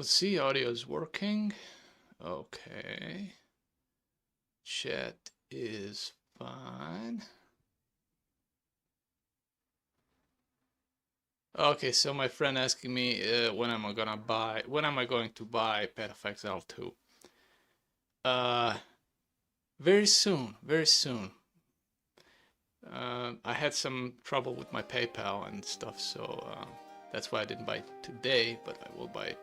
Let's see, audio is working. Okay. Chat is fine. Okay, so my friend asking me when am I going to buy Path of Exile 2? Very soon, very soon. I had some trouble with my PayPal and stuff, so that's why I didn't buy it today, but I will buy it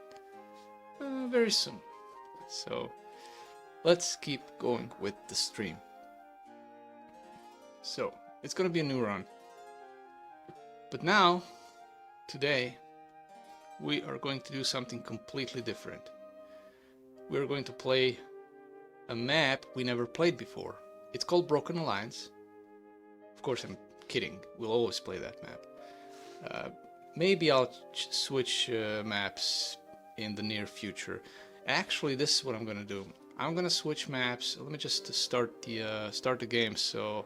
very soon. So let's keep going with the stream. So it's gonna be a new run, but now, today, we are going to do something completely different. We're going to play a map we never played before. It's called Broken Alliance. Of course, I'm kidding. We'll always play that map. Maybe I'll switch maps in the near future. Actually, this is what I'm gonna do. I'm gonna switch maps. Let me just start the game so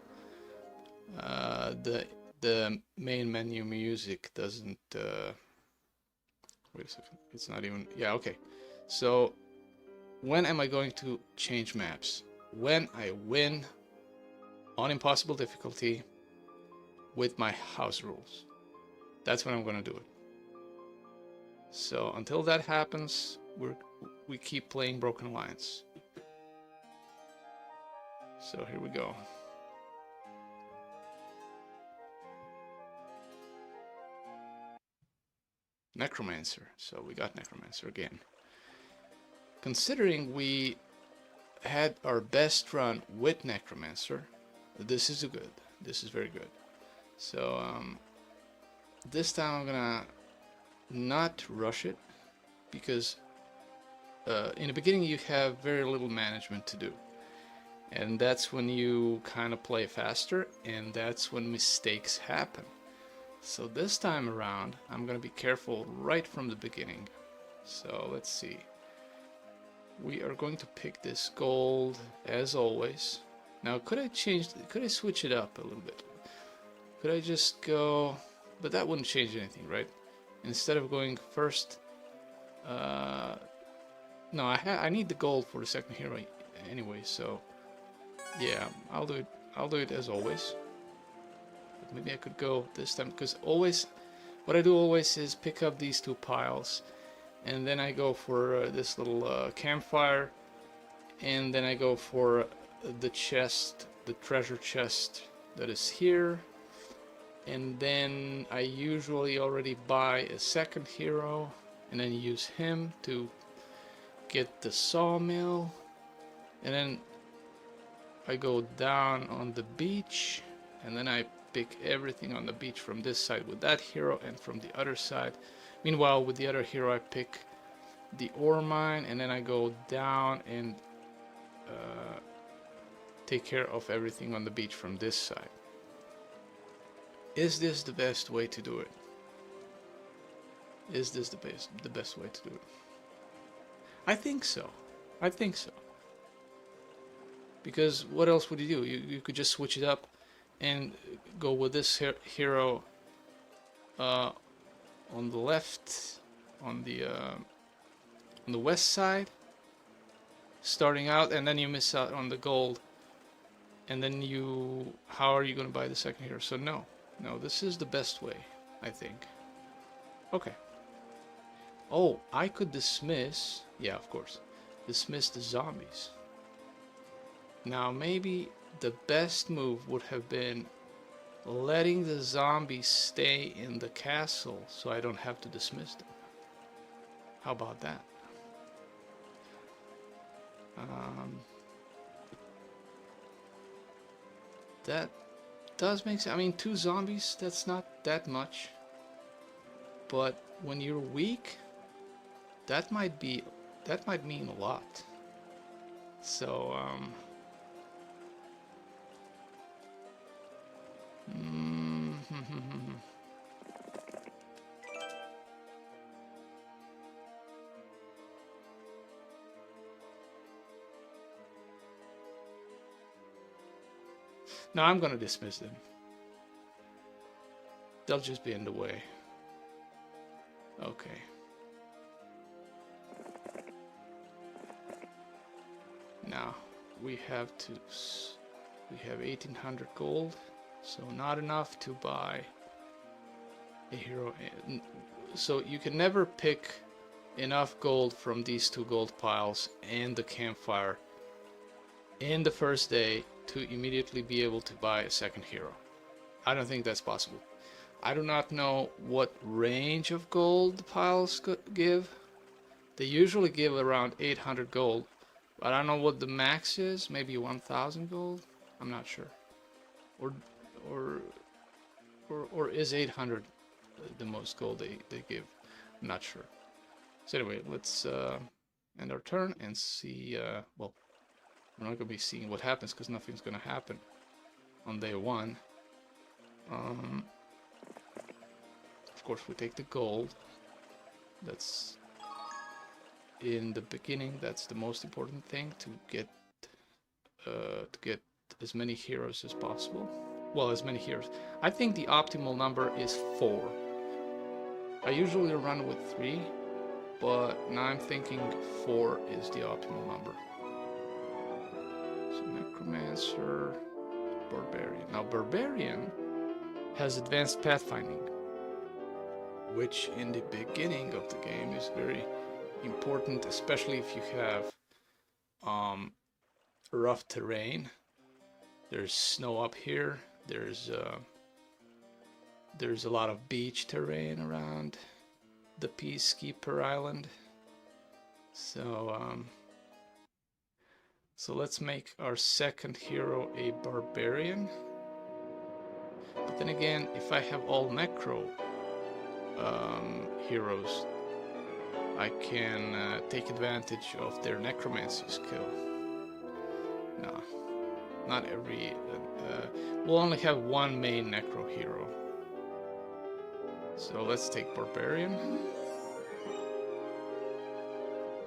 the main menu music doesn't. Wait a second. It's not even. Yeah. Okay. So when am I going to change maps? When I win on impossible difficulty with my house rules. That's when I'm gonna do it. So until that happens, we keep playing Broken Alliance. So here we go. Necromancer. So we got Necromancer again. Considering we had our best run with Necromancer, this is good. This is very good. So this time I'm gonna not rush it because in the beginning you have very little management to do, and that's when you kind of play faster, and that's when mistakes happen. So this time around I'm gonna be careful right from the beginning. So let's see. We are going to pick this gold as always. Now could I switch it up a little bit? Could I just go, but that wouldn't change anything, right? Instead of going first, no, I need the gold for the second hero anyway, so yeah, I'll do it as always. But maybe I could go this time, because always, what I do always is pick up these two piles, and then I go for this little campfire, and then I go for the chest, the treasure chest that is here, and then I usually already buy a second hero and then use him to get the sawmill, and then I go down on the beach, and then I pick everything on the beach from this side with that hero, and from the other side. Meanwhile, with the other hero I pick the ore mine, and then I go down and take care of everything on the beach from this side. Is this the best way to do it? Is this the best way to do it? I think so. I think so. Because what else would you do? You could just switch it up and go with this hero on the left, on the west side, starting out, and then you miss out on the gold, and then how are you going to buy the second hero? So no, this is the best way, I think. Okay. Oh, I could dismiss, yeah, of course, dismiss the zombies. Now maybe the best move would have been letting the zombies stay in the castle so I don't have to dismiss them. How about that? That does make sense. I mean, 2 zombies, that's not that much. But when you're weak, that might mean a lot. So, no, I'm gonna dismiss them. They'll just be in the way. Okay. Now we have 1800 gold, so not enough to buy a hero. So you can never pick enough gold from these 2 gold piles and the campfire in the first day to immediately be able to buy a second hero. I don't think that's possible. I do not know what range of gold the piles give. They usually give around 800 gold, but I don't know what the max is. Maybe 1000 gold. I'm not sure. Or is 800 the most gold they give? I'm not sure. So anyway, let's end our turn and see. Well, we're not gonna be seeing what happens because nothing's gonna happen on day 1. Of course, we take the gold. That's in the beginning. That's the most important thing, to get as many heroes as possible. Well, as many heroes. I think the optimal number is 4. I usually run with 3, but now I'm thinking 4 is the optimal number. So Necromancer, Barbarian. Now Barbarian has advanced pathfinding, which in the beginning of the game is very important, especially if you have rough terrain. There's snow up here. There's a lot of beach terrain around the Peacekeeper Island. So so let's make our second hero a Barbarian. But then again, if I have all Necro heroes, I can take advantage of their Necromancy skill. No, not every... we'll only have one main Necro hero. So let's take Barbarian.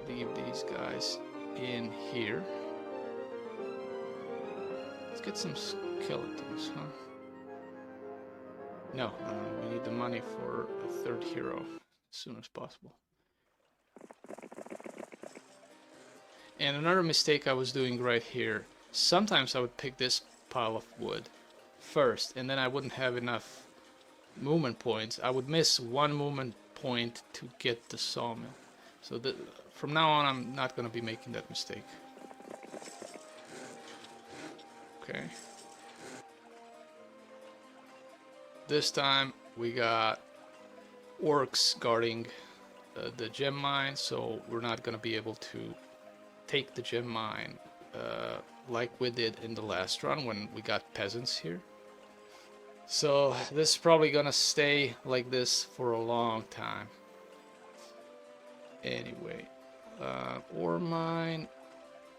Leave these guys in here. Let's get some skeletons, huh? No, we need the money for a third hero as soon as possible. And another mistake I was doing right here, sometimes I would pick this pile of wood first, and then I wouldn't have enough movement points. I would miss 1 movement point to get the sawmill. So from now on, I'm not going to be making that mistake. Okay. This time we got orcs guarding the gem mine, so we're not going to be able to take the gem mine like we did in the last run when we got peasants here. So this is probably gonna stay like this for a long time. Anyway, ore mine.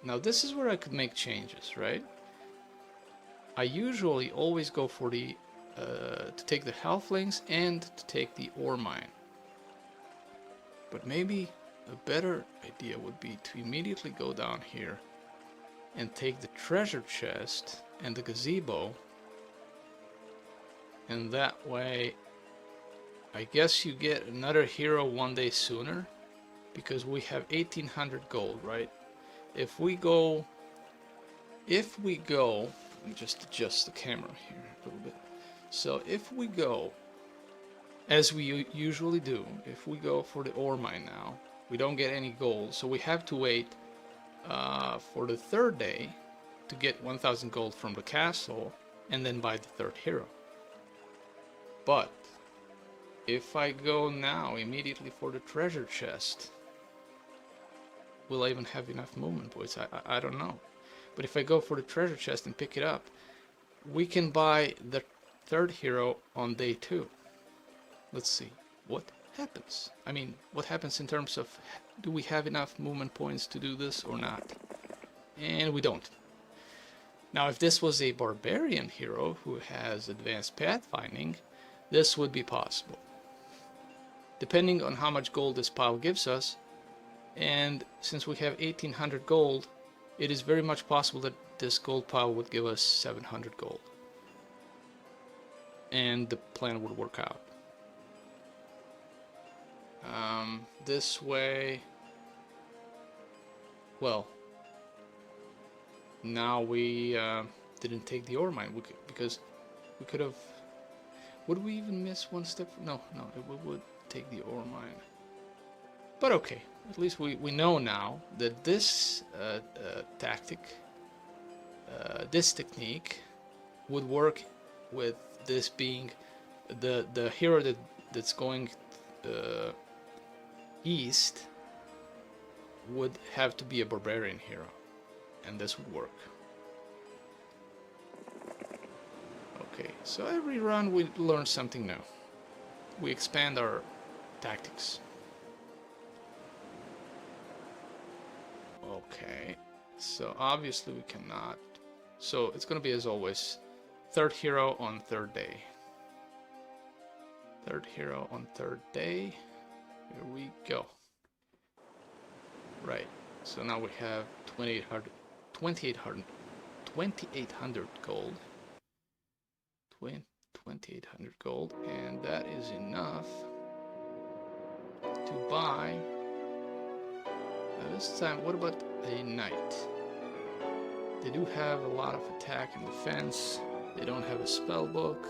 Now this is where I could make changes, right? I usually always go for the to take the halflings and to take the ore mine. But maybe a better idea would be to immediately go down here and take the treasure chest and the gazebo. And that way, I guess you get another hero 1 day sooner, because we have 1800 gold, right? If we go, let me just adjust the camera here a little bit. So if we go, as we usually do, if we go for the ore mine now, we don't get any gold, so we have to wait for the third day to get 1000 gold from the castle and then buy the third hero. But if I go now immediately for the treasure chest, will I even have enough movement points? I don't know. But if I go for the treasure chest and pick it up, we can buy the third hero on day 2. Let's see what happens. I mean, what happens in terms of, do we have enough movement points to do this or not? And we don't. Now, if this was a barbarian hero who has advanced pathfinding, this would be possible. Depending on how much gold this pile gives us, and since we have 1800 gold, it is very much possible that this gold pile would give us 700 gold. And the plan would work out. This way, well, now we didn't take the ore mine because we could have. Would we even miss one step? No, we would take the ore mine. But okay, at least we know now that this tactic, this technique, would work with this being the hero that's going east would have to be a barbarian hero, and this would work. Okay, so every run we learn something new. We expand our tactics. Okay, so obviously we cannot. So it's gonna be as always, third hero on third day. Third hero on third day. Here we go. Right, so now we have 2,800 gold. 2,800 gold, and that is enough to buy. Now this time, what about a knight? They do have a lot of attack and defense. They don't have a spell book.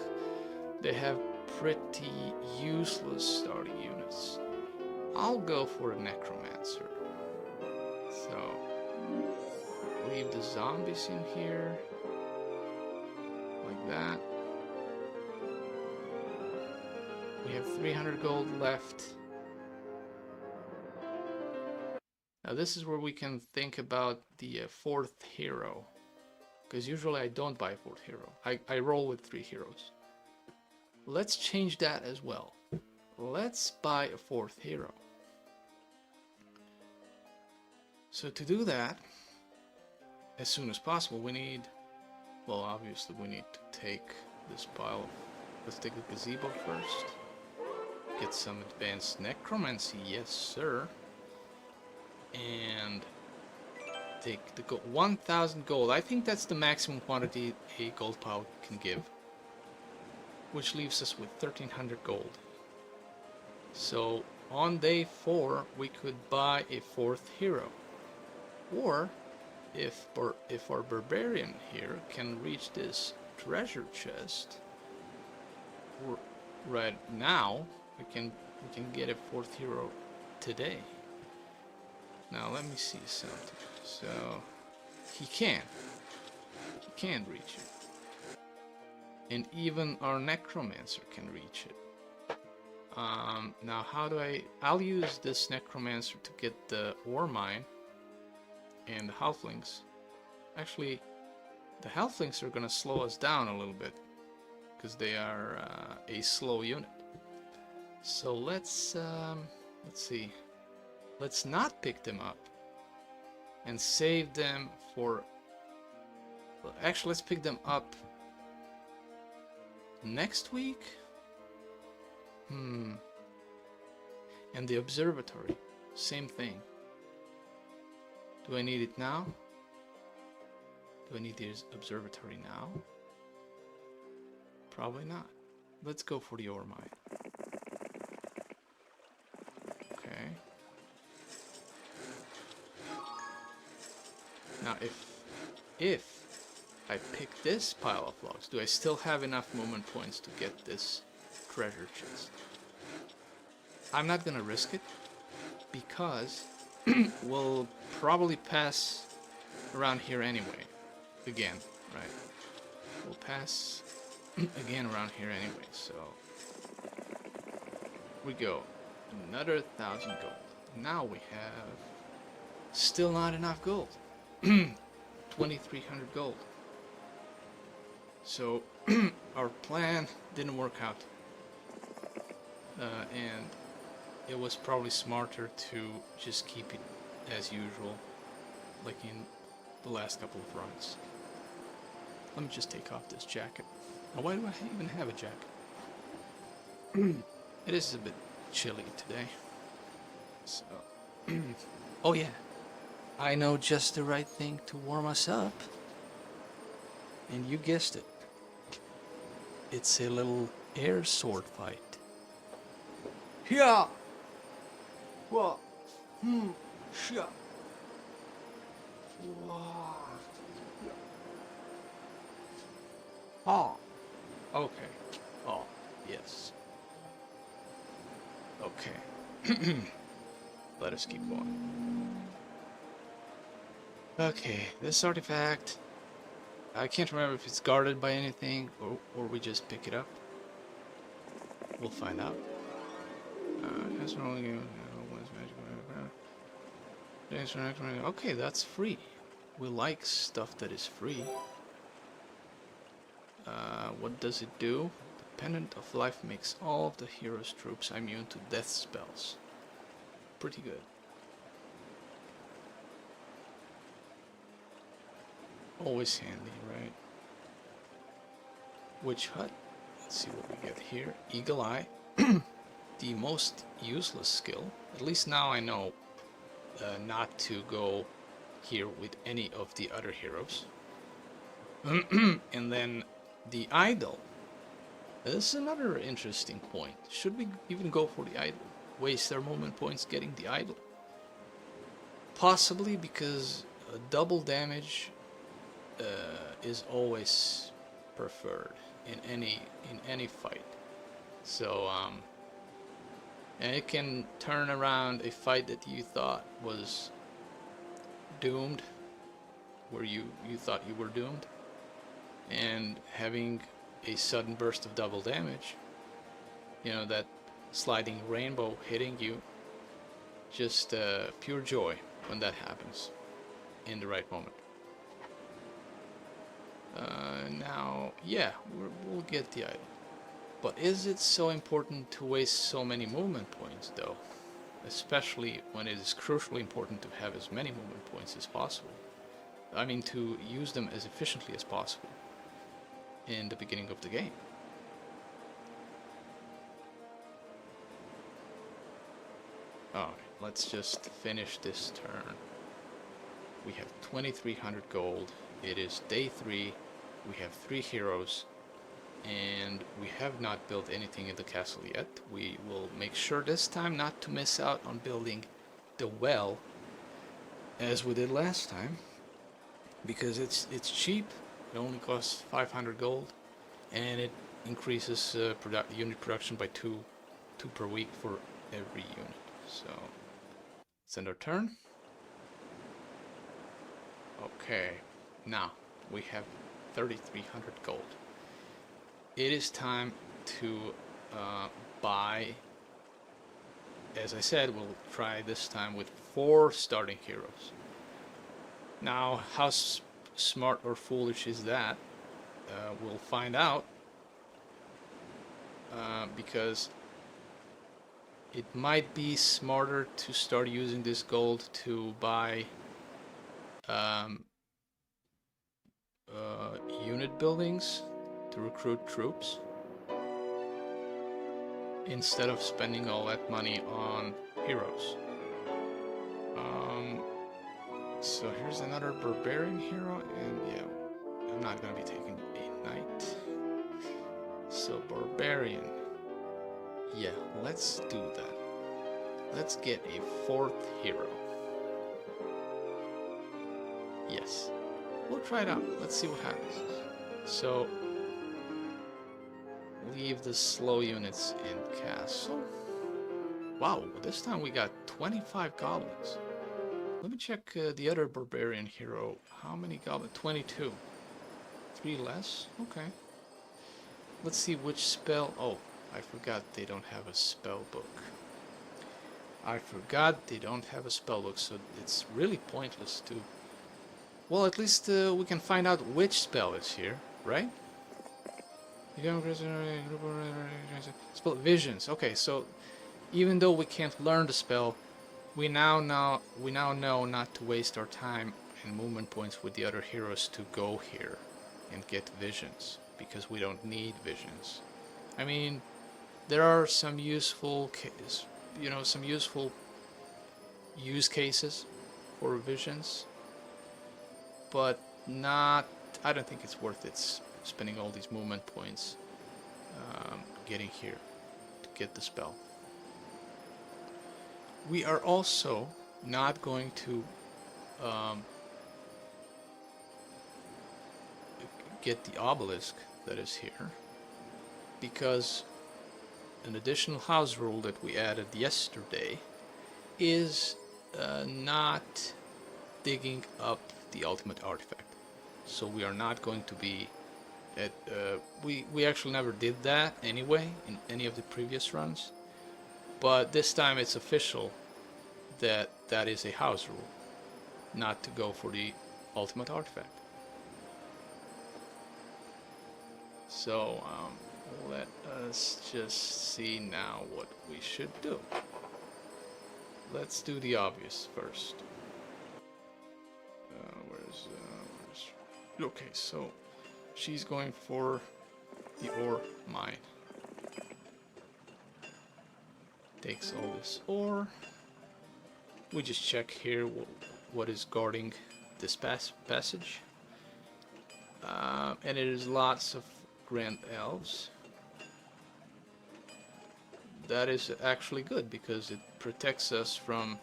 They have pretty useless starting units. I'll go for a necromancer. So leave the zombies in here like that. We have 300 gold left. Now this is where we can think about the fourth hero, because usually I don't buy a fourth hero. I roll with 3 heroes. Let's change that as well. Let's buy a fourth hero. So to do that, as soon as possible, we need, well, obviously we need to take this pile. Let's take the gazebo first. Get some advanced necromancy, yes sir. And take the 1,000 gold. I think that's the maximum quantity a gold pile can give, which leaves us with 1,300 gold. So on day 4 we could buy a fourth hero, or if our barbarian here can reach this treasure chest right now, we can get a fourth hero today. Now let me see something. So he can reach it, and even our necromancer can reach it. Now how do I'll use this necromancer to get the ore mine and the halflings. Actually, the halflings are gonna slow us down a little bit because they are a slow unit. So let's see. Let's not pick them up and save them for. Actually, let's pick them up next week. And the observatory, same thing. Do I need it now? Do I need the observatory now? Probably not. Let's go for the ore mine. Okay. Now if I pick this pile of logs, do I still have enough movement points to get this treasure chest? I'm not gonna risk it because we'll probably pass around here anyway. Again, right? We'll pass again around here anyway, so we go. Another 1,000 gold. Now we have still not enough gold. 2,300 gold. So our plan didn't work out, and it was probably smarter to just keep it as usual, like in the last couple of runs. Let me just take off this jacket. Now, why do I even have a jacket? It is a bit chilly today. So, oh yeah, I know just the right thing to warm us up. And you guessed it. It's a little air sword fight. Yeah. What? Sure. Wow. Oh, okay. Oh, yes. Okay. Let us keep going. Okay, this artifact. I can't remember if it's guarded by anything or we just pick it up. We'll find out. Okay, that's free. We like stuff that is free. What does it do? The Pendant of Life makes all of the hero's troops immune to death spells. Pretty good. Always handy, right? Witch Hut. Let's see what we get here. Eagle Eye. The most useless skill. At least now I know not to go here with any of the other heroes. And then the Idol. This is another interesting point. Should we even go for the Idol? Waste our moment points getting the Idol? Possibly, because double damage is always preferred in any fight. So and it can turn around a fight that you thought was doomed, where you thought you were doomed, and having a sudden burst of double damage, you know, that sliding rainbow hitting you, just pure joy when that happens in the right moment. Now, yeah, we'll get the item. But is it so important to waste so many movement points, though? Especially when it is crucially important to have as many movement points as possible. I mean, to use them as efficiently as possible in the beginning of the game. Alright, let's just finish this turn. We have 2300 gold. It is day 3. We have 3 heroes. And we have not built anything in the castle yet. We will make sure this time not to miss out on building the well as we did last time, because it's cheap. It only costs 500 gold, and it increases unit production by 2 per week for every unit. So let's end our turn. Okay, now we have 3,300 gold. It is time to buy. As I said, we'll try this time with 4 starting heroes. Now, how smart or foolish is that? We'll find out, because it might be smarter to start using this gold to buy unit buildings to recruit troops, instead of spending all that money on heroes. So here's another barbarian hero, and yeah, I'm not gonna be taking a knight. So barbarian, yeah, let's do that. Let's get a 4th hero. Yes, we'll try it out. Let's see what happens. So leave the slow units in castle. Wow, this time we got 25 goblins. Let me check the other barbarian hero. How many goblins? 22. 3 less? Okay. Let's see which spell. Oh, I forgot they don't have a spell book. I forgot they don't have a spell book, so it's really pointless to... Well, at least we can find out which spell is here, right? Spell visions. Okay, so even though we can't learn the spell, we now know not to waste our time and movement points with the other heroes to go here and get visions, because we don't need visions. I mean, there are some useful some useful use cases for visions, but not. I don't think it's worth it spending all these movement points getting here to get the spell. We are also not going to get the obelisk that is here, because an additional house rule that we added yesterday is not digging up the ultimate artifact. So we are not going to be at, we actually never did that anyway in any of the previous runs, but this time it's official that that is a house rule, not to go for the ultimate artifact. So let us just see now what we should do. Let's do the obvious first. Where's okay, so she's going for the ore mine. Takes all this ore. We just check here what is guarding this passage. And it is lots of Grand Elves. That is actually good because it protects us from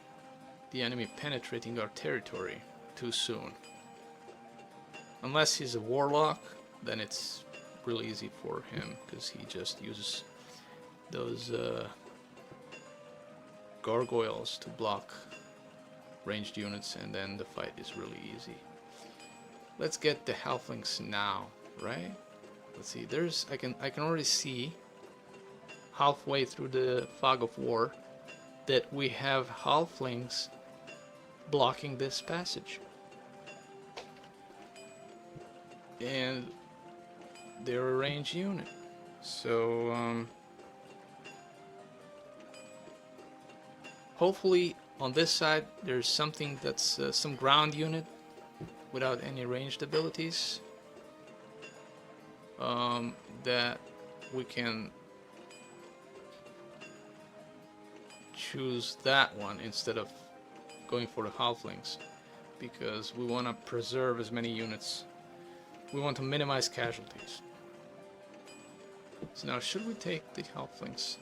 the enemy penetrating our territory too soon. Unless he's a warlock, then it's really easy for him because he just uses those gargoyles to block ranged units, and then the fight is really easy. Let's get the halflings now, right? Let's see. I can already see halfway through the fog of war that we have halflings blocking this passage. And they're a ranged unit. So hopefully on this side there's something that's some ground unit without any ranged abilities that we can choose that one instead of going for the halflings, because we want to preserve as many units. We want to minimize casualties. So now, should we take the halflings?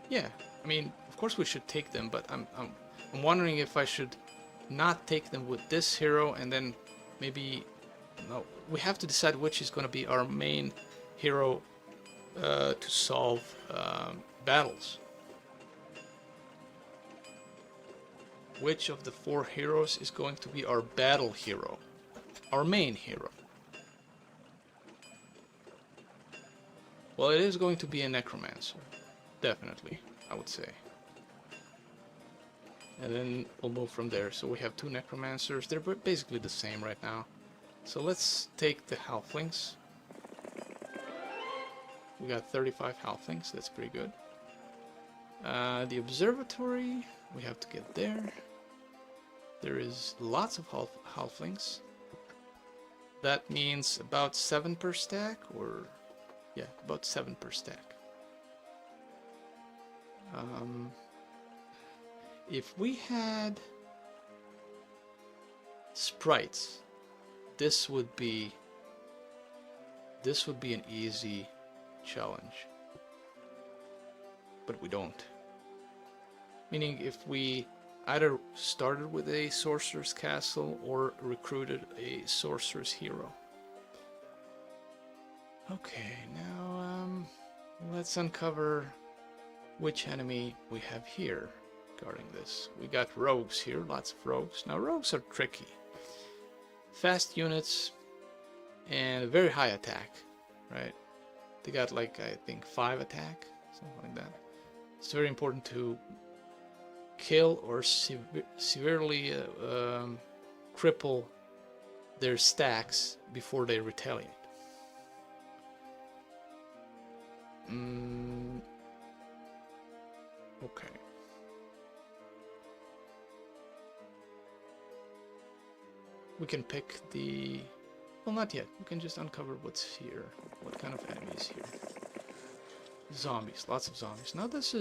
Yeah, I mean, of course we should take them, but I'm wondering if I should not take them with this hero and then maybe... No, we have to decide which is going to be our main hero to solve battles. Which of the 4 heroes is going to be our battle hero? Our main hero? Well, it is going to be a necromancer. Definitely, I would say. And then we'll move from there. So we have 2 necromancers. They're basically the same right now. So let's take the halflings. We got 35 halflings. That's pretty good. The observatory, we have to get there. There is lots of halflings. That means about 7 per stack, or yeah, about 7 per stack. If we had sprites, this would be an easy challenge. But we don't. Meaning if we either started with a sorcerer's castle or recruited a sorcerer's hero. Okay, now let's uncover which enemy we have here guarding this. We got rogues here, lots of rogues. Now rogues are tricky. Fast units and a very high attack, right? They got like, I think, 5 attack, something like that. It's very important to kill or severely cripple their stacks before they retaliate. Okay. We can pick the... Well, not yet. We can just uncover what's here. What kind of enemies here. Zombies. Lots of zombies. Now this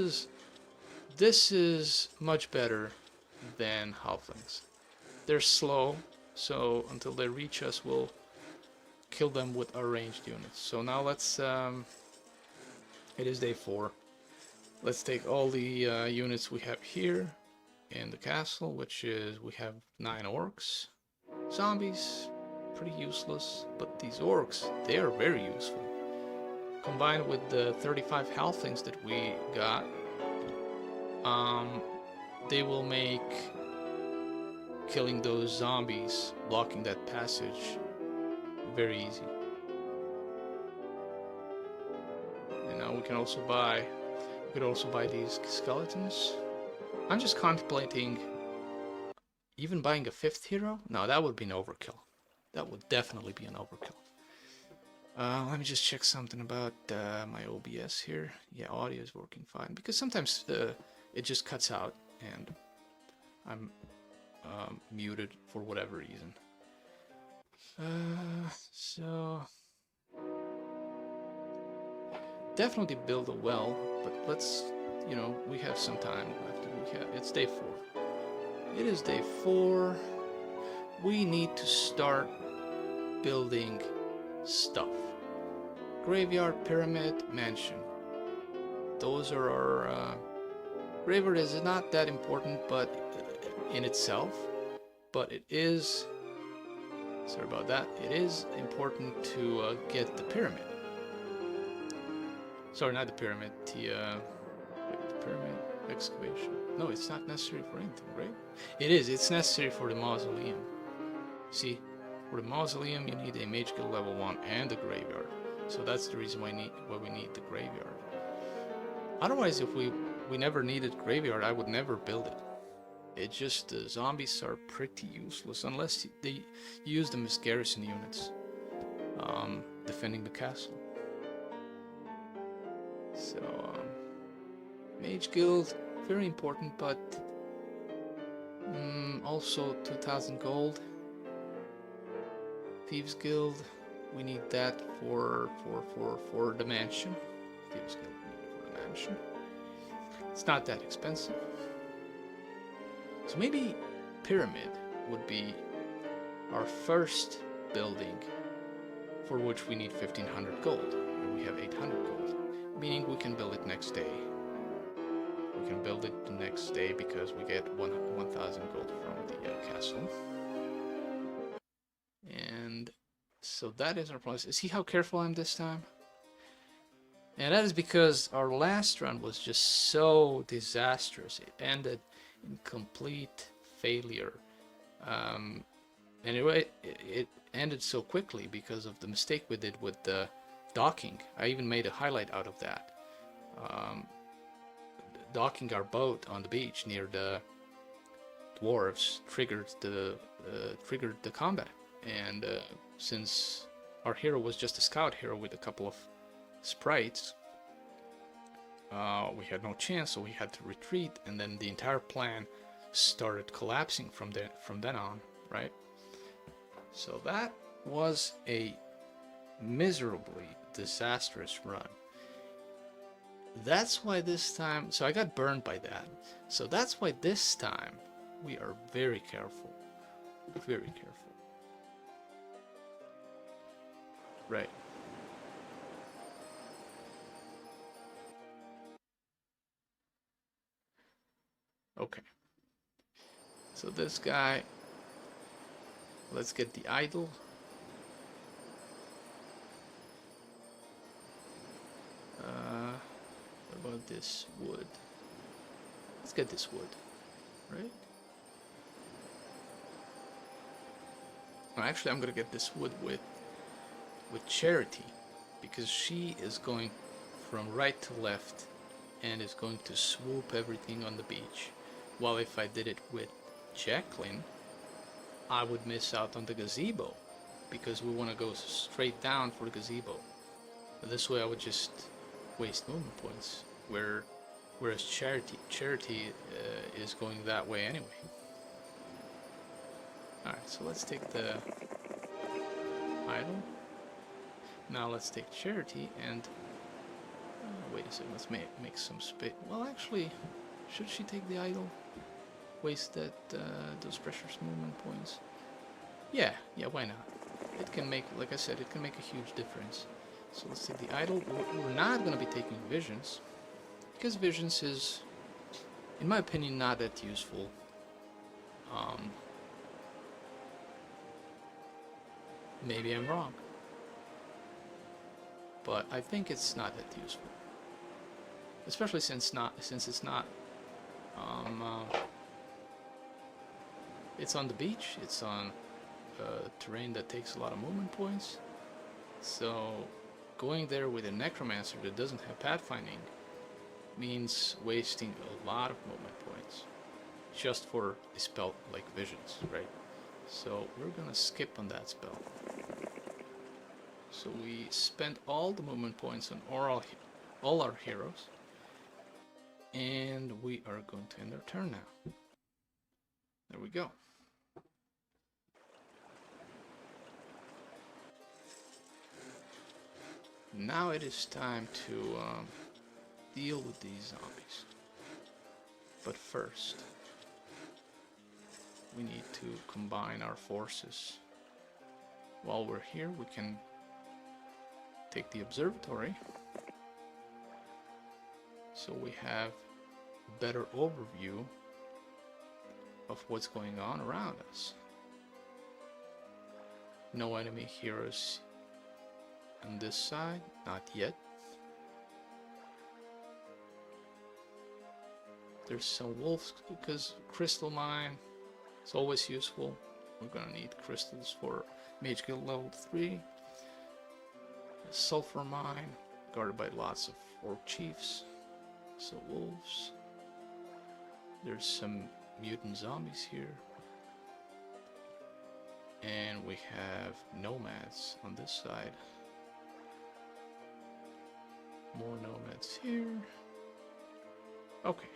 is much better than halflings. They're slow, so until they reach us, we'll kill them with our ranged units. So now let's... it is day 4. Let's take all the units we have here in the castle, which is... we have 9 orcs. Zombies, pretty useless, but these orcs, they are very useful. combined with the 35 halflings that we got, they will make killing those zombies, blocking that passage, very easy. And now we could also buy these skeletons. I'm just contemplating even buying a 5th hero. No, that would be an overkill. That would definitely be an overkill. Let me just check something about my OBS here. Yeah, audio is working fine, because sometimes it just cuts out and I'm muted for whatever reason. So definitely build a well, but let's, you know, we have some time left. It's day 4. It is day 4. We need to start building stuff. Graveyard, pyramid, mansion. Those are our... graveyard is not that important, but in itself. But it is... Sorry about that. It is important to get the pyramid. Sorry, not the pyramid. The pyramid excavation. No, it's not necessary for anything, right? It is. It's necessary for the mausoleum. See, for the mausoleum, you need a mage guild level 1 and a graveyard. So that's the reason why we need the graveyard. Otherwise, if we never needed graveyard, I would never build it. It's just the zombies are pretty useless unless they use them as garrison units, defending the castle. So, Mage Guild, very important, but also 2,000 gold. Thieves Guild, we need that for the mansion. Thieves Guild, we need it for the mansion. It's not that expensive. So maybe Pyramid would be our first building for which we need 1,500 gold. And we have 800 gold, meaning we can build it next day. We can build it the next day because we get 1,000 gold from the castle. And so that is our process. See how careful I am this time? And that is because our last run was just so disastrous. It ended in complete failure. Anyway, it ended so quickly because of the mistake we did with the docking. I even made a highlight out of that. Docking our boat on the beach near the dwarves triggered the combat. And since our hero was just a scout hero with a couple of sprites, we had no chance, so we had to retreat, and then the entire plan started collapsing from then on, right? So that was a miserably disastrous run. That's why this time, so I got burned by that. So that's why this time we are very careful. Very careful. Right. Okay. So this guy, let's get the idol. What about this wood? Let's get this wood, right? Well, actually, I'm gonna get this wood with Charity, because she is going from right to left and is going to swoop everything on the beach. While if I did it with Jacqueline, I would miss out on the gazebo, because we want to go straight down for the gazebo. But this way I would just waste movement points, whereas Charity is going that way anyway. Alright, so let's take the idol. Now let's take Charity and... wait a second, let's make some space. Well, actually, should she take the idol? Waste those precious movement points? Yeah, why not? It can make, like I said, it can make a huge difference. So let's take the idol. We're not going to be taking visions, because visions is, in my opinion, not that useful. Maybe I'm wrong. but I think it's not that useful, especially since it's not it's on the beach. It's on terrain that takes a lot of movement points. So going there with a necromancer that doesn't have pathfinding means wasting a lot of movement points just for a spell like visions, right? So we're gonna skip on that spell. So we spent all the movement points on all our heroes, and we are going to end our turn now. There we go. Now it is time to deal with these zombies. But first, we need to combine our forces. While we're here, we can take the observatory, so we have a better overview of what's going on around us. No enemy heroes on this side, not yet. There's some wolves because crystal mine is always useful. We're gonna need crystals for Mage Guild level 3. Sulfur mine, guarded by lots of orc chiefs. So wolves. There's some mutant zombies here. And we have nomads on this side. More nomads here. Okay.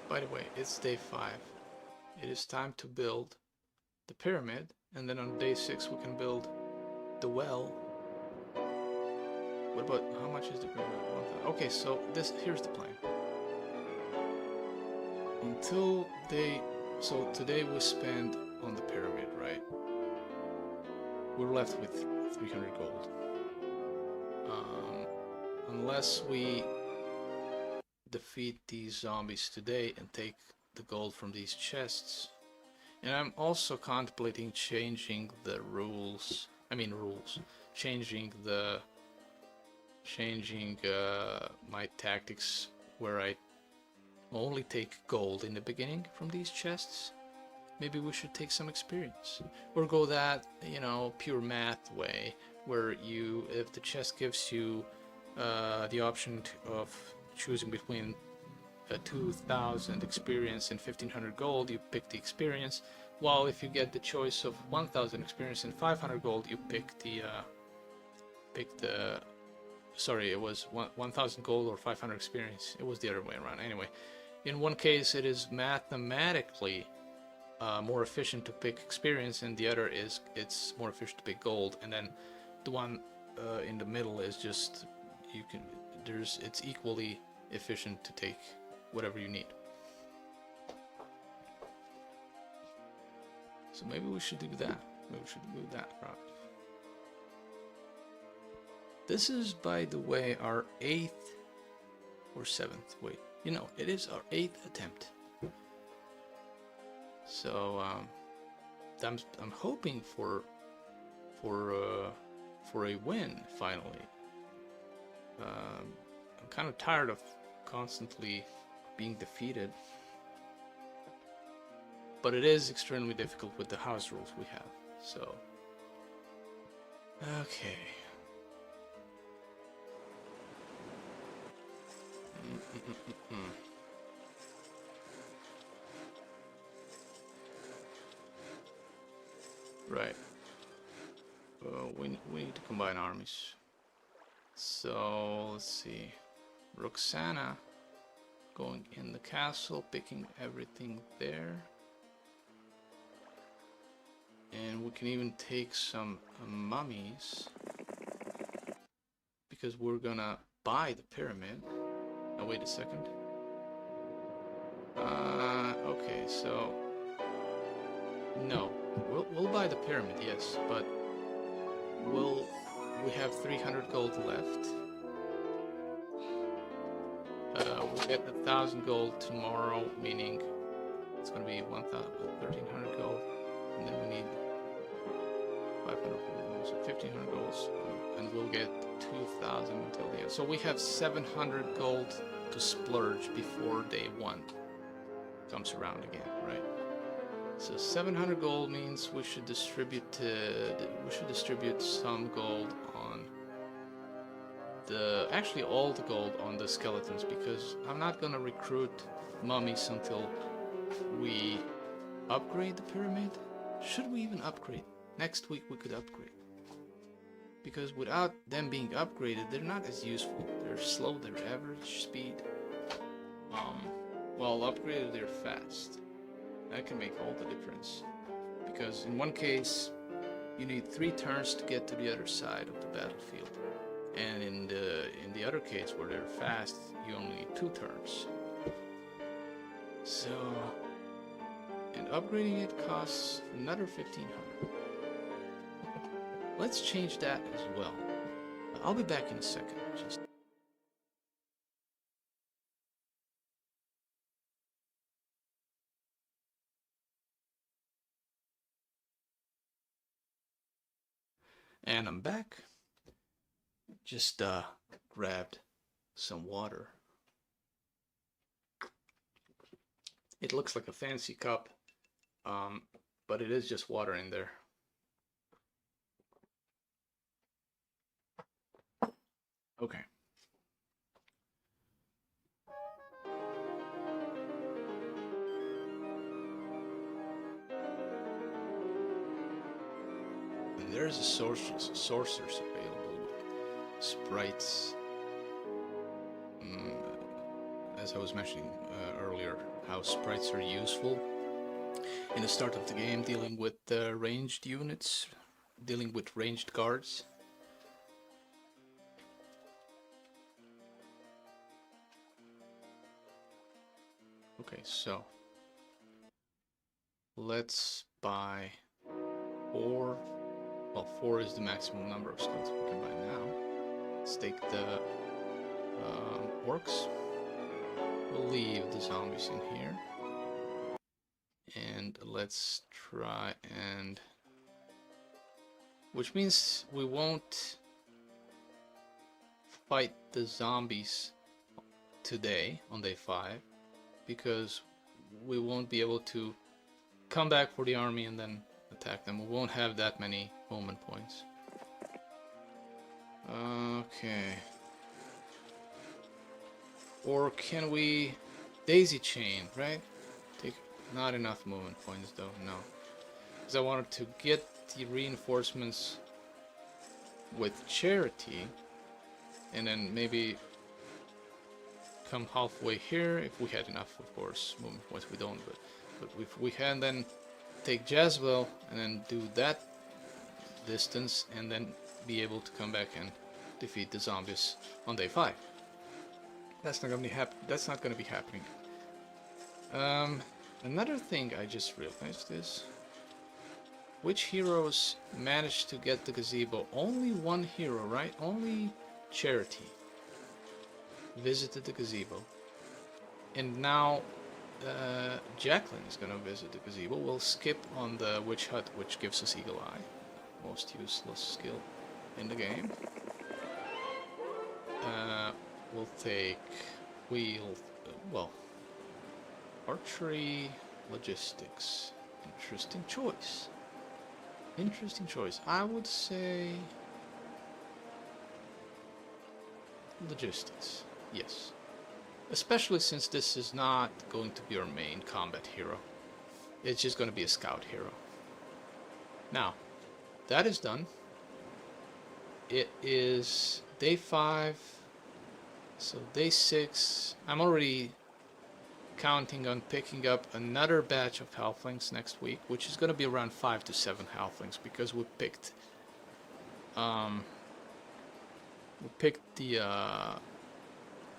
By the way, it's day 5. It is time to build the pyramid, and then on day 6 we can build the well. What about, how much is the pyramid? 1,000. Okay, so here's the plan. So today we spend on the pyramid, right? We're left with 300 gold. Unless we defeat these zombies today and take the gold from these chests. And I'm also contemplating changing the rules. Changing my tactics where I only take gold in the beginning from these chests. Maybe we should take some experience, or go that, pure math way, where if the chest gives you the option of choosing between 2,000 experience and 1,500 gold, you pick the experience. While if you get the choice of 1,000 experience and 500 gold, you pick sorry, it was 1,000 gold or 500 experience. It was the other way around. Anyway, in one case it is mathematically more efficient to pick experience, and the other is it's more efficient to pick gold. And then the one in the middle is just it's equally efficient to take whatever you need. So maybe we should do that. Maybe we should do that route. This is, by the way, our 8th or 7th. Wait, it is our 8th attempt. So I'm hoping for a win finally. I'm kind of tired of constantly being defeated, but it is extremely difficult with the house rules we have. So okay. Right. We need to combine armies. So let's see. Roxana going in the castle, picking everything there. And we can even take some mummies, because we're gonna buy the pyramid. Oh, wait a second. Okay, so no, we'll buy the pyramid, yes, but we'll we have 300 gold left. We'll get 1,000 gold tomorrow, meaning it's gonna be 1,300 gold, and then we need 500, so 1,500 golds, and we'll get 2,000 until the end. So we have 700 gold to splurge before day 1 comes around again, right? So 700 gold means we should distribute some gold on actually all the gold on the skeletons, because I'm not gonna recruit mummies until we upgrade the pyramid. Should we even upgrade? Next week we could upgrade, because without them being upgraded, they're not as useful. They're slow, their average speed. Well, upgraded, they're fast. That can make all the difference, because in one case you need 3 turns to get to the other side of the battlefield, and in the other case where they're fast, you only need 2 turns. So, and upgrading it costs another 1,500. Let's change that as well. I'll be back in a second. And I'm back. Just grabbed some water. It looks like a fancy cup, but it is just water in there. Okay. And there's a sorcerers available with sprites. As I was mentioning earlier, how sprites are useful in the start of the game, dealing with ranged units, dealing with ranged guards. Okay, so let's buy 4. Well, 4 is the maximum number of skulls we can buy now. Let's take the orcs. We'll leave the zombies in here. And let's try and... which means we won't fight the zombies today on day 5, because we won't be able to come back for the army and then attack them. We won't have that many moment points. Okay. Or can we daisy chain, right? Take not enough movement points though, no. Because I wanted to get the reinforcements with charity, and then maybe come halfway here if we had enough, of course. Movement points we don't, but if we can, then take Jezebel and then do that distance, and then be able to come back and defeat the zombies on day 5. That's not gonna be happening. Another thing I just realized is which heroes managed to get the gazebo. Only one hero, right? Only Charity visited the gazebo, and now Jacqueline is gonna visit the gazebo. We'll skip on the witch hut, which gives us eagle eye, most useless skill in the game. We'll take archery, logistics. Interesting choice. Interesting choice. I would say logistics. Yes. Especially since this is not going to be our main combat hero. It's just going to be a scout hero. Now, that is done. It is day 5. So day 6. I'm already counting on picking up another batch of halflings next week, which is going to be around 5 to 7 halflings, because we picked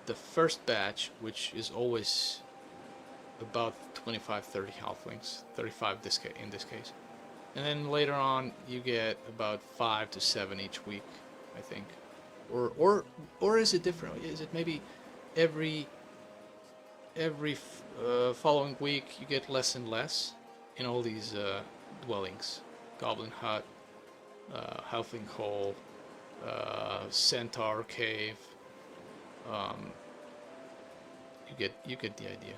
the first batch, which is always about 25-30 halflings, 35 in this case, and then later on you get about 5 to 7 each week, I think. Or is it different? Is it maybe every following week you get less and less in all these dwellings? Goblin Hut, Halfling Hole, Centaur Cave. Um, you get the idea.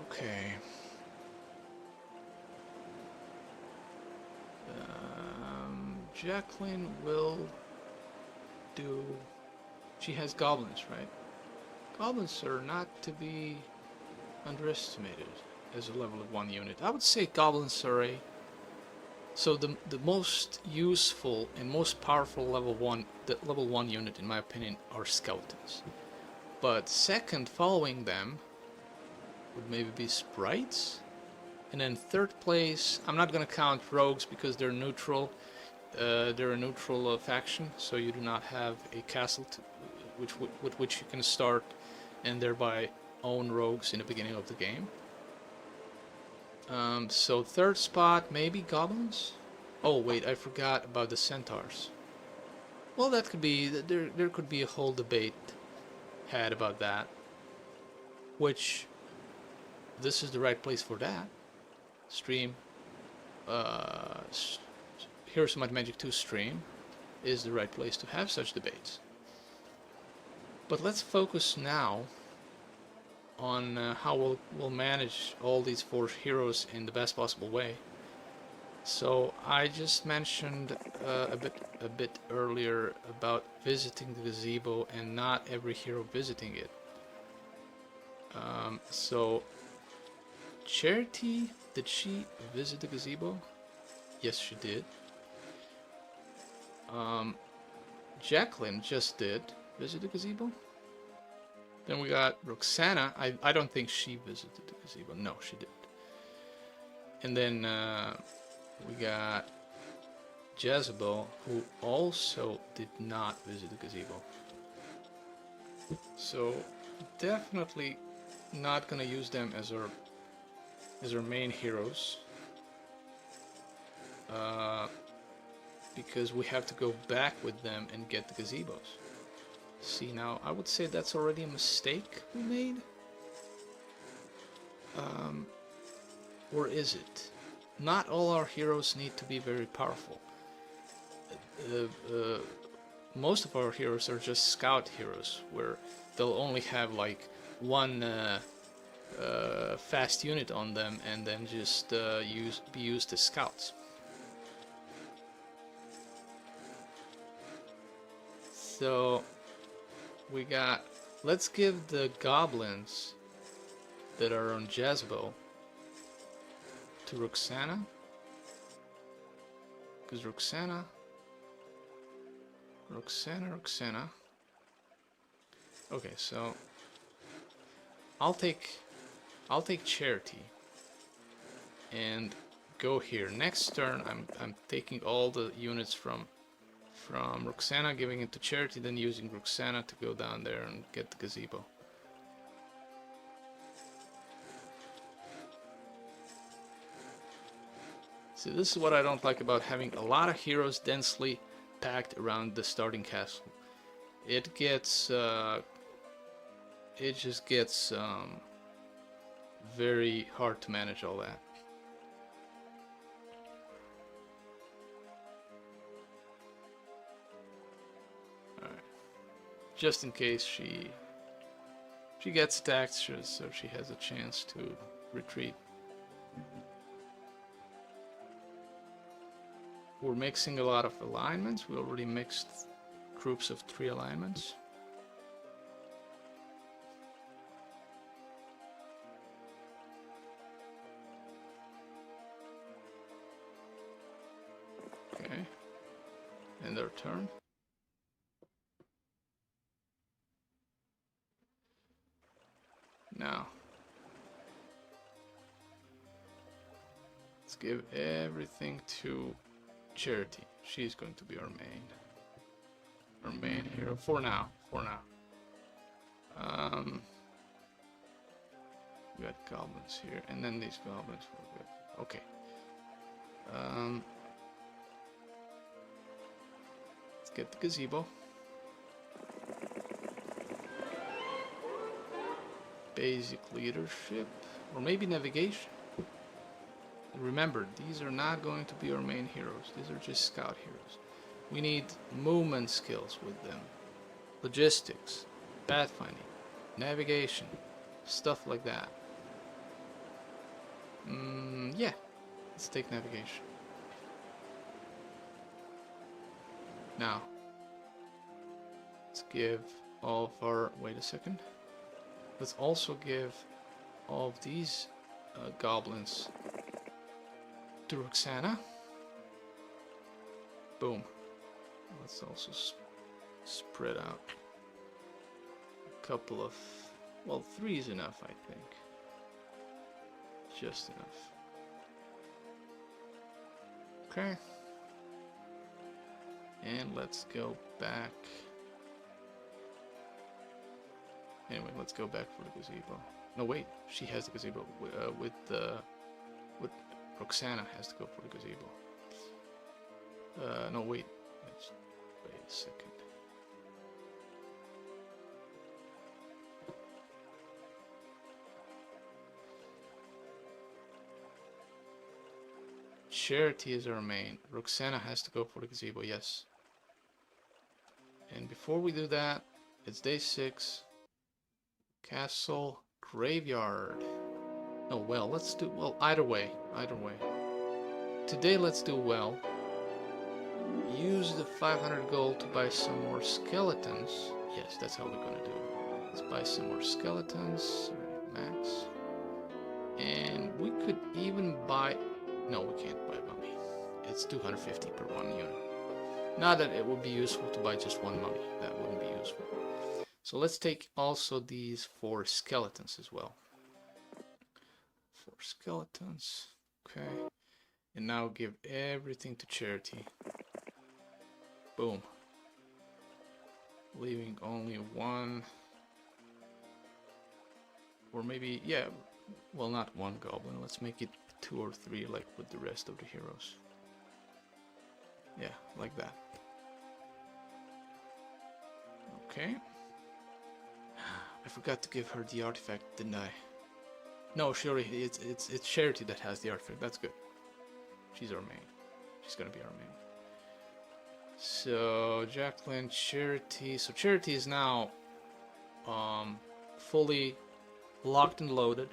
Okay. Jacqueline will do. She has goblins, right? Goblins are not to be underestimated as a level of 1 unit. I would say goblins are a. So the most useful and most powerful level 1 unit in my opinion are skeletons. But second following them would maybe be sprites. And then third place, I'm not gonna count rogues because they're neutral. They're a neutral faction, so you do not have a castle with which you can start and thereby own rogues in the beginning of the game. So third spot, maybe goblins? Oh wait, I forgot about the centaurs. Well, that could be, there could be a whole debate had about that. Which, this is the right place for that. Stream, Heroes of Might and Magic 2 stream is the right place to have such debates. But let's focus now on how we'll manage all these 4 heroes in the best possible way. So I just mentioned a bit earlier about visiting the gazebo and not every hero visiting it. So Charity, did she visit the gazebo? Yes, she did. Jacqueline just did visit the gazebo. Then we got Roxana. I don't think she visited the gazebo. No, she didn't. And then we got Jezebel, who also did not visit the gazebo. So definitely not gonna use them as our main heroes. Because we have to go back with them and get the gazebos. See, now I would say that's already a mistake we made. Or is it? Not all our heroes need to be very powerful. Most of our heroes are just scout heroes, where they'll only have like one fast unit on them and then just be used as scouts. So we got, let's give the goblins that are on Jezebel to Roxana, because Roxana. Okay, so I'll take Charity and go here. Next turn, I'm taking all the units from Roxana, giving it to Charity, then using Roxana to go down there and get the gazebo. See, this is what I don't like about having a lot of heroes densely packed around the starting castle. It just gets very hard to manage all that. Just in case she gets attacked, so she has a chance to retreat. We're mixing a lot of alignments. We already mixed groups of 3 alignments. Okay, and their turn. Now, let's give everything to Charity. She's going to be our main hero for now. We got goblins here, and then these goblins were good. Okay. Let's get the gazebo. Basic leadership, or maybe navigation. Remember, these are not going to be our main heroes. These are just scout heroes. We need movement skills with them. Logistics, pathfinding, navigation, stuff like that. Yeah, let's take navigation. Now, let's give all of our... Wait a second. Let's also give all of these goblins to Roxana. Boom. Let's also spread out a couple of... Well, 3 is enough, I think. Just enough. Okay. And let's go back. Anyway, let's go back for the gazebo. No, wait. She has the gazebo. With Roxana has to go for the gazebo. No, wait. Wait a second. Charity is our main. Roxana has to go for the gazebo, yes. And before we do that, it's day 6. Castle Graveyard. Oh, well, let's do... Well, either way. Either way. Today, let's do well. Use the 500 gold to buy some more skeletons. Yes, that's how we're gonna do it. Let's buy some more skeletons. Max. And we could even buy... No, we can't buy mummy. It's 250 per 1 unit. Not that it would be useful to buy just 1 mummy. That wouldn't be useful. So let's take also these 4 skeletons as well. 4 skeletons. Okay. And now give everything to charity. Boom. Leaving only 1. Or maybe, yeah, well, not 1 goblin. Let's make it 2 or 3 like with the rest of the heroes. Yeah, like that. Okay. I forgot to give her the artifact, didn't I? No, she already, it's Charity that has the artifact. That's good. She's our main. She's gonna be our main. So Jacqueline, Charity. So Charity is now fully locked and loaded.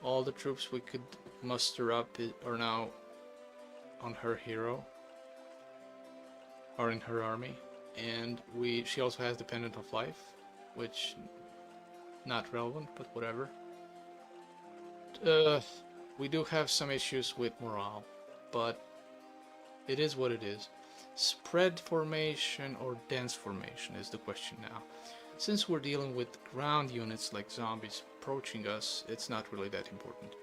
All the troops we could muster up are now on her hero, are in her army, and she also has the Pendant of Life, which not relevant, but whatever. We do have some issues with morale, but it is what it is. Spread formation or dense formation is the question now. Since we're dealing with ground units like zombies approaching us, it's not really that important.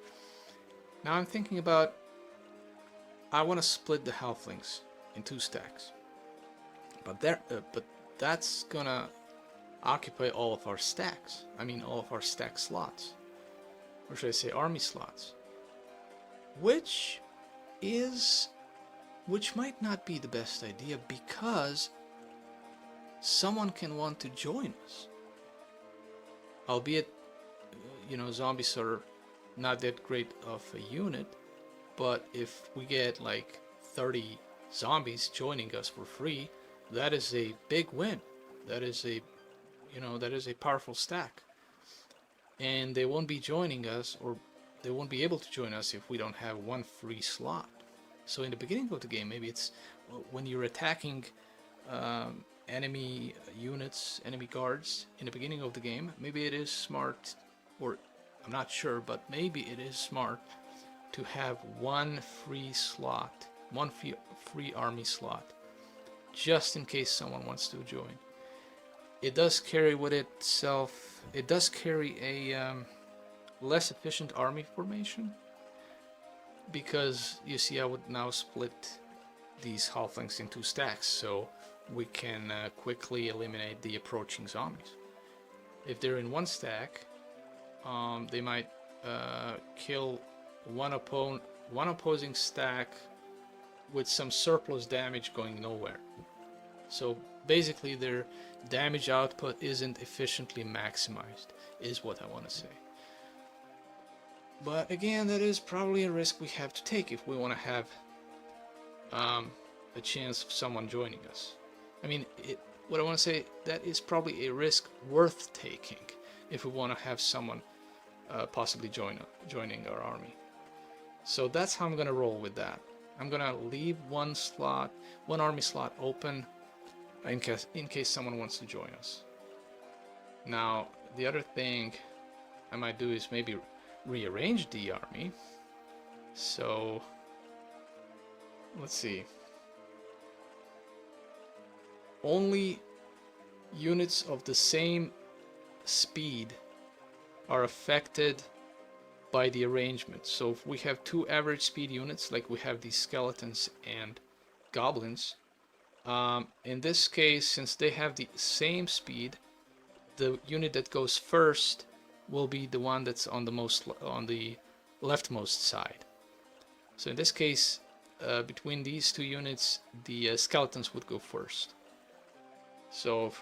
Now I'm thinking about, I want to split the halflings in 2 stacks, but that's gonna occupy all of our stacks. I mean, all of our stack slots, or should I say army slots, which might not be the best idea, because someone can want to join us. Albeit, you know, zombies are not that great of a unit, but if we get like 30 zombies joining us for free, that is a big win. That is a, you know, that is a powerful stack. And they won't be joining us, or they won't be able to join us if we don't have 1 free slot. So in the beginning of the game, maybe it's when you're attacking enemy units, enemy guards in the beginning of the game, maybe it is smart, or I'm not sure, but maybe it is smart to have 1 free slot, 1 free army slot, just in case someone wants to join. It does carry with itself, it does carry a less efficient army formation, because you see I would now split these halflings in 2 stacks, so we can quickly eliminate the approaching zombies. If they're in 1 stack, they might kill one one opposing stack with some surplus damage going nowhere. So basically their damage output isn't efficiently maximized, is what I want to say. But again, that is probably a risk we have to take if we want to have a chance of someone joining us. I mean, what I want to say, that is probably a risk worth taking if we want to have someone possibly joining our army. So that's how I'm going to roll with that. I'm going to leave one army slot open in case someone wants to join us. Now, the other thing I might do is maybe rearrange the army. So let's see. Only units of the same speed are affected by the arrangement. So if we have two average speed units, like we have these skeletons and goblins, in this case, since they have the same speed, the unit that goes first will be the one that's on the leftmost side. So in this case, between these two units, the skeletons would go first. So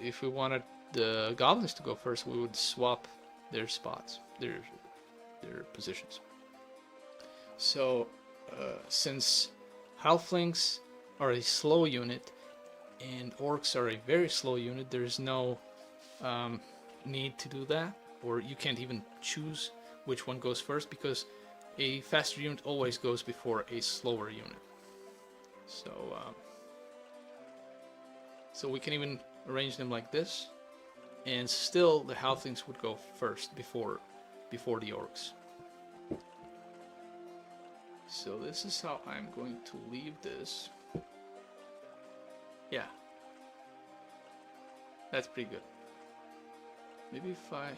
if we wanted the goblins to go first, we would swap their spots, their positions. So since halflings are a slow unit and orcs are a very slow unit, there is no need to do that, or you can't even choose which one goes first, because a faster unit always goes before a slower unit. So we can even arrange them like this, and still the halflings would go first before the orcs. So this is how I'm going to leave this. Yeah, that's pretty good. Maybe if I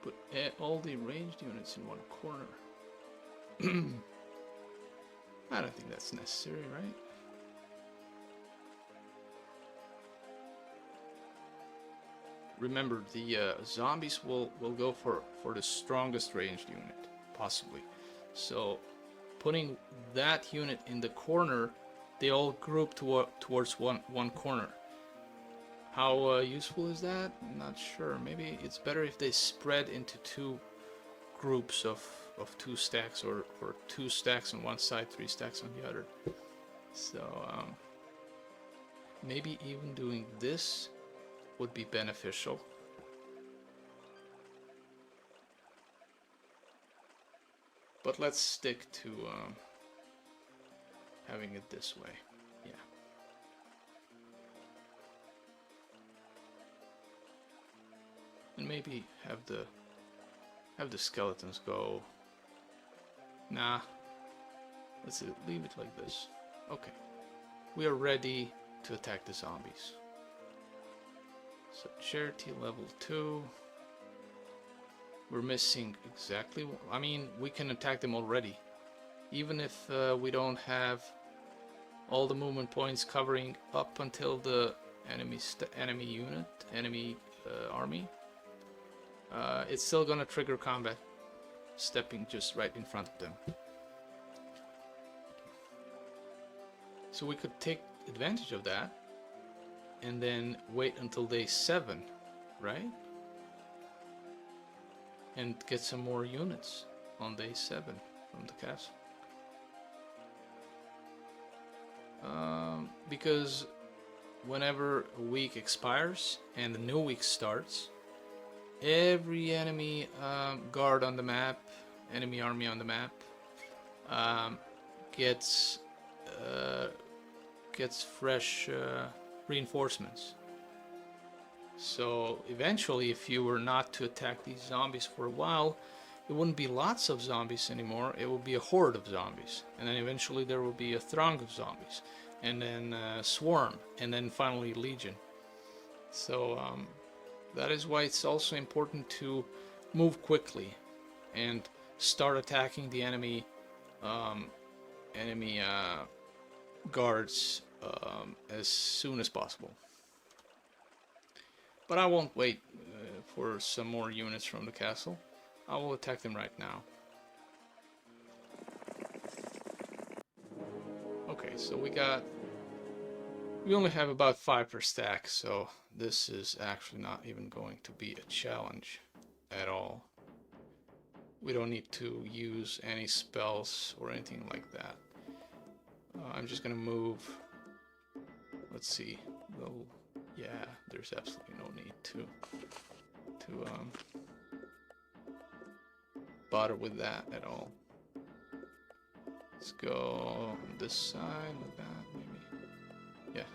put all the ranged units in one corner. I don't think that's necessary, right? Remember, the zombies will go for the strongest ranged unit, possibly. So putting that unit in the corner, they all group towards one corner. How useful is that? I'm not sure. Maybe it's better if they spread into two groups of 2 stacks, or 2 stacks on one side, 3 stacks on the other. So maybe even doing this would be beneficial. But let's stick to having it this way. Yeah. And maybe have the skeletons go. Nah. Let's leave it like this. Okay. We are ready to attack the zombies. So charity level 2. We're missing exactly. I mean, we can attack them already, even if we don't have all the movement points covering up until the enemy army. It's still gonna trigger combat, stepping just right in front of them. So we could take advantage of that and then wait until day 7, right? And get some more units on day 7 from the castle. Because whenever a week expires and the new week starts, every enemy guard on the map, enemy army on the map, gets fresh reinforcements. So eventually, if you were not to attack these zombies for a while, it wouldn't be lots of zombies anymore. It would be a horde of zombies, and then eventually there will be a throng of zombies, and then swarm, and then finally legion. So that is why it's also important to move quickly and start attacking the enemy guards as soon as possible. But I won't wait for some more units from the castle. I will attack them right now. so we only have about 5 per stack, so this is actually not even going to be a challenge at all. We don't need to use any spells or anything like that. I'm just gonna move. Let's see. Well, yeah, there's absolutely no need to bother with that at all. Let's go on this side like that, maybe. Yeah.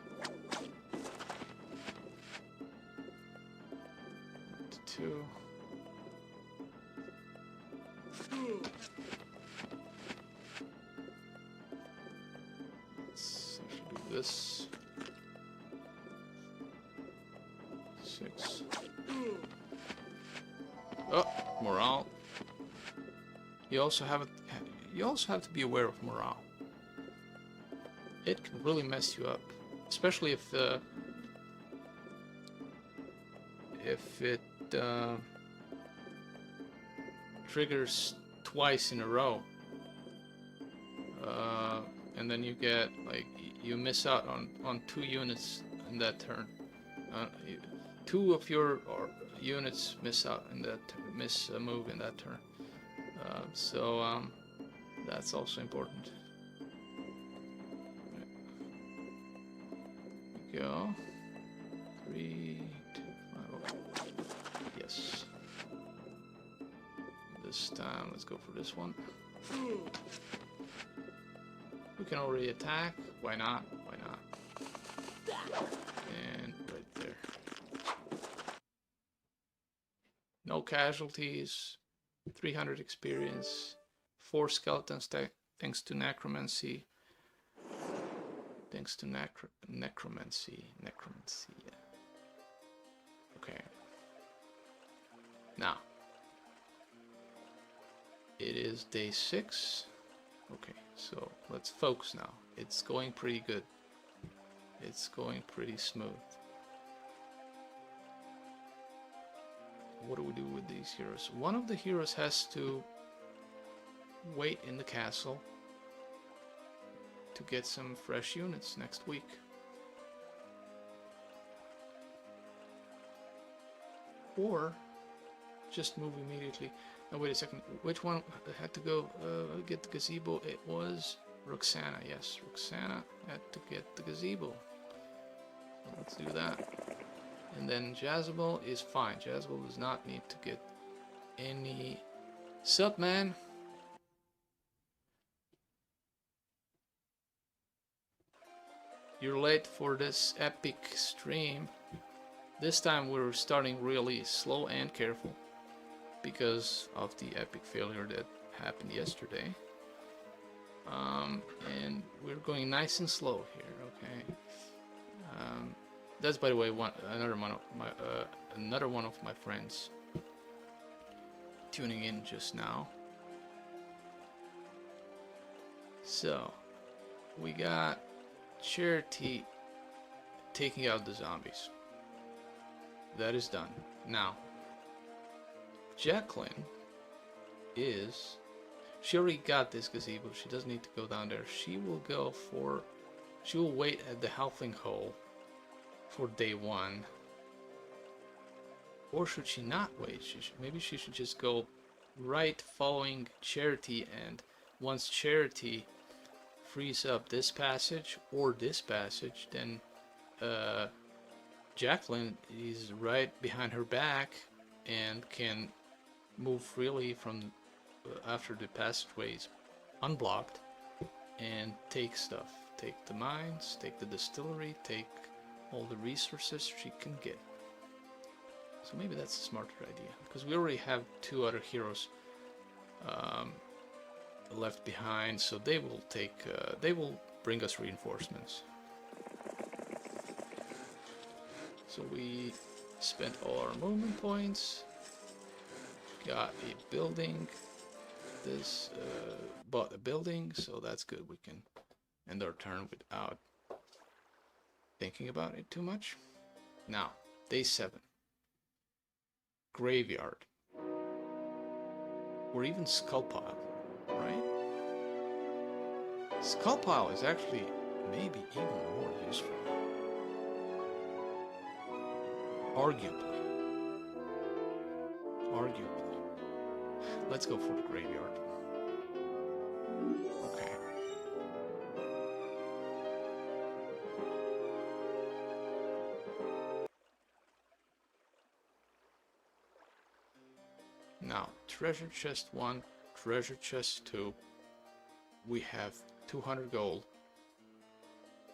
2. Let's actually do this. 6. Oh, morale. You also have to be aware of morale. It can really mess you up, especially if it triggers twice in a row, and then you get like you miss out on 2 units in that turn. 2 of your units miss out in that move in that turn. So that's also important. Right. Go 3, 2, 5. Okay. Yes. This time, let's go for this one. We can already attack. Why not? Why not? And right there. No casualties. 300 experience. 4 skeletons thanks to necromancy. Thanks to necromancy. Yeah. Okay. Now. It is day 6. Okay, so let's focus now. It's going pretty good. It's going pretty smooth. What do we do with these heroes? One of the heroes has to wait in the castle to get some fresh units next week. Or just move immediately. Oh, wait a second. Which one had to go get the gazebo? It was Roxana. Yes, Roxana had to get the gazebo. So let's do that. And then Jezebel is fine. Jezebel does not need to get any... Sup, man? You're late for this epic stream. This time we're starting really slow and careful, because of the epic failure that happened yesterday. And we're going nice and slow here, okay? That's, by the way, another one of my friends tuning in just now. So, we got Charity taking out the zombies. That is done. Now, Jacqueline she already got this gazebo. She doesn't need to go down there. She will wait at the halfling hole for day 1. Or should she not wait? Maybe she should just go right following Charity, and once Charity frees up this passage or this passage, then Jacqueline is right behind her back and can move freely from after the passageway is unblocked and take stuff. Take the mines, take the distillery, take all the resources she can get. So maybe that's a smarter idea, because we already have 2 other heroes left behind, so they will bring us reinforcements. So we spent all our movement points, got a building, bought a building, so that's good. We can end our turn without thinking about it too much. Now, day 7. Graveyard. Or even Skull Pile, right? Skull Pile is actually maybe even more useful. Arguably. Arguably. Let's go for the graveyard. Okay. Now, treasure chest 1, treasure chest 2. We have 200 gold.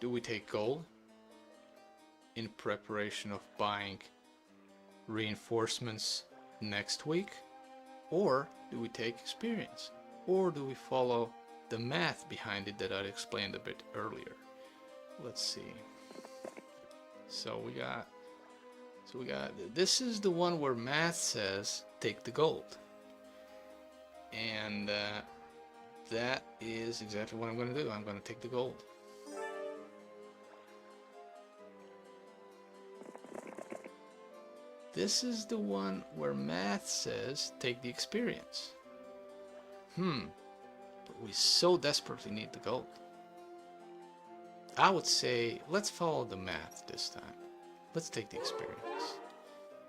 Do we take gold in preparation of buying reinforcements next week? Or do we take experience? Or do we follow the math behind it that I explained a bit earlier? Let's see. So we got, this is the one where math says take the gold. And that is exactly what I'm going to do. I'm going to take the gold. This is the one where math says take the experience. But we so desperately need the gold. I would say let's follow the math this time. Let's take the experience.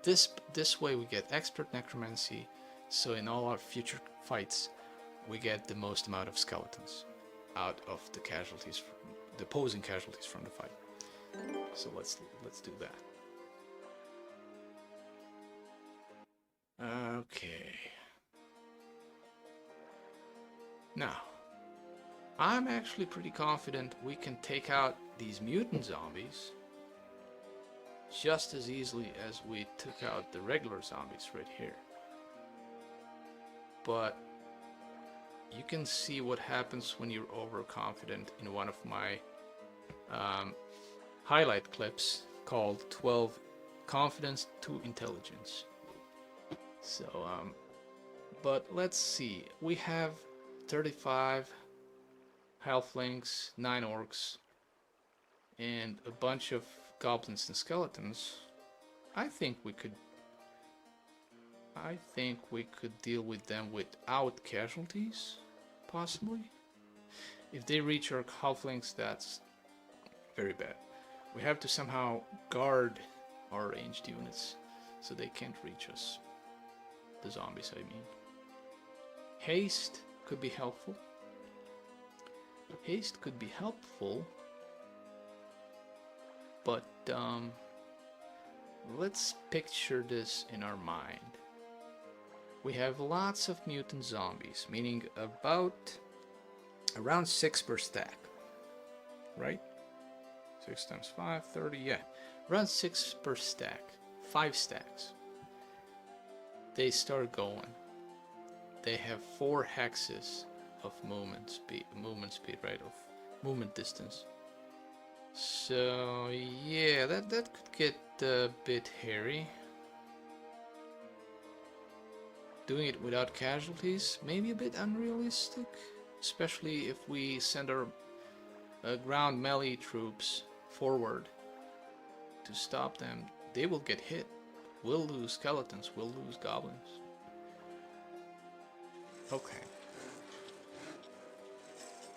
This way we get expert necromancy, so in all our future fights we get the most amount of skeletons out of the casualties, the opposing casualties from the fight. So let's do that. Okay. Now, I'm actually pretty confident we can take out these mutant zombies just as easily as we took out the regular zombies right here. But you can see what happens when you're overconfident in one of my highlight clips called 12 Confidence to Intelligence. So, but let's see. We have 35 halflings, 9 orcs, and a bunch of goblins and skeletons. I think we could deal with them without casualties, possibly. If they reach our halflings, that's very bad. We have to somehow guard our ranged units so they can't reach us. The zombies, I mean. Haste could be helpful. Haste could be helpful, but let's picture this in our mind. We have lots of mutant zombies, meaning around 6 per stack, right? 6 times 5, 30, yeah. Around 6 per stack, 5 stacks. They start going. They have 4 hexes of movement speed, right? Of movement distance. So yeah, that could get a bit hairy. Doing it without casualties, maybe a bit unrealistic, especially if we send our ground melee troops forward to stop them. They will get hit. We'll lose skeletons, we'll lose goblins. Okay.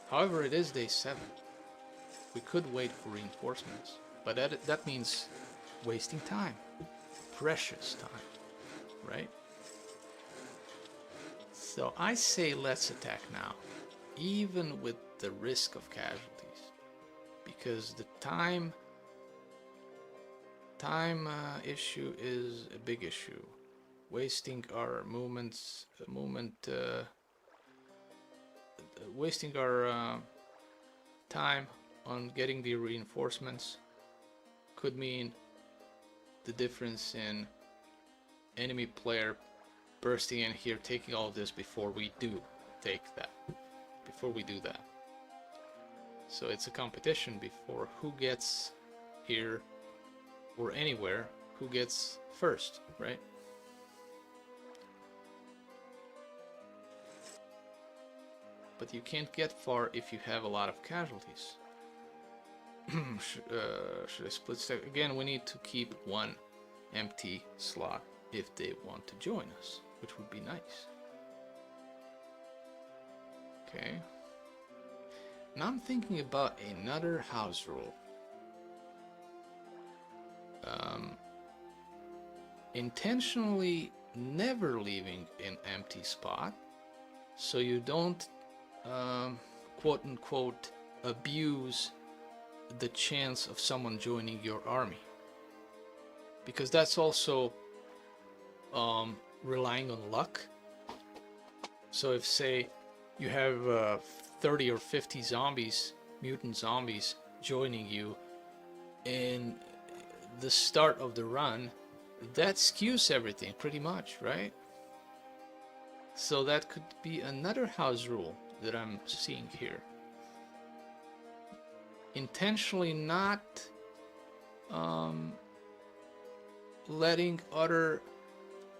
However, it is day 7. We could wait for reinforcements, but that means wasting time. Precious time, right? So I say let's attack now, even with the risk of casualties, because the time issue is a big issue. Wasting our wasting our time on getting the reinforcements could mean the difference in enemy player bursting in here, taking all of this before we do that. So it's a competition before who gets here or anywhere, who gets first, right? But you can't get far if you have a lot of casualties. Should I split stack? Again, we need to keep 1 empty slot if they want to join us, which would be nice. Okay. Now I'm thinking about another house rule. Intentionally never leaving an empty spot so you don't quote unquote abuse the chance of someone joining your army, because that's also relying on luck. So if, say, you have 30 or 50 zombies, mutant zombies, joining you in the start of the run, that skews everything pretty much, right? So that could be another house rule that I'm seeing here. Intentionally not letting other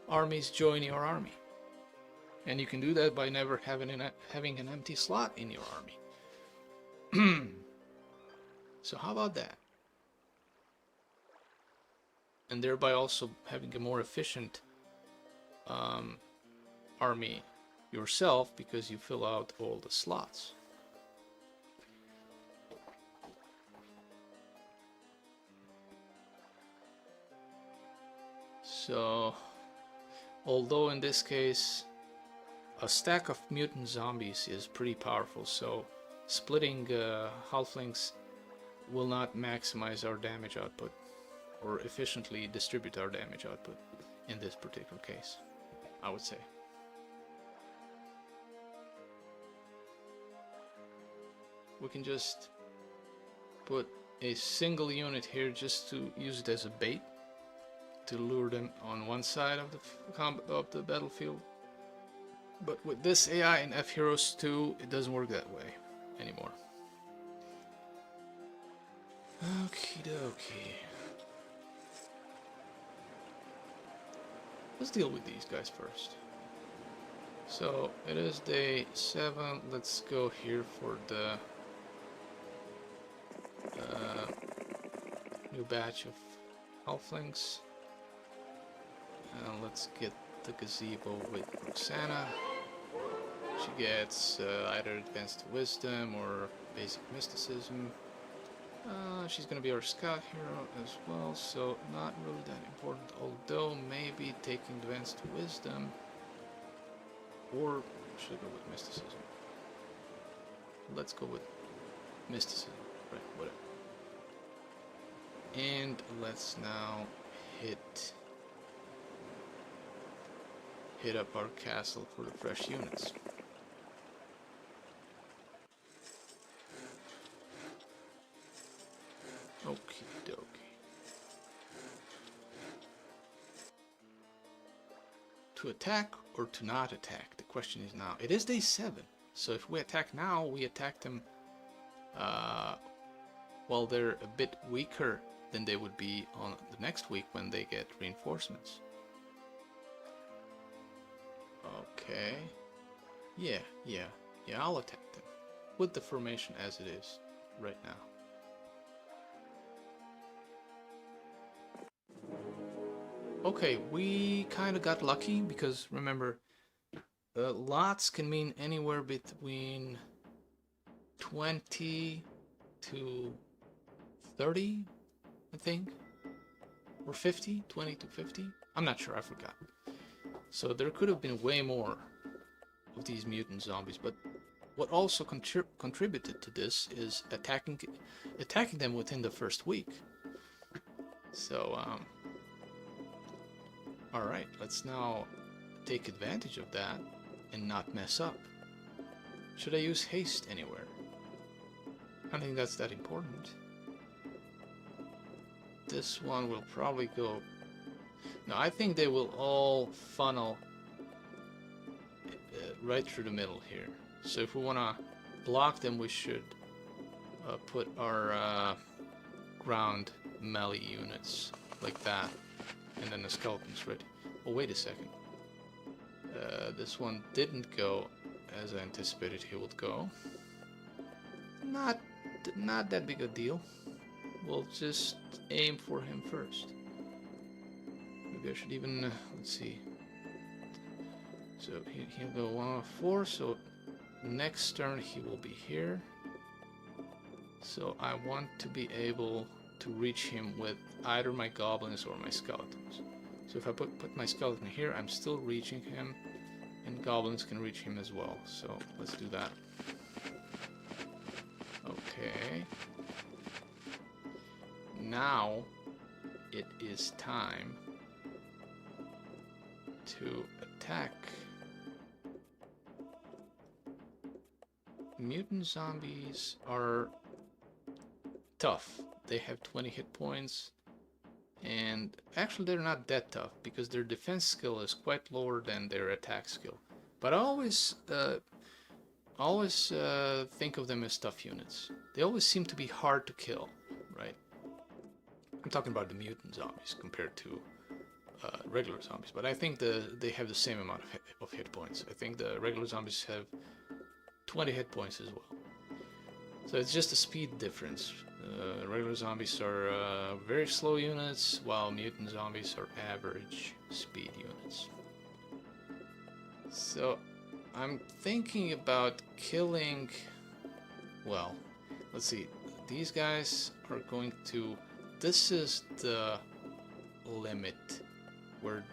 armies join your army. And you can do that by never having an empty slot in your army. So how about that? And thereby also having a more efficient army yourself, because you fill out all the slots. So, although in this case a stack of mutant zombies is pretty powerful, so splitting halflings will not maximize our damage output or efficiently distribute our damage output in this particular case, I would say. We can just put a single unit here just to use it as a bait to lure them on one side of the battlefield. But with this AI in F-Heroes 2, it doesn't work that way anymore. Okie dokie. Let's deal with these guys first. So it is day 7. Let's go here for the new batch of halflings. And let's get the gazebo with Roxana. She gets either advanced wisdom or basic mysticism. She's gonna be our scout hero as well, so not really that important, although maybe taking advanced wisdom, or should I go with mysticism? Let's go with mysticism, right, whatever. And let's now hit up our castle for the fresh units. Okie dokie. To attack or to not attack? The question is now. It is day 7, so if we attack now, we attack them while they're a bit weaker than they would be on the next week when they get reinforcements. Okay. Yeah, I'll attack them with the formation as it is right now. Okay, we kind of got lucky because remember, lots can mean anywhere between 20 to 30, I think, or 50, 20 to 50. I'm not sure, I forgot. So there could have been way more of these mutant zombies, but what also contributed to this is attacking them within the first week. So, alright, let's now take advantage of that and not mess up. Should I use haste anywhere? I don't think that's that important. This one will probably go... No, I think they will all funnel right through the middle here. So if we want to block them, we should put our ground melee units like that. And then the skeletons ready. Oh, wait a second. This one didn't go as I anticipated he would go. Not that big a deal. We'll just aim for him first. Maybe I should even, let's see. So he'll go 1 of 4, so next turn he will be here. So I want to be able to reach him with either my goblins or my skeletons. So if I put my skeleton here, I'm still reaching him, and goblins can reach him as well. So let's do that. Okay. Now it is time to attack. Mutant zombies are tough. They have 20 hit points, and actually they're not that tough because their defense skill is quite lower than their attack skill. But I always think of them as tough units. They always seem to be hard to kill, right? I'm talking about the mutant zombies compared to regular zombies, but I think they have the same amount of hit points. I think the regular zombies have 20 hit points as well. So it's just a speed difference. Regular zombies are very slow units, while mutant zombies are average speed units. So I'm thinking about killing, well, let's see, these guys are going to, this is the limit where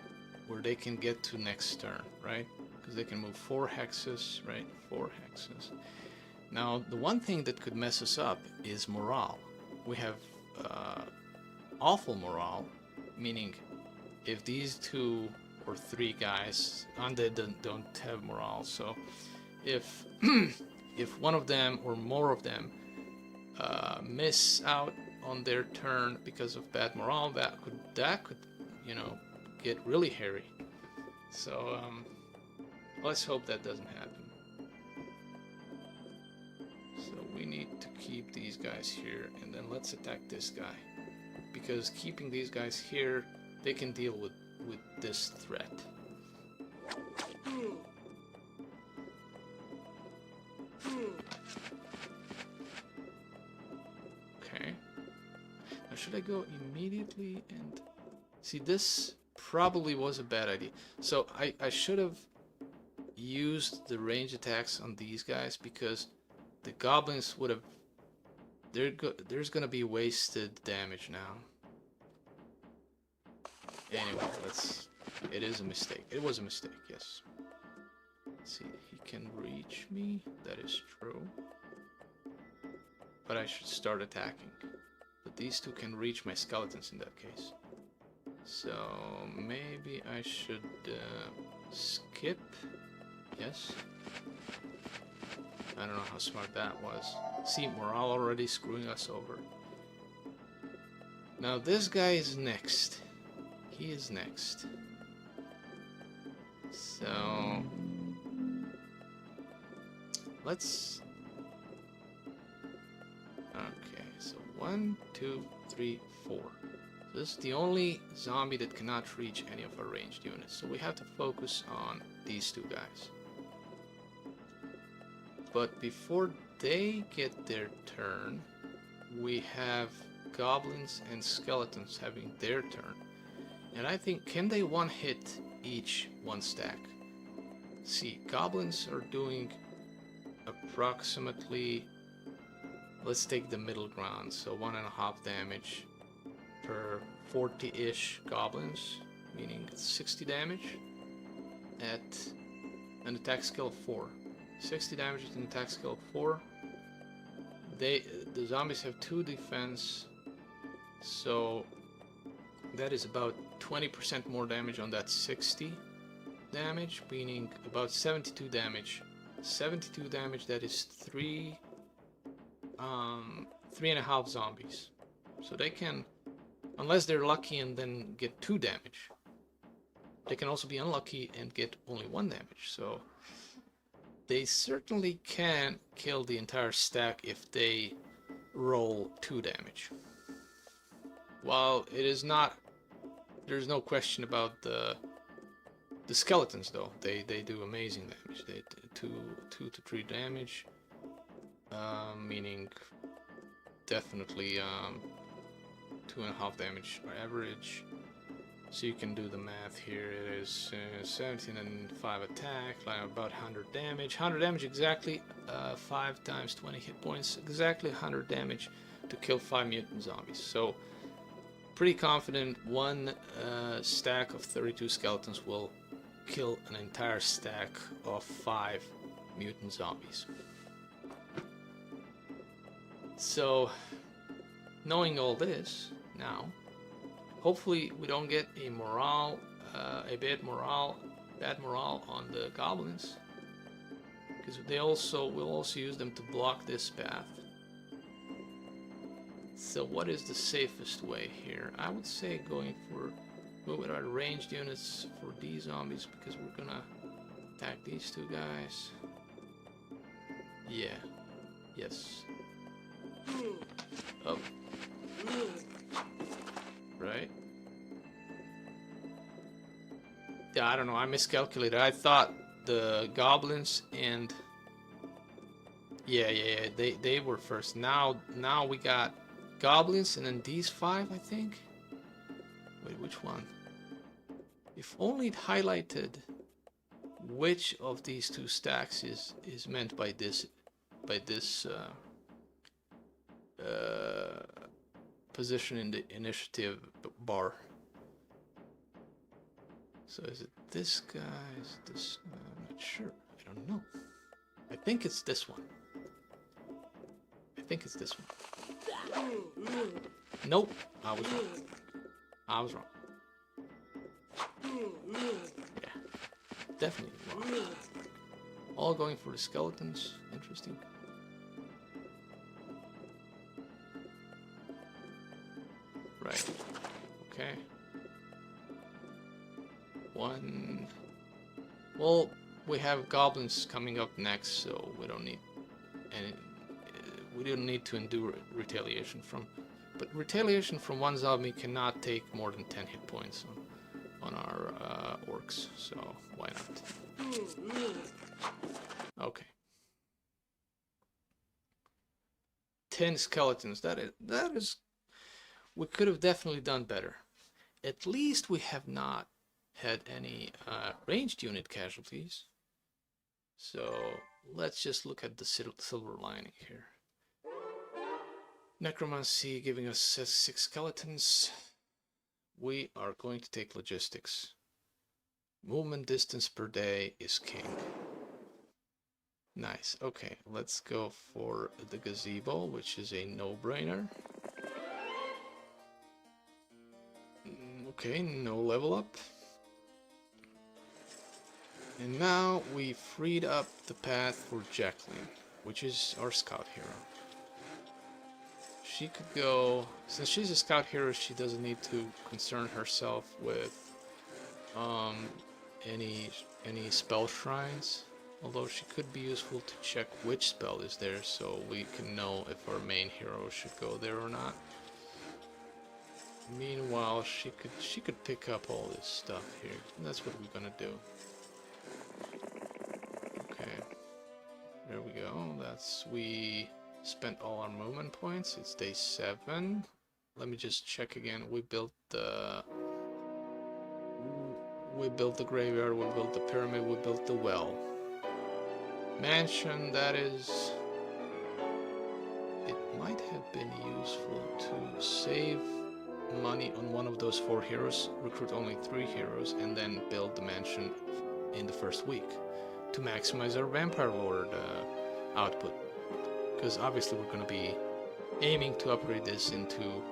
they can get to next turn, right? Because they can move 4 hexes, right? 4 hexes. Now, the one thing that could mess us up is morale. We have awful morale, meaning if these 2 or 3 guys, undead don't have morale, so if if one of them or more of them miss out on their turn because of bad morale, that could you know, get really hairy. So let's hope that doesn't happen. So we need to keep these guys here, and then let's attack this guy, because keeping these guys here, they can deal with this threat. Okay. Now should I go immediately and see, this probably was a bad idea. So I should have used the range attacks on these guys, because the goblins would have, there's gonna be wasted damage now. Anyway, it is a mistake. It was a mistake, yes. Let's see, he can reach me, that is true. But I should start attacking. But these 2 can reach my skeletons in that case. So maybe I should skip. Yes. I don't know how smart that was. See, morale already screwing us over. Now this guy is next. He is next. So let's. Okay, so 1, 2, 3, 4. So this is the only zombie that cannot reach any of our ranged units. So we have to focus on these 2 guys. But before they get their turn, we have goblins and skeletons having their turn. And I think, can they one hit each 1 stack? See, goblins are doing approximately, let's take the middle ground, so 1.5 damage per 40-ish goblins, meaning 60 damage at an attack skill of 4. 60 damage at an attack skill of 4. The zombies have 2 defense, so that is about 20% more damage on that 60 damage, meaning about 72 damage. 72 damage, that is 3.5 zombies. So they can, unless they're lucky and then get 2 damage, they can also be unlucky and get only 1 damage. So they certainly can kill the entire stack if they roll 2 damage. While it is not, there's no question about the skeletons though. They do amazing damage. They do 2 to 3 damage, meaning definitely 2.5 damage average. So you can do the math here. It is 17 and 5 attack, like about 100 damage. 100 damage exactly, 5 times 20 hit points, exactly 100 damage to kill 5 mutant zombies. So pretty confident one stack of 32 skeletons will kill an entire stack of 5 mutant zombies. So knowing all this now, hopefully we don't get a bad morale on the goblins, because we'll also use them to block this path. So what is the safest way here? I would say going for moving our ranged units for these zombies, because we're gonna attack these two guys. Yeah. Yes. Oh. Right. Yeah, I don't know. I miscalculated. I thought the goblins and yeah. They were first. Now we got goblins and then these 5, I think. Wait, which one? If only it highlighted which of these 2 stacks is meant by this position in the initiative bar. So is it this guy? Is it this? I'm not sure. I don't know. I think it's this one. Nope. I was wrong. Yeah. Definitely wrong. All going for the skeletons. Interesting. Right. Okay. One. Well, we have goblins coming up next, so we don't need any. We don't need to endure retaliation from. But retaliation from one zombie cannot take more than 10 hit points on our orcs, so why not? Okay. 10 skeletons. That is. We could have definitely done better. At least we have not had any ranged unit casualties. So let's just look at the silver lining here. Necromancy giving us 6 skeletons. We are going to take logistics. Movement distance per day is king. Nice. Okay, let's go for the gazebo, which is a no-brainer. Okay, no level up. And now we freed up the path for Jacqueline, which is our scout hero. She could go, since she's a scout hero, she doesn't need to concern herself with any spell shrines, although she could be useful to check which spell is there so we can know if our main hero should go there or not. Meanwhile, she could pick up all this stuff here. That's what we're gonna do. Okay, there we go. We spent all our movement points. It's day 7. Let me just check again. We built the graveyard, we built the pyramid, we built the well. Mansion, that is... It might have been useful to save money on one of those 4 heroes, recruit only 3 heroes, and then build the mansion in the first week to maximize our Vampire Lord output. Because obviously we're going to be aiming to upgrade this into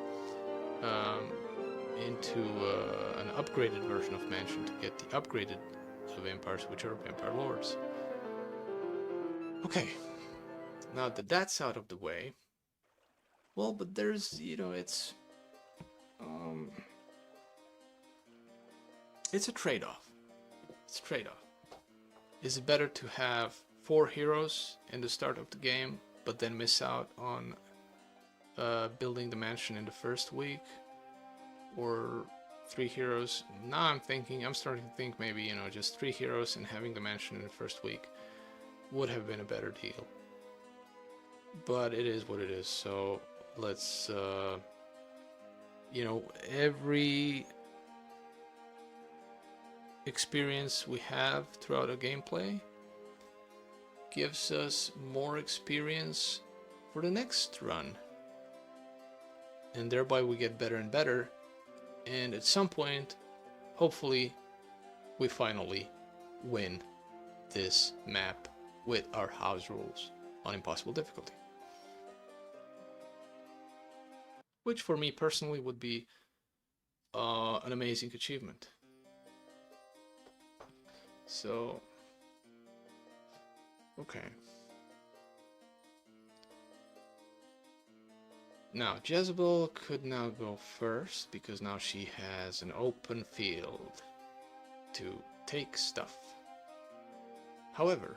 an upgraded version of mansion to get the upgraded vampires, which are Vampire Lords. Okay, now that that's out of the way, well, but there's, it's a trade-off. It's a trade-off. Is it better to have 4 heroes in the start of the game, but then miss out on building the mansion in the first week, or 3 heroes? Now I'm starting to think maybe, just 3 heroes and having the mansion in the first week would have been a better deal. But it is what it is, so let's, experience we have throughout the gameplay gives us more experience for the next run, and thereby we get better and better, and at some point hopefully we finally win this map with our house rules on impossible difficulty, which for me personally would be an amazing achievement. So okay, now Jezebel could now go first because now she has an open field to take stuff. However,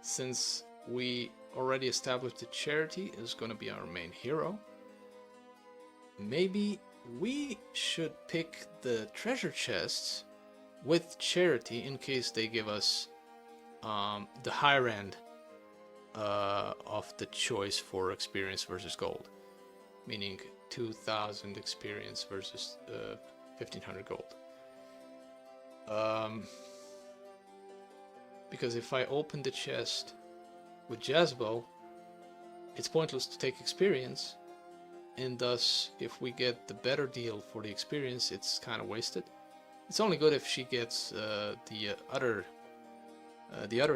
since we already established that Charity is going to be our main hero, maybe we should pick the treasure chests with Charity in case they give us the higher end of the choice for experience versus gold, meaning 2,000 experience versus 1,500 gold. Because if I open the chest with Jezebel, it's pointless to take experience, and thus if we get the better deal for the experience, it's kind of wasted. It's only good if she gets the other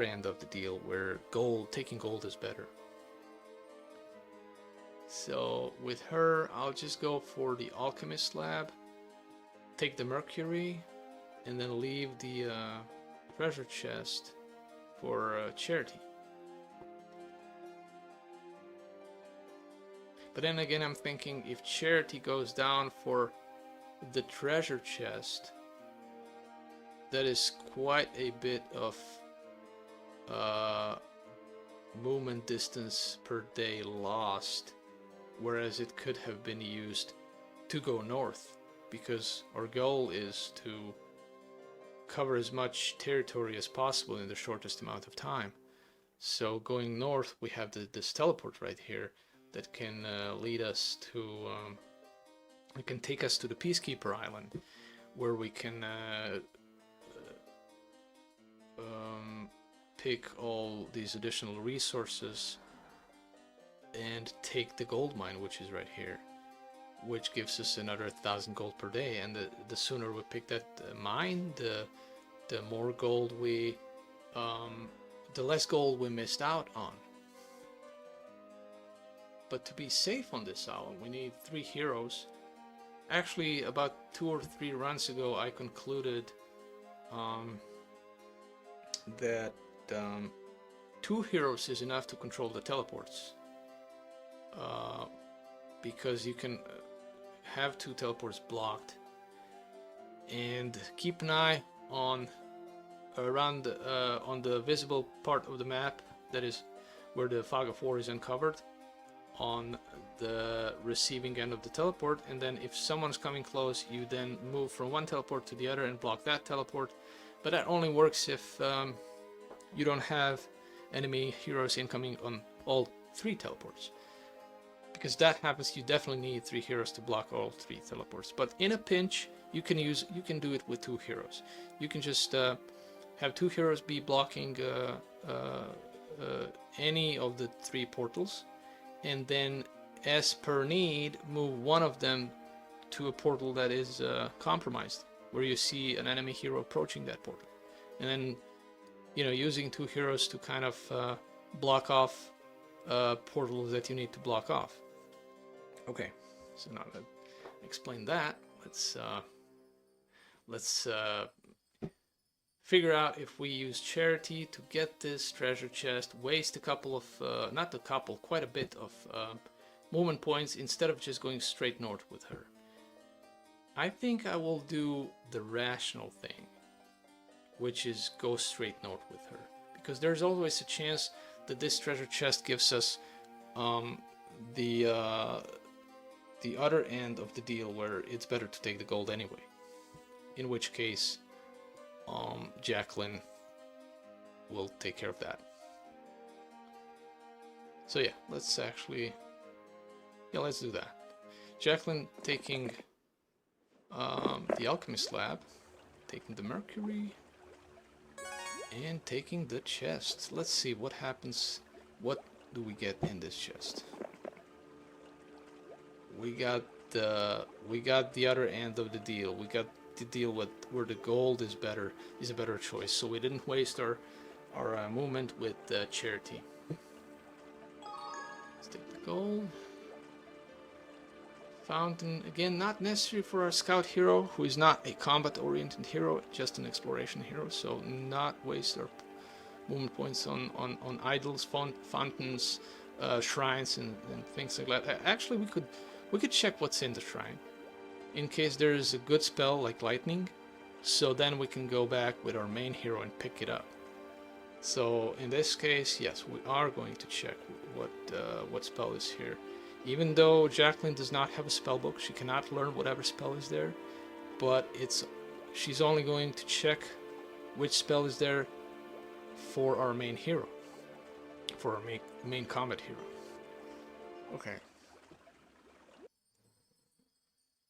end of the deal, where taking gold is better. So with her, I'll just go for the alchemist lab, take the mercury, and then leave the treasure chest for Charity. But then again, I'm thinking if Charity goes down for the treasure chest, that is quite a bit of movement distance per day lost, whereas it could have been used to go north, because our goal is to cover as much territory as possible in the shortest amount of time. So going north, we have this teleport right here that can lead us to it can take us to the Peacekeeper Island, where we can pick all these additional resources and take the gold mine, which is right here, which gives us another 1,000 gold per day. And the sooner we pick that mine, the more gold we the less gold we missed out on. But to be safe on this island, we need 3 heroes. Actually, about 2 or 3 runs ago, I concluded that 2 heroes is enough to control the teleports, because you can have 2 teleports blocked, and keep an eye on around on the visible part of the map, that is where the fog of war is uncovered, on the receiving end of the teleport, and then if someone's coming close, you then move from one teleport to the other and block that teleport. But that only works if you don't have enemy heroes incoming on all 3 teleports. Because that happens, you definitely need 3 heroes to block all 3 teleports. But in a pinch, you can do it with 2 heroes. You can just have 2 heroes be blocking any of the 3 portals, and then as per need, move one of them to a portal that is compromised, where you see an enemy hero approaching that portal, and then using 2 heroes to kind of block off portals that you need to block off. Okay, so now that I explained that, let's figure out if we use Charity to get this treasure chest, waste a couple of quite a bit of movement points instead of just going straight north with her. I think I will do the rational thing, which is go straight north with her, because there's always a chance that this treasure chest gives us the other end of the deal, where it's better to take the gold anyway, in which case Jacqueline will take care of that. So yeah, let's do that. Jacqueline taking the alchemist lab, taking the Mercury, and taking the chest. Let's see what happens. What do we get in this chest? We got the other end of the deal. We got the deal with where the gold is a better choice. So we didn't waste our movement with charity. Let's take the gold. Fountain, again, not necessary for our scout hero, who is not a combat-oriented hero, just an exploration hero, so not waste our movement points on idols, fountains, shrines, and things like that. Actually, we could check what's in the shrine, in case there is a good spell like lightning, so then we can go back with our main hero and pick it up. So in this case, yes, we are going to check what spell is here. Even though Jacqueline does not have a spell book, she cannot learn whatever spell is there, but she's only going to check which spell is there for our main hero, for our main combat hero. Okay.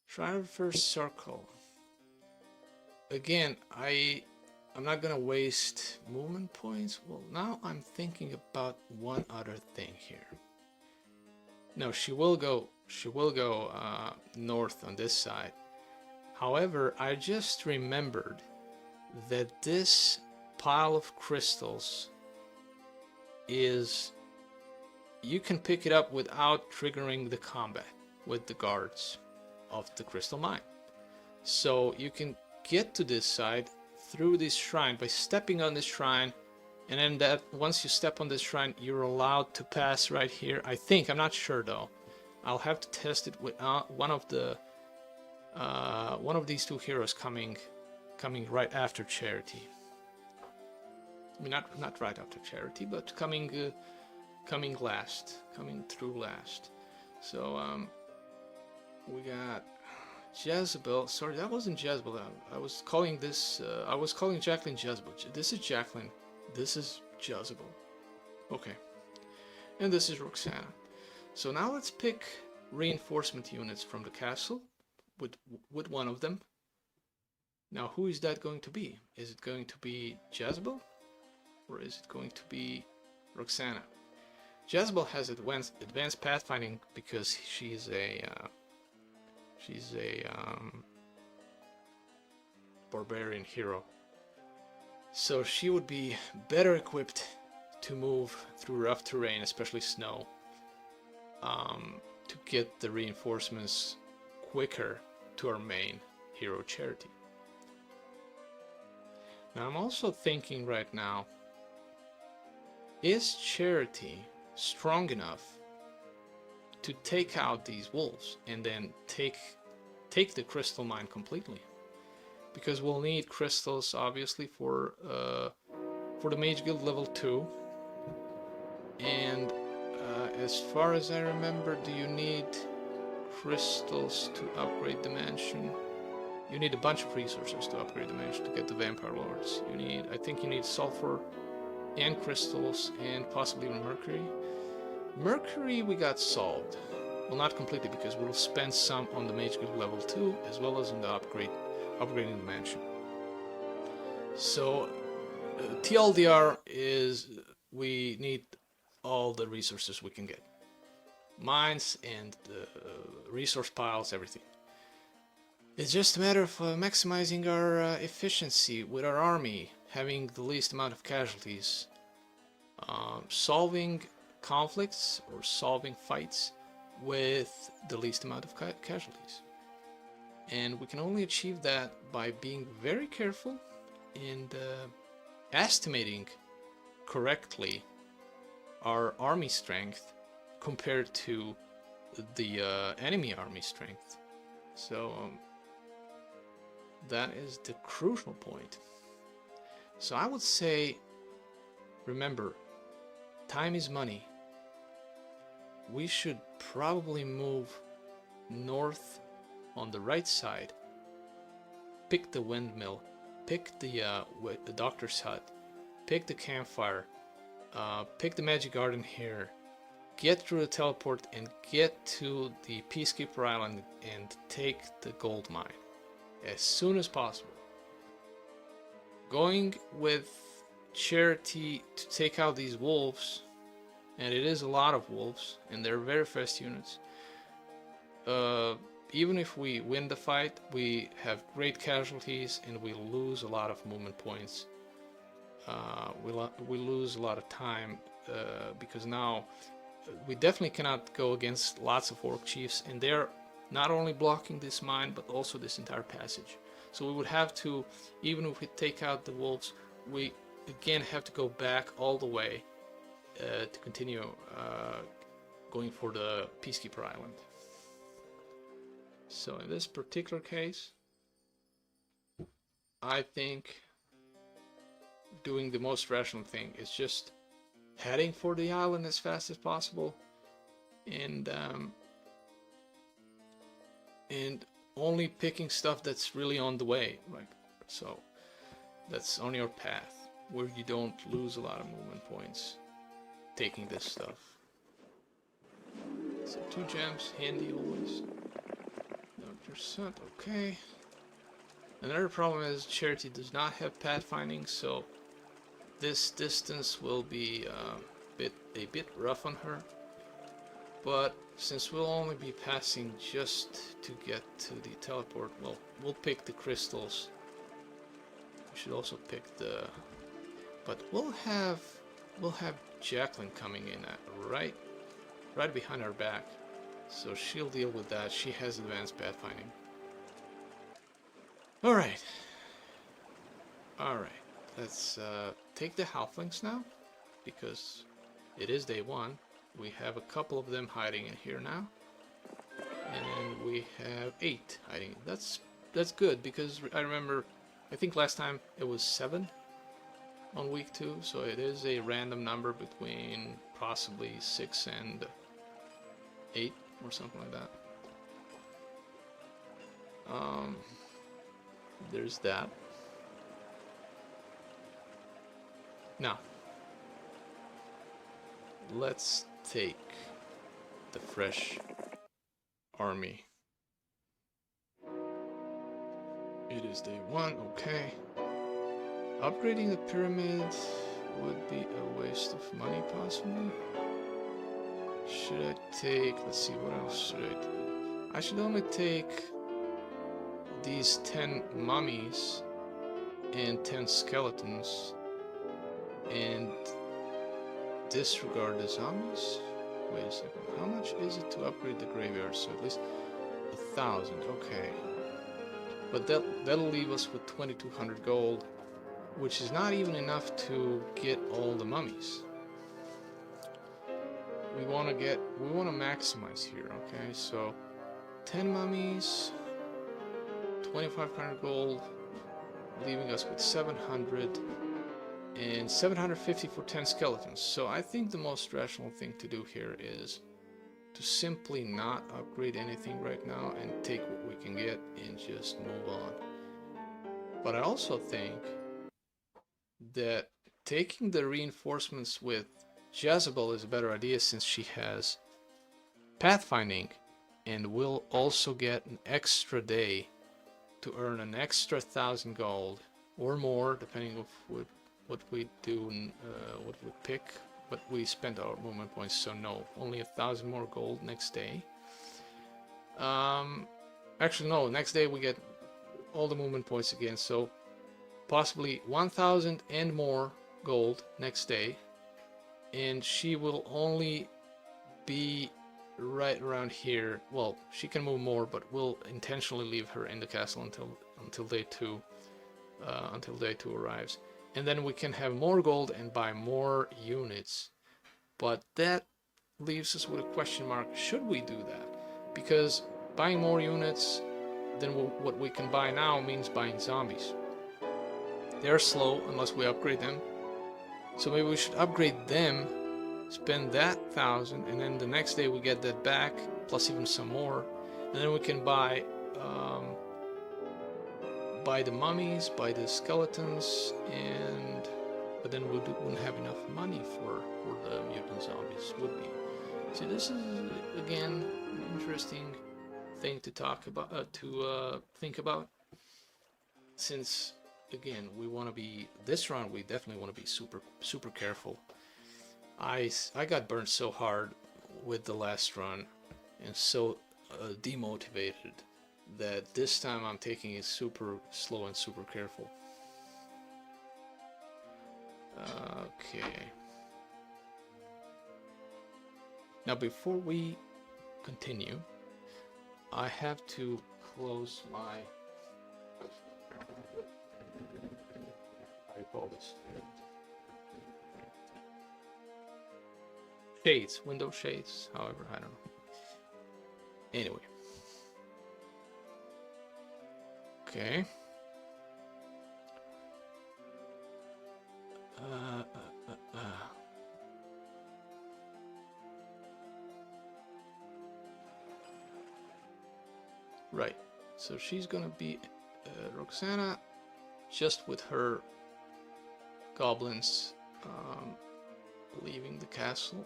Shrine of First Circle. Again, I'm not gonna waste movement points. Well, now I'm thinking about one other thing here. No, she will go north on this side. However, I just remembered that this pile of crystals you can pick it up without triggering the combat with the guards of the crystal mine. So you can get to this side through this shrine by stepping on this shrine, and then that once you step on this shrine, you're allowed to pass right here. I think, I'm not sure though. I'll have to test it with one of these two heroes coming right after Charity. I mean, not right after Charity, but coming through last. So we got Jezebel. Sorry, that wasn't Jezebel. I was calling Jacqueline Jezebel. This is Jacqueline. This is Jezebel. Okay. And this is Roxana. So now let's pick reinforcement units from the castle with one of them. Now who is that going to be? Is it going to be Jezebel? Or is it going to be Roxana? Jezebel has advanced pathfinding because she's a barbarian hero. So she would be better equipped to move through rough terrain, especially snow, to get the reinforcements quicker to our main hero, Charity. Now I'm also thinking right now, is Charity strong enough to take out these wolves and then take the crystal mine completely? Because we'll need crystals obviously for the Mage Guild level 2, and as far as I remember, do you need crystals to upgrade the mansion? You need a bunch of resources to upgrade the mansion to get the Vampire Lords. I think you need sulfur and crystals and possibly even mercury. Mercury we got solved. Well, not completely, because we'll spend some on the Mage Guild level 2 as well as in the upgrading the mansion. So TLDR is we need all the resources we can get. Mines and resource piles, everything. It's just a matter of maximizing our efficiency with our army, having the least amount of casualties, solving conflicts or solving fights with the least amount of casualties. And we can only achieve that by being very careful and estimating correctly our army strength compared to the enemy army strength. So that is the crucial point. So I would say, remember, time is money. We should probably move north on the right side, pick the windmill, pick the doctor's hut, pick the campfire, pick the magic garden here, get through the teleport and get to the Peacekeeper Island and take the gold mine as soon as possible. going with Charity to take out these wolves, and it is a lot of wolves, and they're very fast units. Even if we win the fight, we have great casualties and we lose a lot of movement points. We lose a lot of time because now we definitely cannot go against lots of orc chiefs, and they're not only blocking this mine but also this entire passage. So we would have to, even if we take out the wolves, we again have to go back all the way to continue going for the Peacekeeper Island. So in this particular case, I think doing the most rational thing is just heading for the island as fast as possible, and only picking stuff that's really on the way, like so that's on your path where you don't lose a lot of movement points taking this stuff. So 2 gems, handy always. Note, okay. Another problem is Charity does not have pathfinding, so this distance will be a bit rough on her. But since we'll only be passing just to get to the teleport, well, we'll pick the crystals. We should also pick the... But we'll have Jacqueline coming in right behind our back. So she'll deal with that. She has advanced pathfinding. Alright. Alright. Let's take the halflings now, because it is day 1. We have a couple of them hiding in here now, and we have 8 hiding. That's good, because I remember, I think last time it was 7 on week 2, so it is a random number between possibly 6 and 8 or something like that. There's that. Now, let's take the fresh army. It is day 1, okay. Upgrading the pyramids would be a waste of money, possibly. Should I take, let's see, what else should I do? I should only take these 10 mummies and 10 skeletons and disregard the zombies. Wait a second, how much is it to upgrade the graveyard? So at least 1,000, okay. But that'll leave us with 2,200 gold, which is not even enough to get all the mummies. We want to maximize here, okay? So 10 mummies, 2,500 gold, leaving us with 700, and 750 for 10 skeletons. So I think the most rational thing to do here is to simply not upgrade anything right now and take what we can get and just move on. But I also think that taking the reinforcements with Jezebel is a better idea, since she has pathfinding and will also get an extra day to earn an extra 1,000 gold or more, depending on what we do and what we pick. But we spent our movement points, so no, only 1,000 more gold next day. Actually no, next day we get all the movement points again, so possibly 1,000 and more gold next day, and she will only be right around here. Well, she can move more, but we'll intentionally leave her in the castle until day 2, until day 2 arrives. And then we can have more gold and buy more units. But that leaves us with a question mark. Should we do that? Because buying more units than what we can buy now means buying zombies. They're slow unless we upgrade them. So maybe we should upgrade them, spend that 1,000, and then the next day we get that back, plus even some more. And then we can buy the mummies, buy the skeletons, but then we wouldn't have enough money for the mutant zombies, would we? So this is again an interesting thing to talk about, to think about, since again, we want to be, this round we definitely want to be super careful. I got burned so hard with the last run and so demotivated that this time I'm taking it super slow and super careful. Okay. Now before we continue, I have to close my... I call this shades, window shades, however, I don't know. Anyway. Okay. Right. So she's gonna be Roxana, just with her goblins leaving the castle.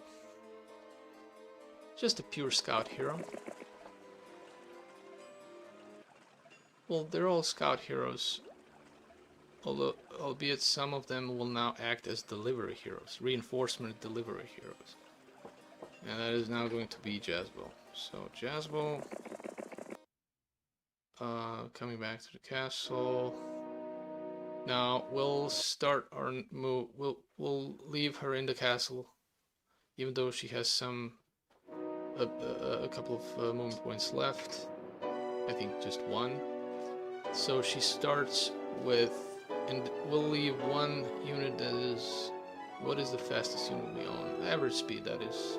Just a pure scout hero. Well, they're all scout heroes, although, albeit some of them will now act as delivery heroes, reinforcement delivery heroes. And that is now going to be Jazbel. So Jazbel, coming back to the castle. Now we'll start our move. We'll leave her in the castle, even though she has some a couple of movement points left. I think just one. So she starts with, and we'll leave one unit that is, what is the fastest unit we own? Average speed, that is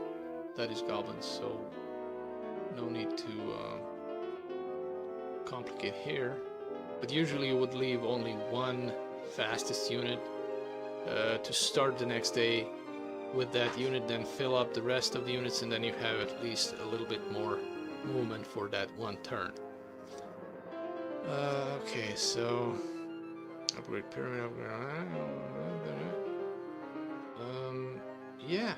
goblins, so no need to complicate here. But usually you would leave only one fastest unit to start the next day with that unit, then fill up the rest of the units, and then you have at least a little bit more movement for that one turn. Okay, so upgrade pyramid, upgrade. Yeah.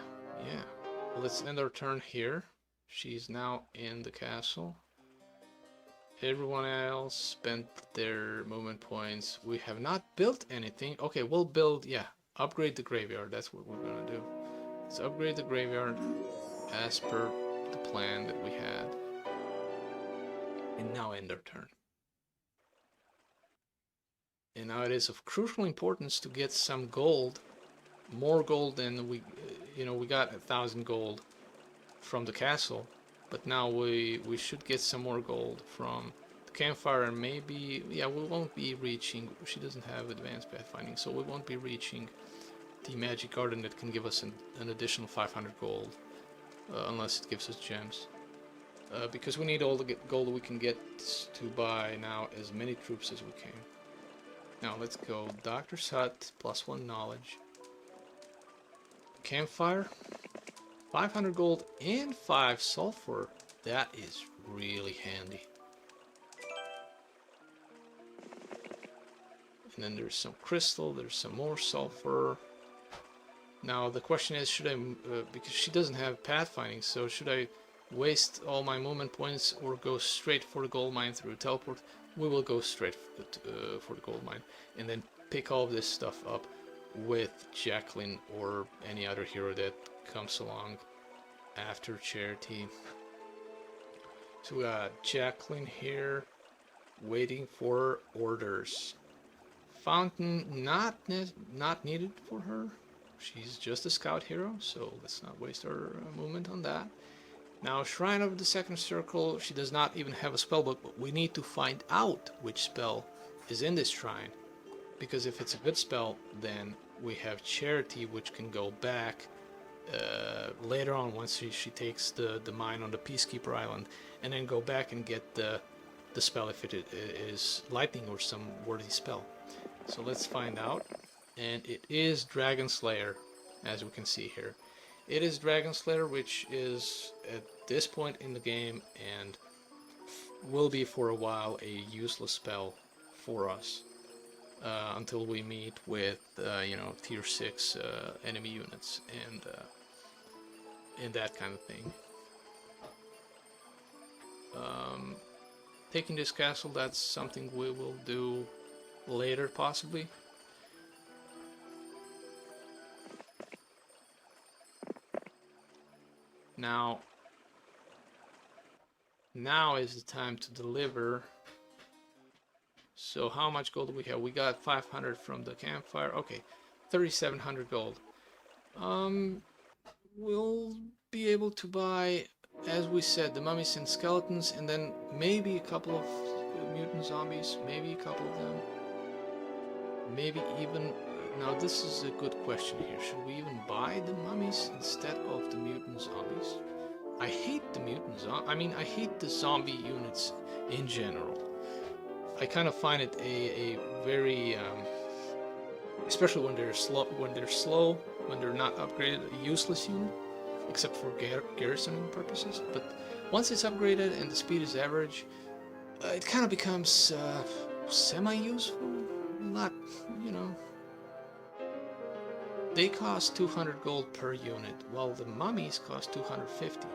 Well, let's end our turn here. She's now in the castle. Everyone else spent their movement points. We have not built anything. Okay, we'll build, yeah, upgrade the graveyard. That's what we're gonna do. Let's upgrade the graveyard as per the plan that we had. And now end our turn. And now it is of crucial importance to get some gold, more gold than we got 1,000 gold from the castle, but now we should get some more gold from the campfire, and maybe, yeah, we won't be reaching, she doesn't have advanced pathfinding, so we won't be reaching the magic garden that can give us an additional 500 gold, unless it gives us gems. Because we need all the gold we can get to buy now as many troops as we can. Now let's go Doctor's Hut, +1 knowledge. Campfire, 500 gold and 5 sulfur. That is really handy. And then there's some crystal, there's some more sulfur. Now the question is, should I, because she doesn't have pathfinding, so should I waste all my movement points or go straight for the gold mine through a teleport? We will go straight for the gold mine and then pick all of this stuff up with Jacqueline or any other hero that comes along after Charity. So we got Jacqueline here waiting for orders. Fountain not needed for her. She's just a scout hero, so let's not waste our movement on that. Now, Shrine of the Second Circle, she does not even have a spellbook, but we need to find out which spell is in this shrine. Because if it's a good spell, then we have Charity, which can go back later on once she takes the mine on the Peacekeeper Island, and then go back and get the spell if it is lightning or some worthy spell. So let's find out. And it is Dragon Slayer, as we can see here. It is Dragon Slayer, which is at this point in the game and will be for a while a useless spell for us until we meet with tier 6 enemy units and that kind of thing. Taking this castle, that's something we will do later possibly. Now is the time to deliver. So how much gold do we have? We got 500 from the campfire. Okay, 3,700 gold. We'll be able to buy, as we said, the mummies and skeletons, and then maybe a couple of mutant zombies, maybe a couple of them. Maybe even... Now this is a good question here. Should we even buy the mummies instead of the mutant zombies? I hate the mutant zombies. I mean, I hate the zombie units in general. I kind of find it a very... especially when they're slow, when they're not upgraded, a useless unit, except for garrisoning purposes. But once it's upgraded and the speed is average, it kind of becomes semi-useful. Not, you know. They cost 200 gold per unit, while the mummies cost 250.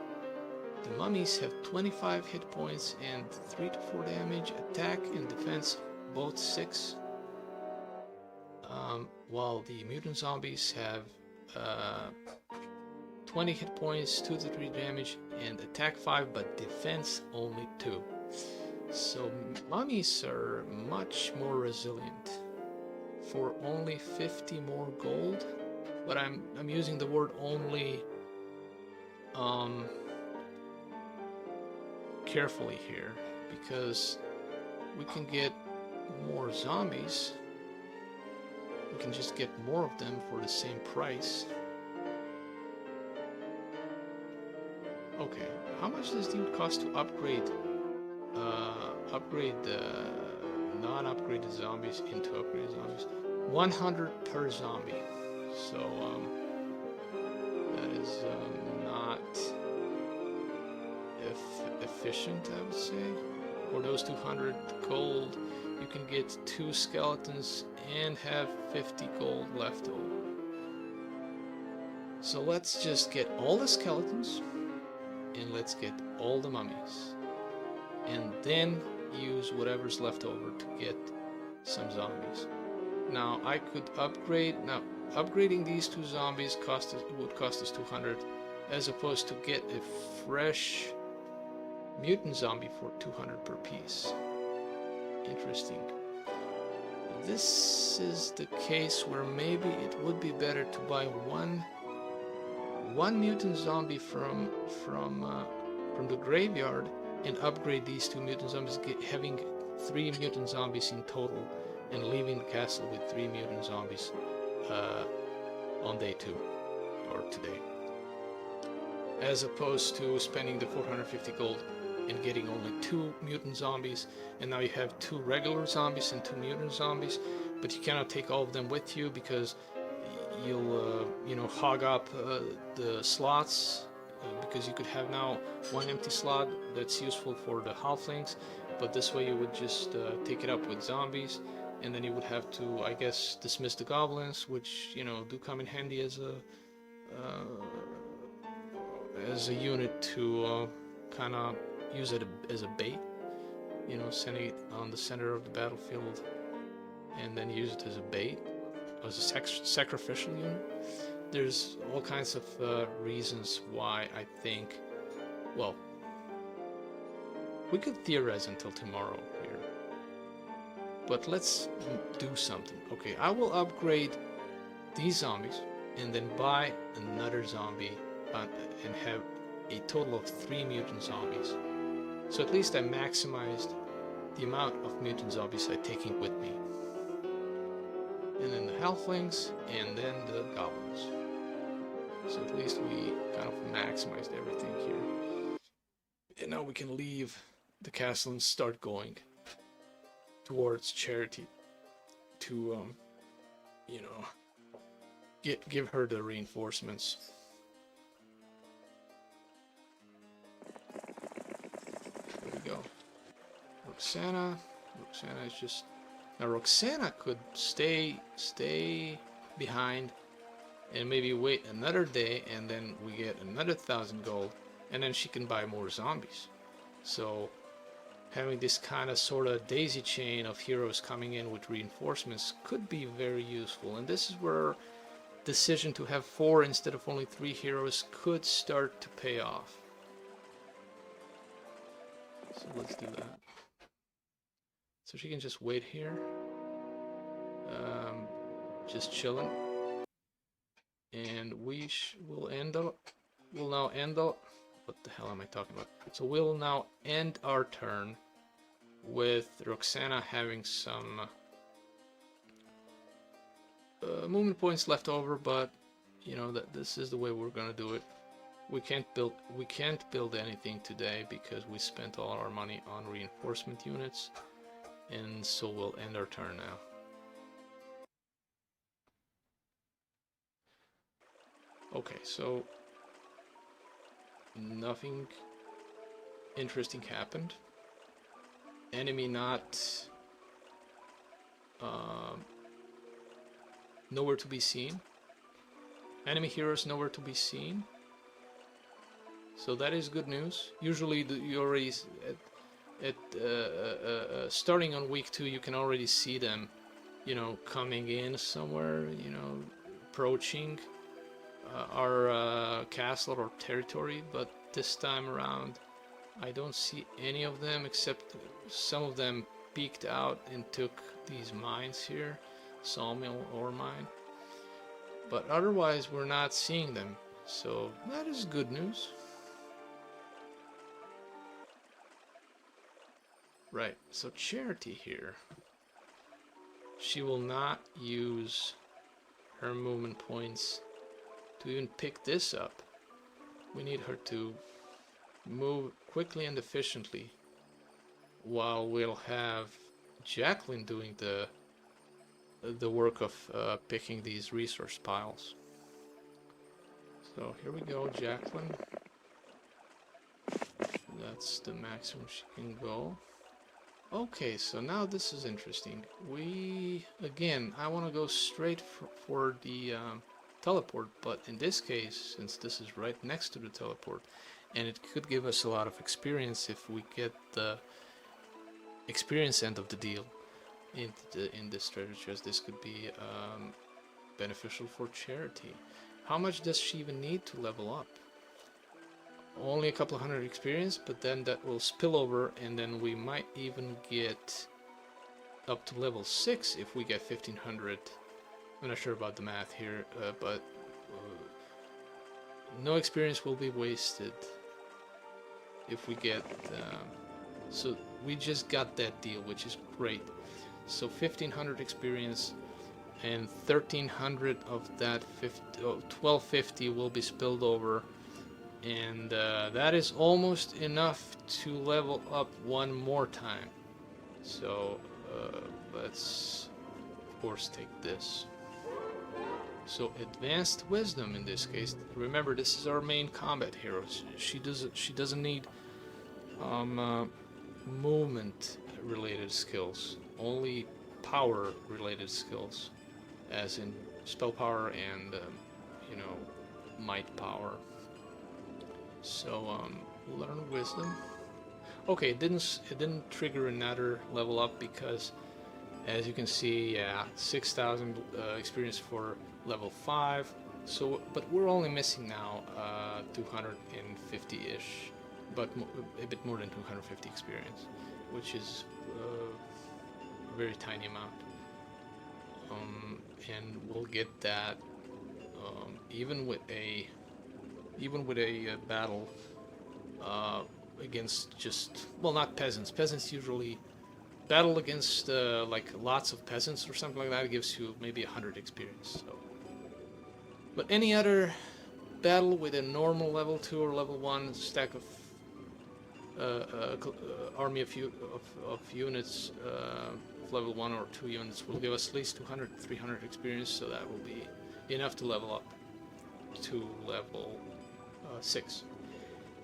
The mummies have 25 hit points and 3 to 4 damage, attack and defense both 6. While the mutant zombies have 20 hit points, 2 to 3 damage, and attack 5, but defense only 2. So mummies are much more resilient. For only 50 more gold, but I'm using the word only carefully here, because we can get more zombies. We can just get more of them for the same price. Okay, how much does it cost to upgrade the non-upgraded zombies into upgraded zombies? 100 per zombie. So that is not efficient, I would say. For those 200 gold, you can get 2 skeletons and have 50 gold left over. So let's just get all the skeletons and let's get all the mummies, and then use whatever's left over to get some zombies. Now I could upgrade. Now upgrading these 2 zombies would cost us 200, as opposed to get a fresh mutant zombie for 200 per piece. Interesting. This is the case where maybe it would be better to buy one mutant zombie from the graveyard and upgrade these 2 mutant zombies, having 3 mutant zombies in total, and leaving the castle with 3 mutant zombies on day 2 or today, as opposed to spending the 450 gold and getting only 2 mutant zombies, and now you have 2 regular zombies and 2 mutant zombies, but you cannot take all of them with you because you'll you know, hog up the slots, because you could have now 1 empty slot that's useful for the halflings, but this way you would just take it up with zombies, and then you would have to, I guess, dismiss the goblins, which, you know, do come in handy as a unit to kind of use it as a bait, you know, sending it on the center of the battlefield and then use it as a bait, as a sacrificial unit. There's all kinds of reasons why I think, well, we could theorize until tomorrow here, but let's do something. Okay, I will upgrade these zombies and then buy another zombie and have a total of 3 mutant zombies. So at least I maximized the amount of mutant zombies I'm taking with me. And then the halflings, and then the goblins. So at least we kind of maximized everything here. And now we can leave the castle and start going towards Charity to, you know, give her the reinforcements. There we go. Roxana is just... Now Roxana could stay behind and maybe wait another day, and then we get another 1,000 gold, and then she can buy more zombies. So having this kind of sort of daisy chain of heroes coming in with reinforcements could be very useful. And this is where decision to have 4 instead of only 3 heroes could start to pay off. So let's do that. So she can just wait here, just chilling, and we will end up. We'll now end up. What the hell am I talking about? So we'll now end our turn with Roxana having some movement points left over, but you know that this is the way we're gonna do it. We can't build anything today because we spent all our money on reinforcement units, and so we'll end our turn now. Okay, so nothing interesting happened. Enemy not nowhere to be seen. Enemy heroes nowhere to be seen. So that is good news. Usually you already starting on week 2 you can already see them, you know, coming in somewhere, you know, approaching our castle or territory, but this time around I don't see any of them, except some of them peeked out and took these mines here, sawmill ore mine, but otherwise we're not seeing them, so that is good news. Right, so Charity here, she will not use her movement points to even pick this up. We need her to move quickly and efficiently, while we'll have Jacqueline doing the work of picking these resource piles. So here we go, Jacqueline. That's the maximum she can go. Okay, so now this is interesting. I want to go straight for the teleport, but in this case, since this is right next to the teleport, and it could give us a lot of experience if we get the experience end of the deal in this treasure chest, this could be beneficial for Charity. How much does she even need to level up? Only a couple of hundred experience, but then that will spill over, and then we might even get up to level 6 if we get 1500. I'm not sure about the math here, but no experience will be wasted if we get so we just got that deal, which is great. So 1500 experience, and 1300 of that 1250 will be spilled over, and that is almost enough to level up one more time. So let's of course take this. So advanced wisdom in this case. Remember, this is our main combat hero. She doesn't need movement related skills, only power related skills, as in spell power and you know, might power. So learn wisdom. Okay, it didn't trigger another level up because, as you can see, yeah, 6,000 experience for level 5. So, but we're only missing now 250-ish, but a bit more than 250 experience, which is a very tiny amount. And we'll get that even with a battle against just, well, not peasants. Peasants usually battle against like lots of peasants or something like that. It gives you maybe 100 experience. So, but any other battle with a normal level 2 or level 1 stack of army of units, level 1 or 2 units, will give us at least 200-300 experience. So that will be enough to level up to level 6.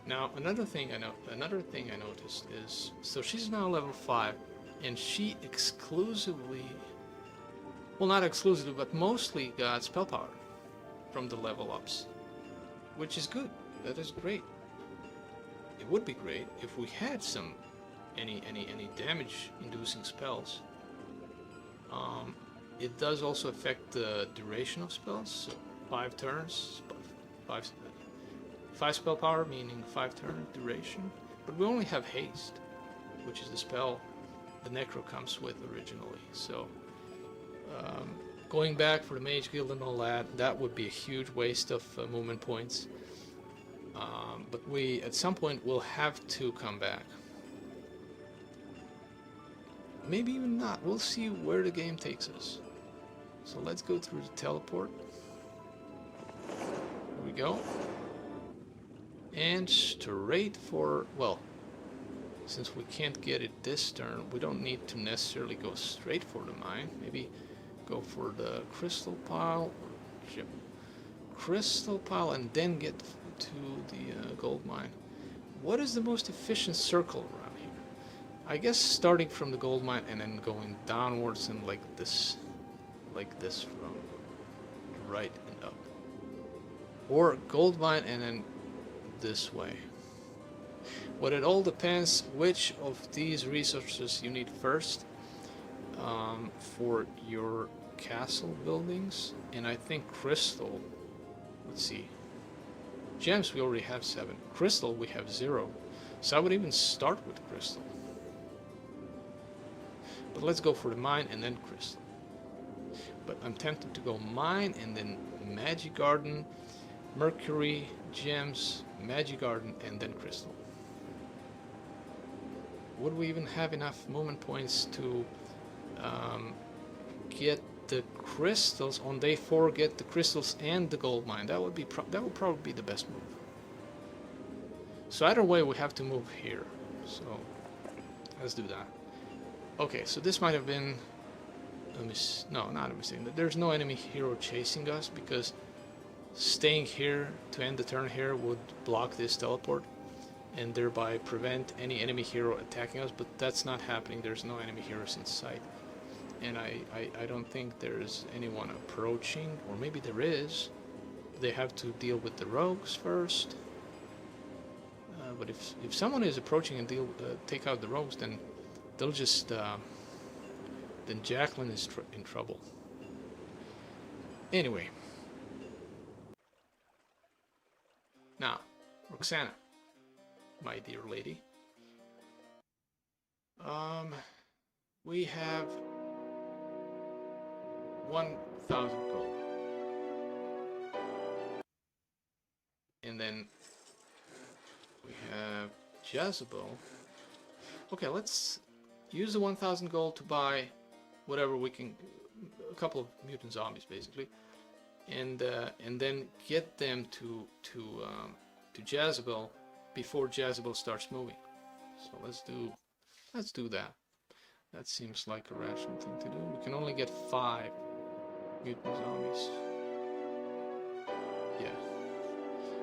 Now another thing I noticed is, so she's now level 5, and she exclusively, well, not exclusively, but mostly got spell power from the level ups, which is good. That is great. It would be great if we had some any damage inducing spells. It does also affect the duration of spells, so 5 turns, 5, 5 spell power, meaning 5 turn duration. But we only have haste, which is the spell the Necro comes with originally. So going back for the Mage Guild and all that, that would be a huge waste of movement points. But we, at some point, will have to come back. Maybe even not. We'll see where the game takes us. So let's go through the teleport. Here we go. And straight for, well, since we can't get it this turn, we don't need to necessarily go straight for the mine. Maybe go for the crystal pile, or crystal pile, and then get to the gold mine. What is the most efficient circle around here? I guess starting from the gold mine and then going downwards and like this from right and up. Or gold mine and then this way. But it all depends which of these resources you need first for your castle buildings. And I think crystal, let's see, gems we already have 7, crystal we have 0, so I would even start with crystal. But let's go for the mine and then crystal. But I'm tempted to go mine and then magic garden, mercury, gems, magic garden, and then crystal. Would we even have enough movement points to get the crystals on day 4? Get the crystals and the gold mine. That would probably be the best move. So either way, we have to move here. So let's do that. Okay, so this might have been a no, not a mistake. There's no enemy hero chasing us because staying here to end the turn here would block this teleport and thereby prevent any enemy hero attacking us, but that's not happening. There's no enemy heroes in sight. And I don't think there's anyone approaching, or maybe there is. They have to deal with the rogues first. But if someone is approaching and take out the rogues, then they'll just... then Jacqueline is in trouble. Anyway. Now, Roxana, my dear lady. We have 1,000 gold. And then we have Jezebel. Okay, let's use the 1,000 gold to buy whatever we can, a couple of mutant zombies basically, and then get them to Jezebel before Jezebel starts moving. So let's do that. That seems like a rational thing to do. We can only get 5 mutant zombies. Yeah.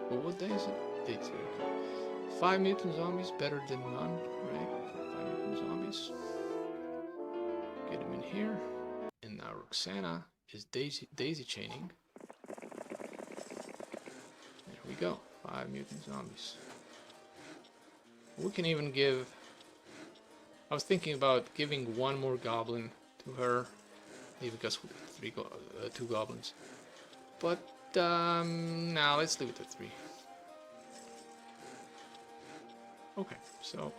Well, what day is it? Day 3. 5 mutant zombies, better than none, right? 5 mutant zombies. Get them in here. And now Roxana is daisy chaining. There we go. 5 mutant zombies. We can even give... I was thinking about giving 1 more goblin to her. Leave us with 2 goblins. But now let's leave it at 3. Okay, so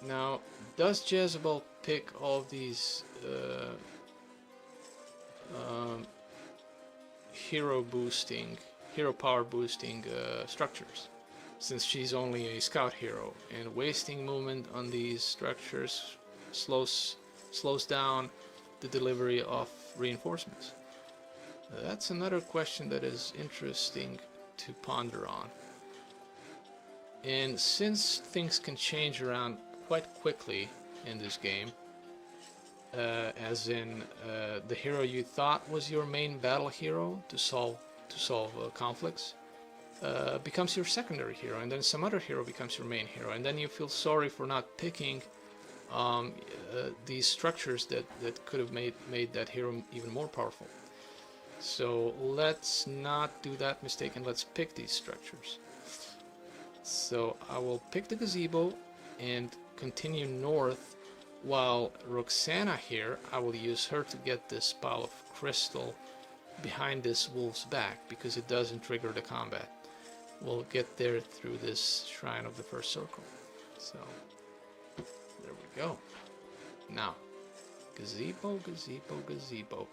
now does Jezebel pick all of these hero power boosting structures, since she's only a scout hero, and wasting movement on these structures slows down the delivery of reinforcements? That's another question that is interesting to ponder on. And since things can change around quite quickly in this game, as in the hero you thought was your main battle hero to solve conflicts becomes your secondary hero, and then some other hero becomes your main hero, and then you feel sorry for not picking these structures that could have made that hero even more powerful. So let's not do that mistake, and let's pick these structures. So I will pick the gazebo and continue north, while Roxana here, I will use her to get this pile of crystal behind this wolf's back, because it doesn't trigger the combat. We'll get there through this Shrine of the First Circle. So, there we go. Now, gazebo, gazebo, gazebo.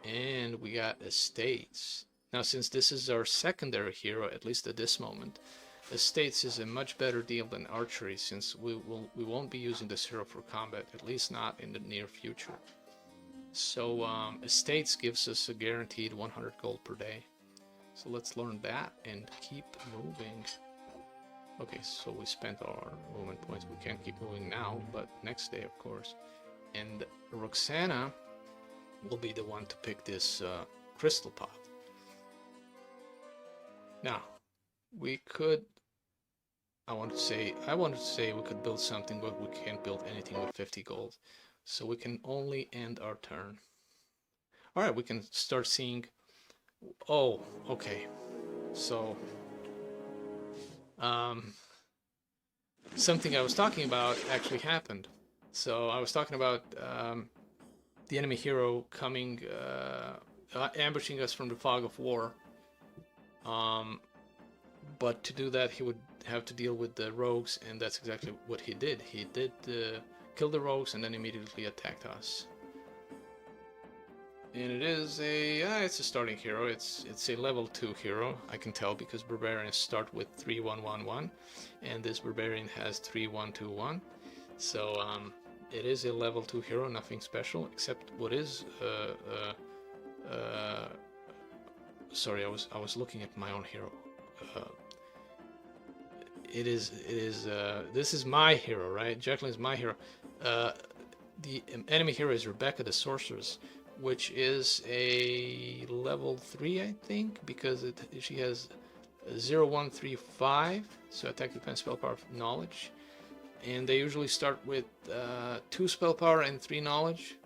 And we got estates. Now, since this is our secondary hero, at least at this moment, estates is a much better deal than archery, since we won't be using this hero for combat, at least not in the near future. So estates gives us a guaranteed 100 gold per day. So let's learn that and keep moving. Okay, so we spent our movement points. We can't keep moving now, but next day, of course. And Roxana will be the one to pick this crystal pot. Now, we could... I wanted to say we could build something, but we can't build anything with 50 gold. So we can only end our turn. Alright, we can start seeing... Oh, okay. So... something I was talking about actually happened. So I was talking about the enemy hero coming, ambushing us from the fog of war. But to do that, he would have to deal with the rogues, and that's exactly what he did. He did kill the rogues and then immediately attacked us. And it is it's a starting hero. It's a level 2 hero. I can tell because barbarians start with 3111, and this barbarian has 3121. So it is a level 2 hero, nothing special except what is sorry, I was looking at my own hero. This is my hero, right? Jacqueline is my hero. The enemy hero is Rebecca the Sorceress, which is a level 3, I think, because she has 0135, so attack, defense, spell power, knowledge. And they usually start with 2 spell power and 3 knowledge,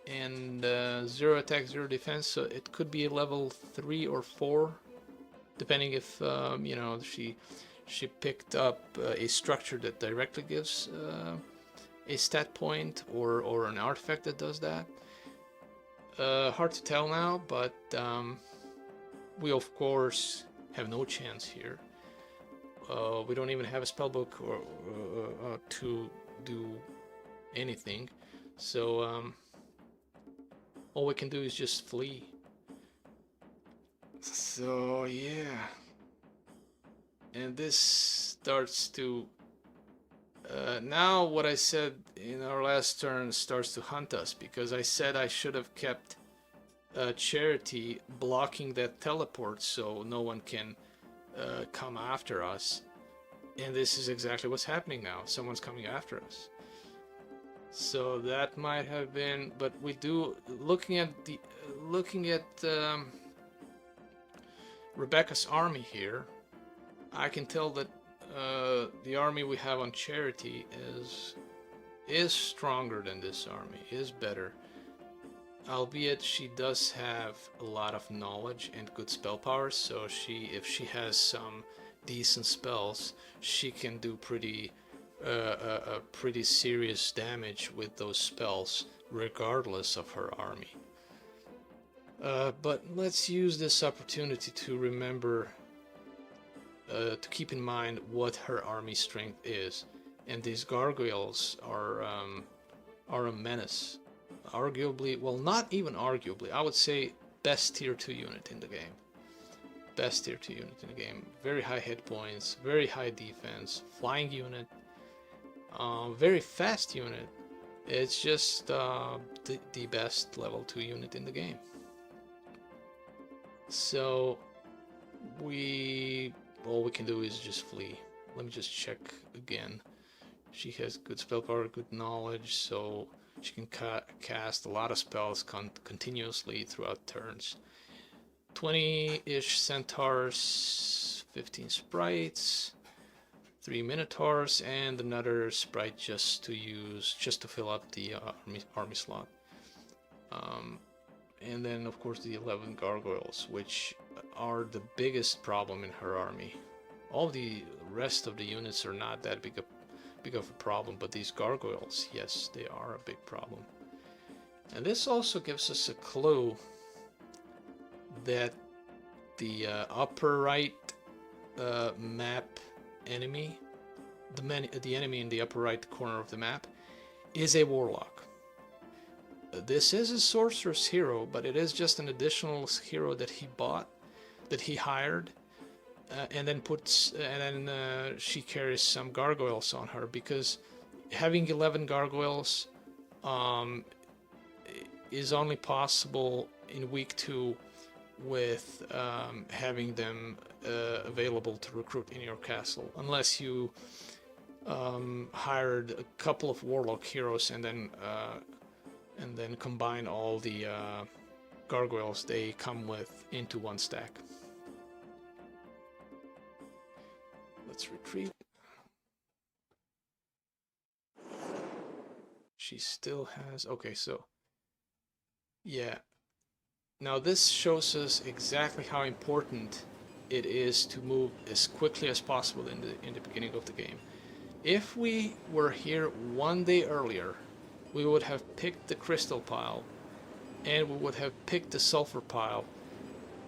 and 0 attack, 0 defense, so it could be a level 3 or 4, depending if, you know, she picked up a structure that directly gives a stat point, or an artifact that does that. Hard to tell now, but we of course have no chance here. We don't even have a spellbook to do anything, so all we can do is just flee. So yeah, and this starts to now what I said in our last turn starts to hunt us, because I said I should have kept Charity blocking that teleport so no one can come after us, and this is exactly what's happening now. Someone's coming after us. So that might have been, but we do, looking at Rebecca's army here, I can tell that the army we have on Charity is stronger than this army, is better. Albeit she does have a lot of knowledge and good spell power, so if she has some decent spells, she can do pretty serious damage with those spells, regardless of her army. But let's use this opportunity to remember, to keep in mind what her army strength is. And these gargoyles are a menace. Arguably, well, not even arguably, I would say best tier 2 unit in the game. Best tier 2 unit in the game. Very high hit points, very high defense, flying unit, very fast unit. It's just the best level 2 unit in the game. So all we can do is just flee. Let me just check again. She has good spell power, good knowledge, so she can cast a lot of spells continuously throughout turns. 20-ish centaurs, 15 sprites, 3 minotaurs, and another sprite just to fill up the army slot. And then of course the 11 gargoyles, which are the biggest problem in her army. All the rest of the units are not that big of a problem, but these gargoyles, yes, they are a big problem. And this also gives us a clue that the upper right map enemy, the enemy in the upper right corner of the map, is a warlock. This is a sorcerer's hero, but it is just an additional hero that he bought, that he hired, and then she carries some gargoyles on her, because having 11 gargoyles is only possible in week 2 with having them available to recruit in your castle, unless you hired a couple of warlock heroes and then combine all the gargoyles they come with into one stack. Let's retreat. She still has... Okay, so... Yeah. Now this shows us exactly how important it is to move as quickly as possible in the beginning of the game. If we were here one day earlier, we would have picked the crystal pile, and we would have picked the sulfur pile,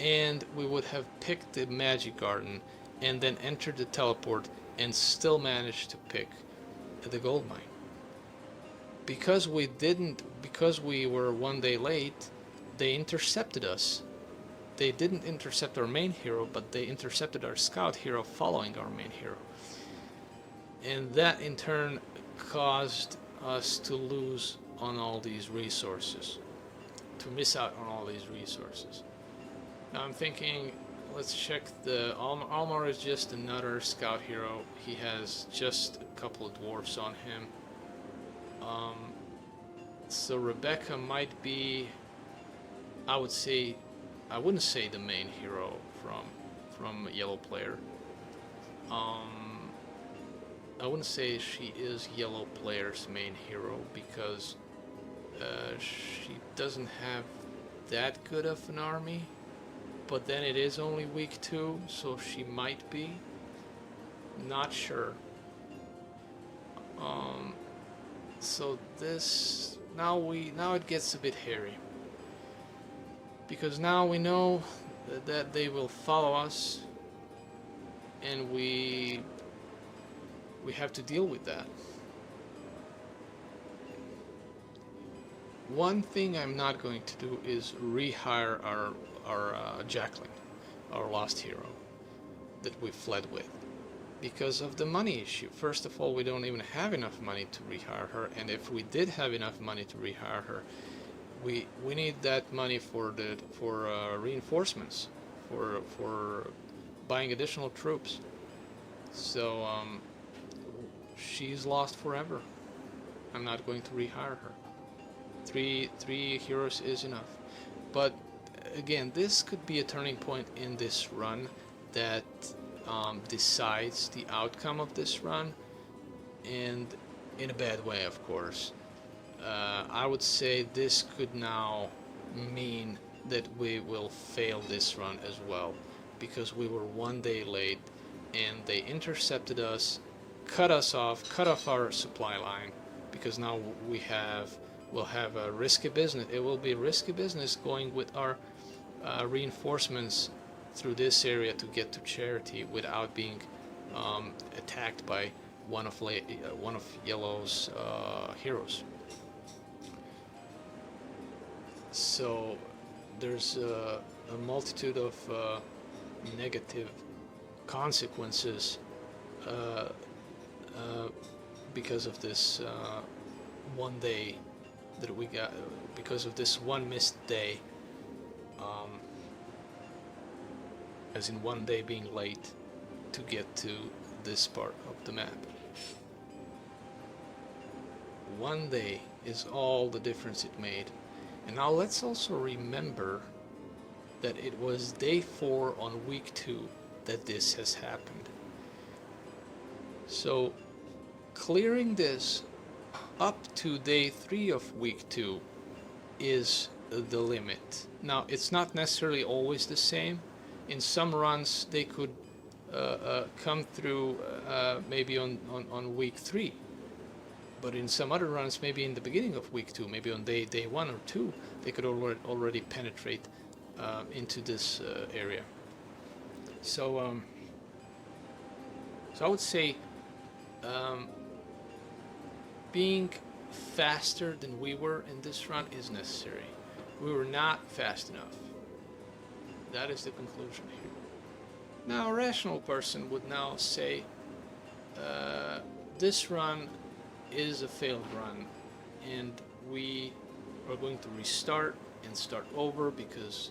and we would have picked the magic garden, and then entered the teleport and still managed to pick the gold mine. Because we were one day late, they intercepted us. They didn't intercept our main hero, but they intercepted our scout hero following our main hero. And that in turn caused us to lose on all these resources, to miss out on all these resources. Now I'm thinking, let's check the... Almar is just another scout hero. He has just a couple of dwarfs on him. So Rebecca might be... I wouldn't say the main hero from Yellow Player. I wouldn't say she is Yellow Player's main hero, because she doesn't have that good of an army. But then it is only week 2, so she might be. Not sure. So this... Now it gets a bit hairy. Because now we know that they will follow us, and we have to deal with that. One thing I'm not going to do is rehire our Jacqueline, our lost hero, that we fled with, because of the money issue. First of all, we don't even have enough money to rehire her, and if we did have enough money to rehire her, we need that money for reinforcements, for buying additional troops. So she's lost forever. I'm not going to rehire her. Three heroes is enough. But again, this could be a turning point in this run that decides the outcome of this run, and in a bad way, of course. I would say this could now mean that we will fail this run as well, because we were one day late and they intercepted us, cut us off, cut off our supply line, because now we'll have a risky business. It will be risky business going with our reinforcements through this area to get to Charity without being attacked by one of Yellow's heroes. So there's a multitude of negative consequences because of this one day that we got, because of this one missed day, as in one day being late to get to this part of the map. One day is all the difference it made. And now let's also remember that it was day 4 on week 2 that this has happened. So clearing this up to day 3 of week 2 is the limit. Now, it's not necessarily always the same. In some runs, they could come through maybe on week 3. But in some other runs, maybe in the beginning of week 2, maybe on day 1 or 2, they could already penetrate into this area. So, so I would say being faster than we were in this run is necessary. We were not fast enough. That is the conclusion here. Now, a rational person would now say this run is a failed run, and we are going to restart and start over because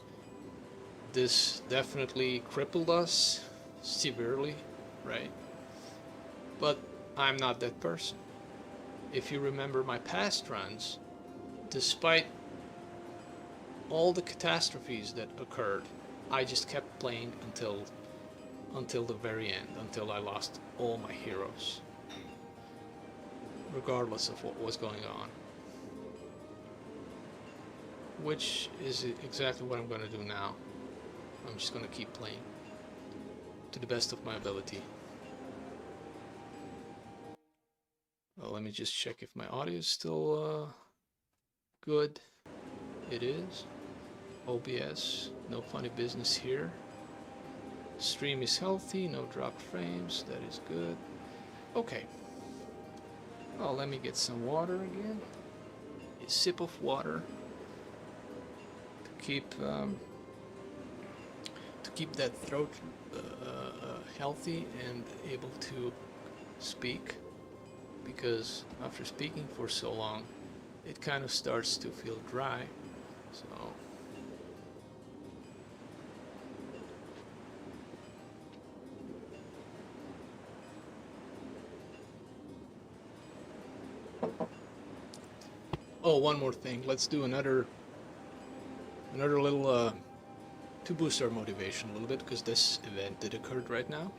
this definitely crippled us severely, right? But I'm not that person. If you remember my past runs, despite all the catastrophes that occurred, I just kept playing until the very end, until I lost all my heroes, regardless of what was going on. Which is exactly what I'm going to do now. I'm just going to keep playing to the best of my ability. Well, let me just check if my audio is still good. It is. OBS, no funny business here. Stream is healthy, no dropped frames, that is good. Okay. Well, let me get some water again. A sip of water to keep that throat healthy and able to speak. Because after speaking for so long, it kind of starts to feel dry. So oh, one more thing. Let's do another little to boost our motivation a little bit, because this event that occurred right now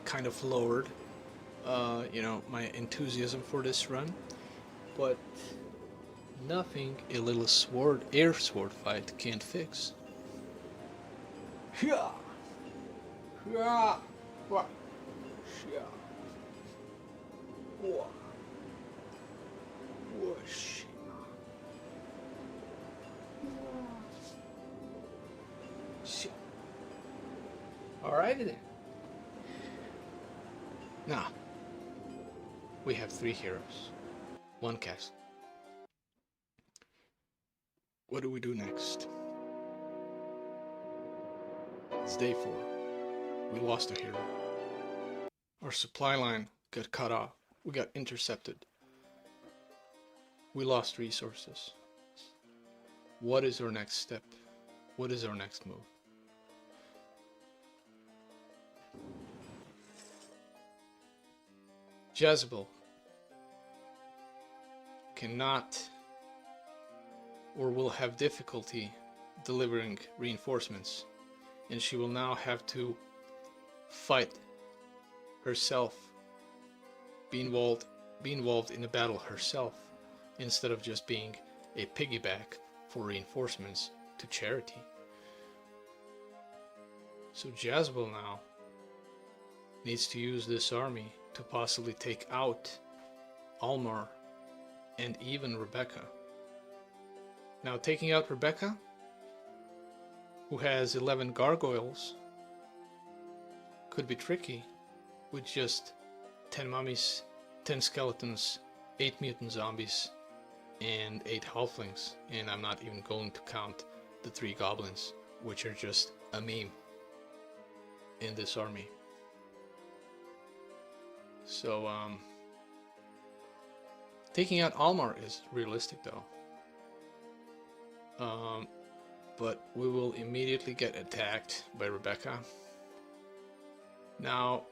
kind of lowered you know, my enthusiasm for this run. But nothing a little air sword fight can't fix. Yeah. Yeah. What? Yeah. What? Whoosh. Alrighty then. Now, we have 3 heroes, 1 castle. What do we do next? It's day 4. We lost a hero. Our supply line got cut off. We got intercepted. We lost resources. What is our next step? What is our next move? Jezebel cannot or will have difficulty delivering reinforcements, and she will now have to fight herself, be involved in a battle herself, instead of just being a piggyback for reinforcements to Charity. So Jezebel now needs to use this army to possibly take out Almar and even Rebecca. Now, taking out Rebecca, who has 11 gargoyles, could be tricky with just 10 mummies, 10 skeletons, 8 mutant zombies, and 8 halflings. And I'm not even going to count the 3 goblins, which are just a meme in this army. So, taking out Almar is realistic though. But we will immediately get attacked by Rebecca. Now,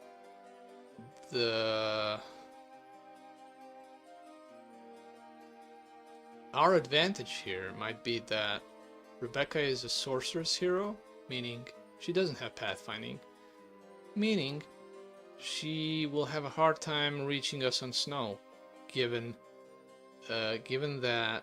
our advantage here might be that Rebecca is a sorceress hero, meaning she doesn't have pathfinding, meaning she will have a hard time reaching us on snow, given that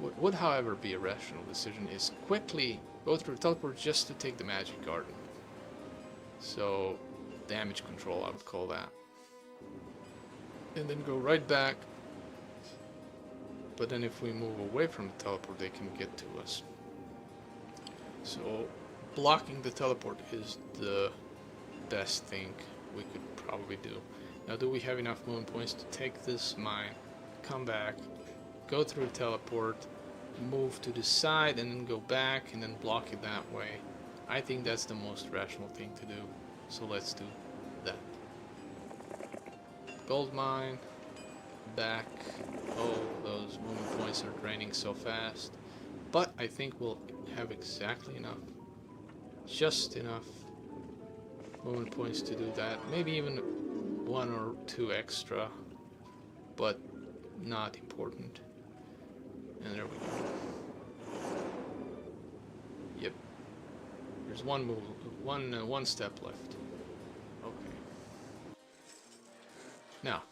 would however be a rational decision is quickly go through the teleport just to take the magic garden. So damage control, I would call that. And then go right back. But then if we move away from the teleport, they can get to us. So blocking the teleport is the best thing we could probably do. Now, do we have enough moon points to take this mine, come back, go through the teleport, move to the side, and then go back and then block it that way? I think that's the most rational thing to do. So let's do that. Gold mine, back. Oh, those moon points are draining so fast. But I think we'll have exactly enough. Just enough moon points to do that. Maybe even 1 or 2 extra. But not important. And there we go. Yep. There's one move, one step left. Okay. Now,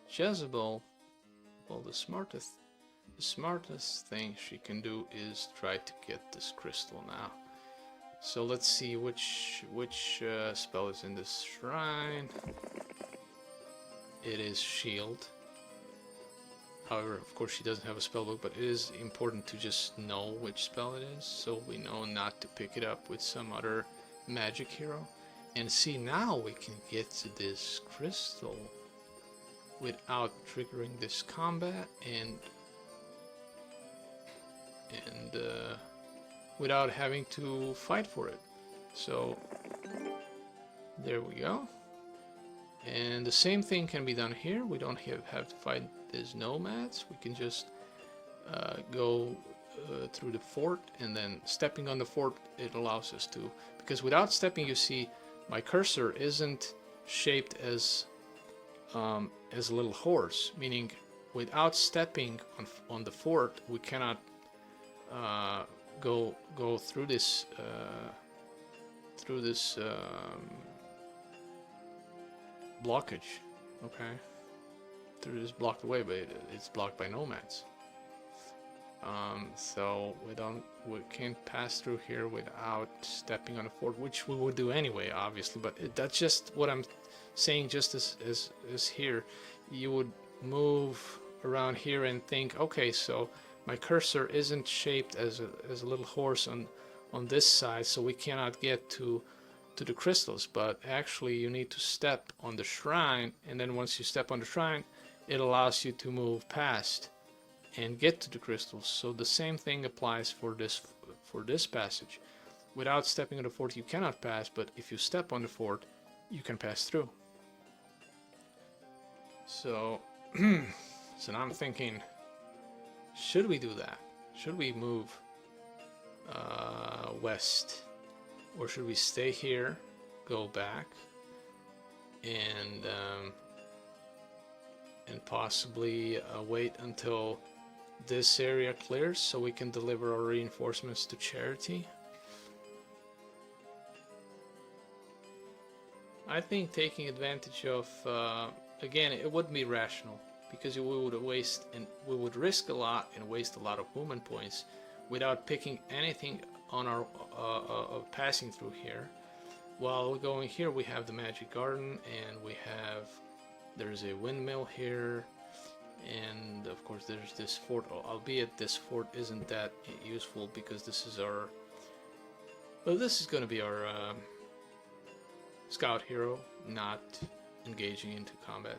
Jezebel, well, the smartest thing she can do is try to get this crystal now. So let's see which spell is in this shrine. It is Shield. However, of course, she doesn't have a spellbook, but it is important to just know which spell it is, so we know not to pick it up with some other magic hero. And see, now we can get to this crystal without triggering this combat and without having to fight for it. So there we go. And the same thing can be done here. We don't have to fight these nomads. We can just go through the fort, and then stepping on the fort, it allows us to. Because without stepping, you see, my cursor isn't shaped as a little horse. Meaning, without stepping on the fort, we cannot go through this blockage. Okay, through this blocked way, but it's blocked by nomads. So we can't pass through here without stepping on a fort, which we would do anyway, obviously. But that's just what I'm saying. Just as here, you would move around here and think, okay, so my cursor isn't shaped as a little horse on this side, so we cannot get to the crystals. But actually, you need to step on the shrine, and then once you step on the shrine, it allows you to move past and get to the crystals. So the same thing applies for this passage. Without stepping on the fort, you cannot pass, but if you step on the fort, you can pass through. So, so now I'm thinking, should we do that? Should we move west, or should we stay here, go back, and possibly wait until this area clears so we can deliver our reinforcements to Charity? I think taking advantage of again, it wouldn't be rational, because we would risk a lot and waste a lot of movement points without picking anything on our passing through here. While going here, we have the Magic Garden, and there's a windmill here, and of course there's this fort, albeit this fort isn't that useful because this is going to be our scout hero not engaging into combat.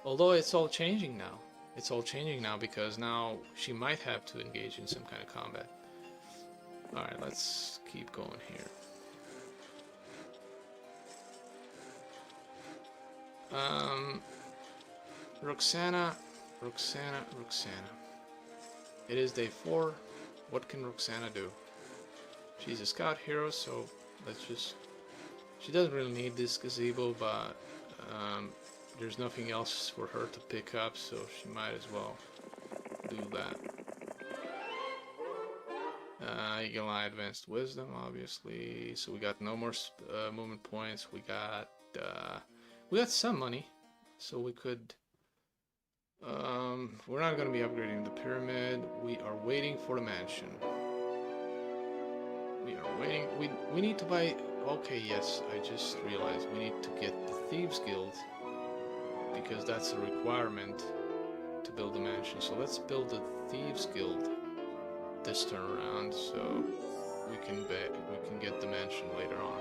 Although it's all changing now. It's all changing now because now she might have to engage in some kind of combat. Alright, let's keep going here. Roxana. It is day 4. What can Roxana do? She's a scout hero, so let's just... She doesn't really need this gazebo, but there's nothing else for her to pick up, so she might as well do that. Eagle Eye Advanced Wisdom, obviously. So we got no more movement points. We got some money, so we could We're not going to be upgrading the pyramid. We are waiting for the mansion. We are waiting. We need to buy... Okay, yes, I just realized we need to get the Thieves Guild, because that's a requirement to build a mansion. So let's build the Thieves Guild this turn around, so we can get the mansion later on.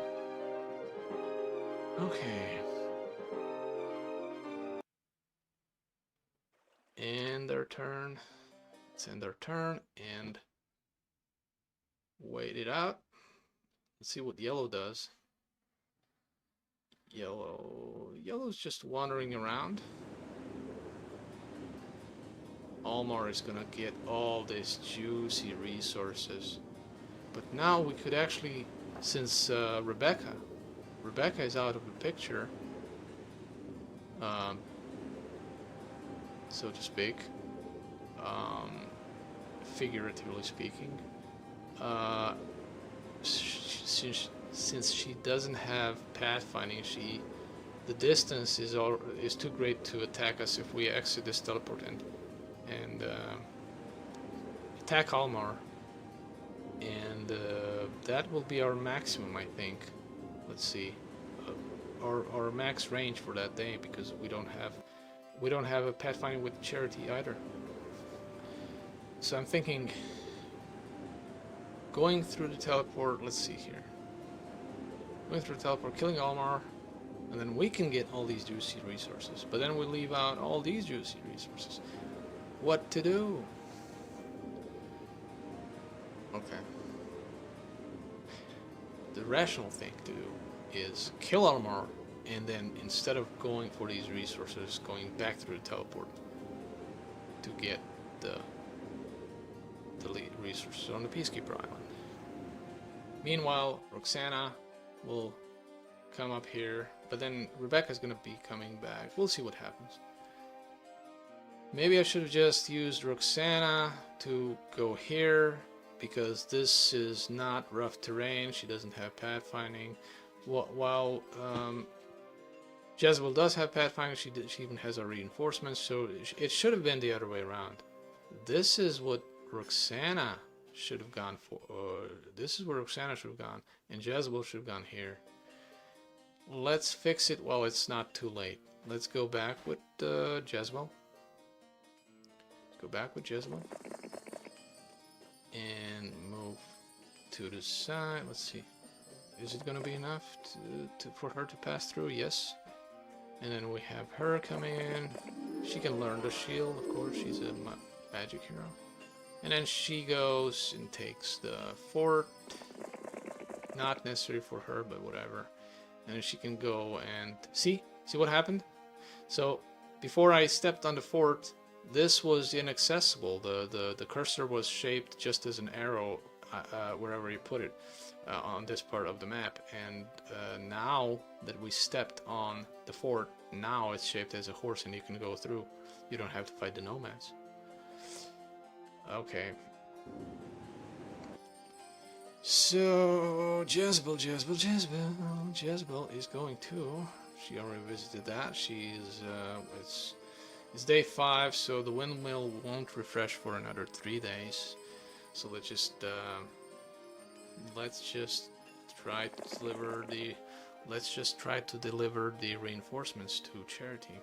Okay. End their turn. Let's end their turn and wait it out. Let's see what yellow does. Yellow's just wandering around. Almar is gonna get all these juicy resources. But now we could actually, since Rebecca is out of the picture, so to speak, figuratively speaking, since she doesn't have pathfinding, the distance is too great to attack us if we exit this teleport and attack Almar, and that will be our maximum, I think. Let's see, our max range for that day, because we don't have a pathfinding with Charity either. So I'm thinking, going through the teleport. Let's see here. Going through the teleport, killing Almar, and then we can get all these juicy resources. But then we leave out all these juicy resources. What to do? Okay. The rational thing to do is kill Almar, and then instead of going for these resources, going back through the teleport to get the lead resources on the Peacekeeper Island. Meanwhile, Roxana will come up here, but then Rebecca's gonna be coming back. We'll see what happens. Maybe I should have just used Roxana to go here, because this is not rough terrain. She doesn't have pathfinding. While Jezebel does have pathfinding, she even has a reinforcement, so it should have been the other way around. This is what Roxana should have gone for. This is where Roxana should have gone, and Jezebel should have gone here. Let's fix it while it's not too late. Let's go back with Jezebel. Go back with Jezebel. And move to the side. Let's see. Is it going to be enough for her to pass through? Yes. And then we have her coming in. She can learn the shield, of course. She's a magic hero. And then she goes and takes the fort. Not necessary for her, but whatever. And then she can go and... See what happened? So, before I stepped on the fort, this was inaccessible. The cursor was shaped just as an arrow wherever you put it on this part of the map. And now that we stepped on the fort, now it's shaped as a horse and you can go through. You don't have to fight the nomads. Okay. So, Jezebel is going to... She already visited that. She's... It's day 5, so the windmill won't refresh for another 3 days. So let's just try to deliver the... Let's just try to deliver the reinforcements to Charity.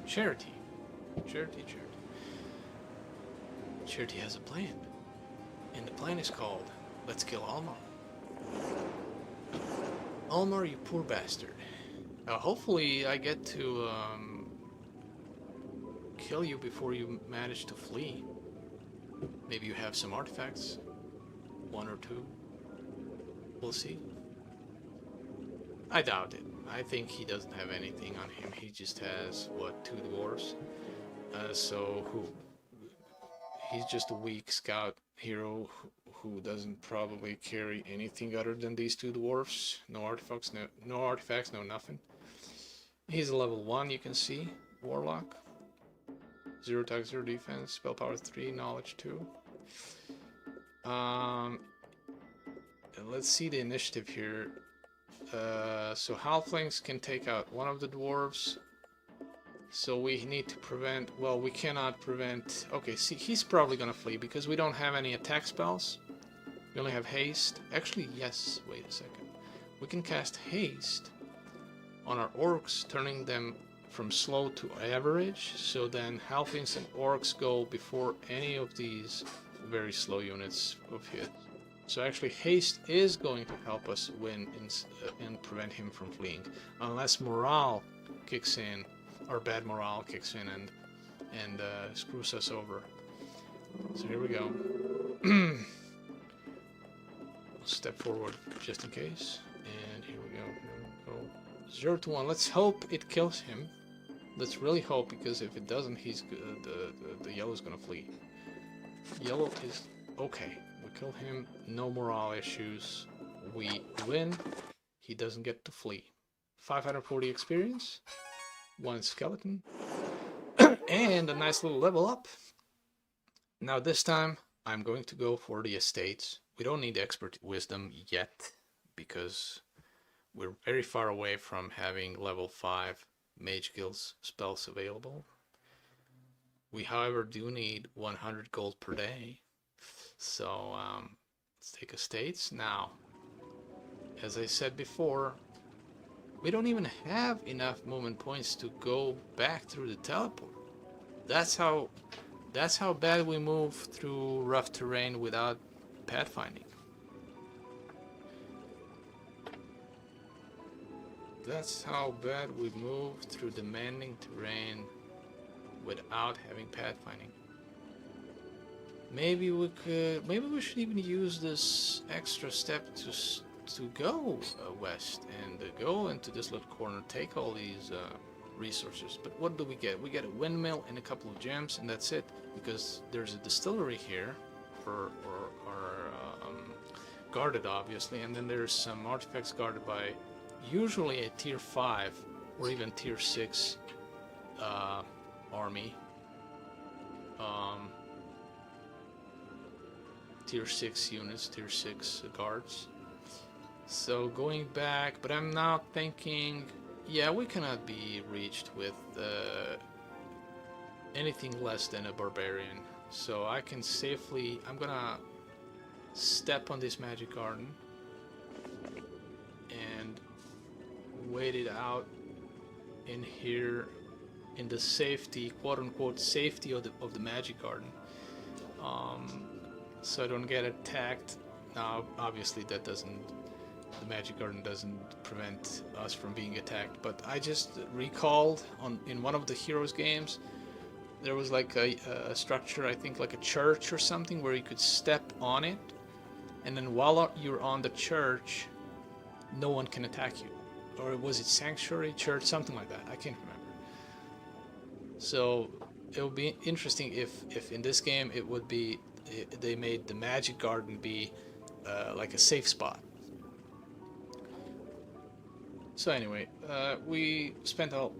Charity. Charity has a plan. And the plan is called, let's kill Almar. Almar, you poor bastard. Hopefully I get to kill you before you manage to flee. Maybe you have some artifacts. 1 or 2. We'll see. I doubt it. I think he doesn't have anything on him. He just has, what, 2 dwarves? He's just a weak scout hero who doesn't probably carry anything other than these 2 dwarfs. No artifacts, no nothing. He's a level 1, you can see. Warlock. 0 attack, 0 defense, spell power 3, knowledge 2. Let's see the initiative here. So halflings can take out 1 of the dwarves. So we need to prevent, well, we cannot prevent, okay, see, he's probably gonna flee because we don't have any attack spells. We only have haste. Actually, yes, wait a second. We can cast haste on our orcs, turning them from slow to average, so then halflings and orcs go before any of these very slow units of hit. So actually haste is going to help us win and prevent him from fleeing, unless morale kicks in, or bad morale kicks in and screws us over. So here we go. Step forward just in case, and here we go. 0 to 1. Let's hope it kills him. Let's really hope, because if it doesn't, he's the yellow's gonna flee. Yellow is okay. We kill him. No morale issues. We win. He doesn't get to flee. 540 experience. 1 skeleton. And a nice little level up. Now this time I'm going to go for the estates. We don't need expert wisdom yet because we're very far away from having level 5 Mage Guild's spells available. We, however, do need 100 gold per day. So let's take estates. Now, as I said before, we don't even have enough movement points to go back through the teleport. That's how bad we move through rough terrain without pathfinding. That's how bad we move through demanding terrain without having pathfinding. Maybe we should even use this extra step to go west and go into this little corner, take all these resources. But what do we get? We get a windmill and a couple of gems, and that's it. Because there's a distillery here, or guarded obviously, and then there's some artifacts guarded by usually a tier 5 or even tier 6 army. Tier 6 units, tier 6 guards. So going back, but I'm now thinking, yeah, we cannot be reached with anything less than a barbarian. So I can safely, I'm gonna step on this magic garden and wait it out in here in the safety, quote unquote safety of the magic garden, so I don't get attacked. Now obviously the magic garden doesn't prevent us from being attacked, but I just recalled in one of the Heroes games there was like a structure, I think like a church or something, where you could step on it, and then while you're on the church no one can attack you. Or was it sanctuary, church, something like that, I can't remember. So it would be interesting if in this game it would be, they made the magic garden be like a safe spot. So anyway, we spent all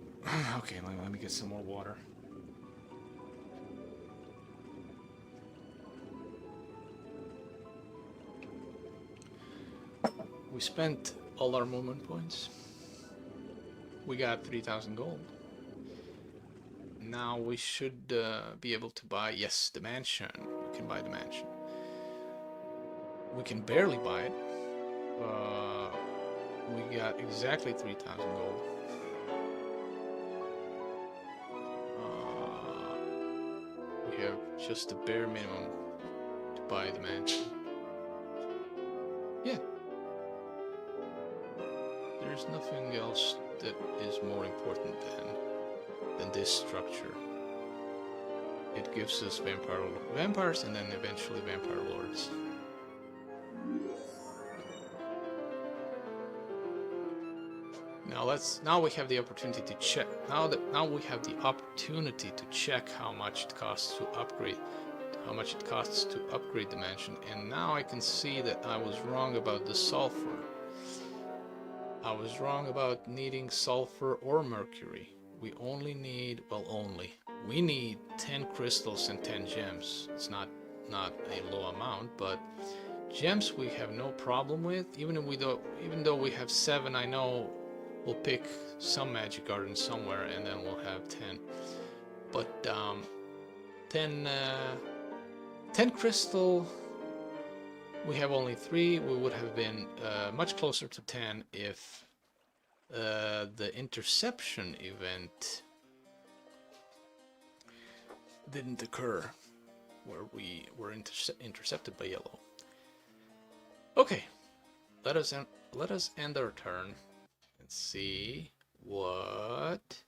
okay, let me get some more water. We spent all our movement points. We got 3,000 gold. Now we should be able to buy, yes, the mansion. We can buy the mansion. We can barely buy it. We got exactly 3,000 gold. We have just the bare minimum to buy the mansion. Yeah. There's nothing else that is more important than this structure. It gives us vampires and then eventually vampire lords. Now we have the opportunity to check. Now we have the opportunity to check how much it costs to upgrade. The mansion, and now I can see that I was wrong about the sulfur. I was wrong about needing sulfur or mercury. We only need, we need 10 crystals and 10 gems. It's not a low amount, but gems we have no problem with. Even though we have 7, I know we'll pick some magic garden somewhere, and then we'll have 10. But 10 crystal, we have only 3. We would have been much closer to 10 if the interception event didn't occur, where we were intercepted by yellow. Okay, let us end our turn and see what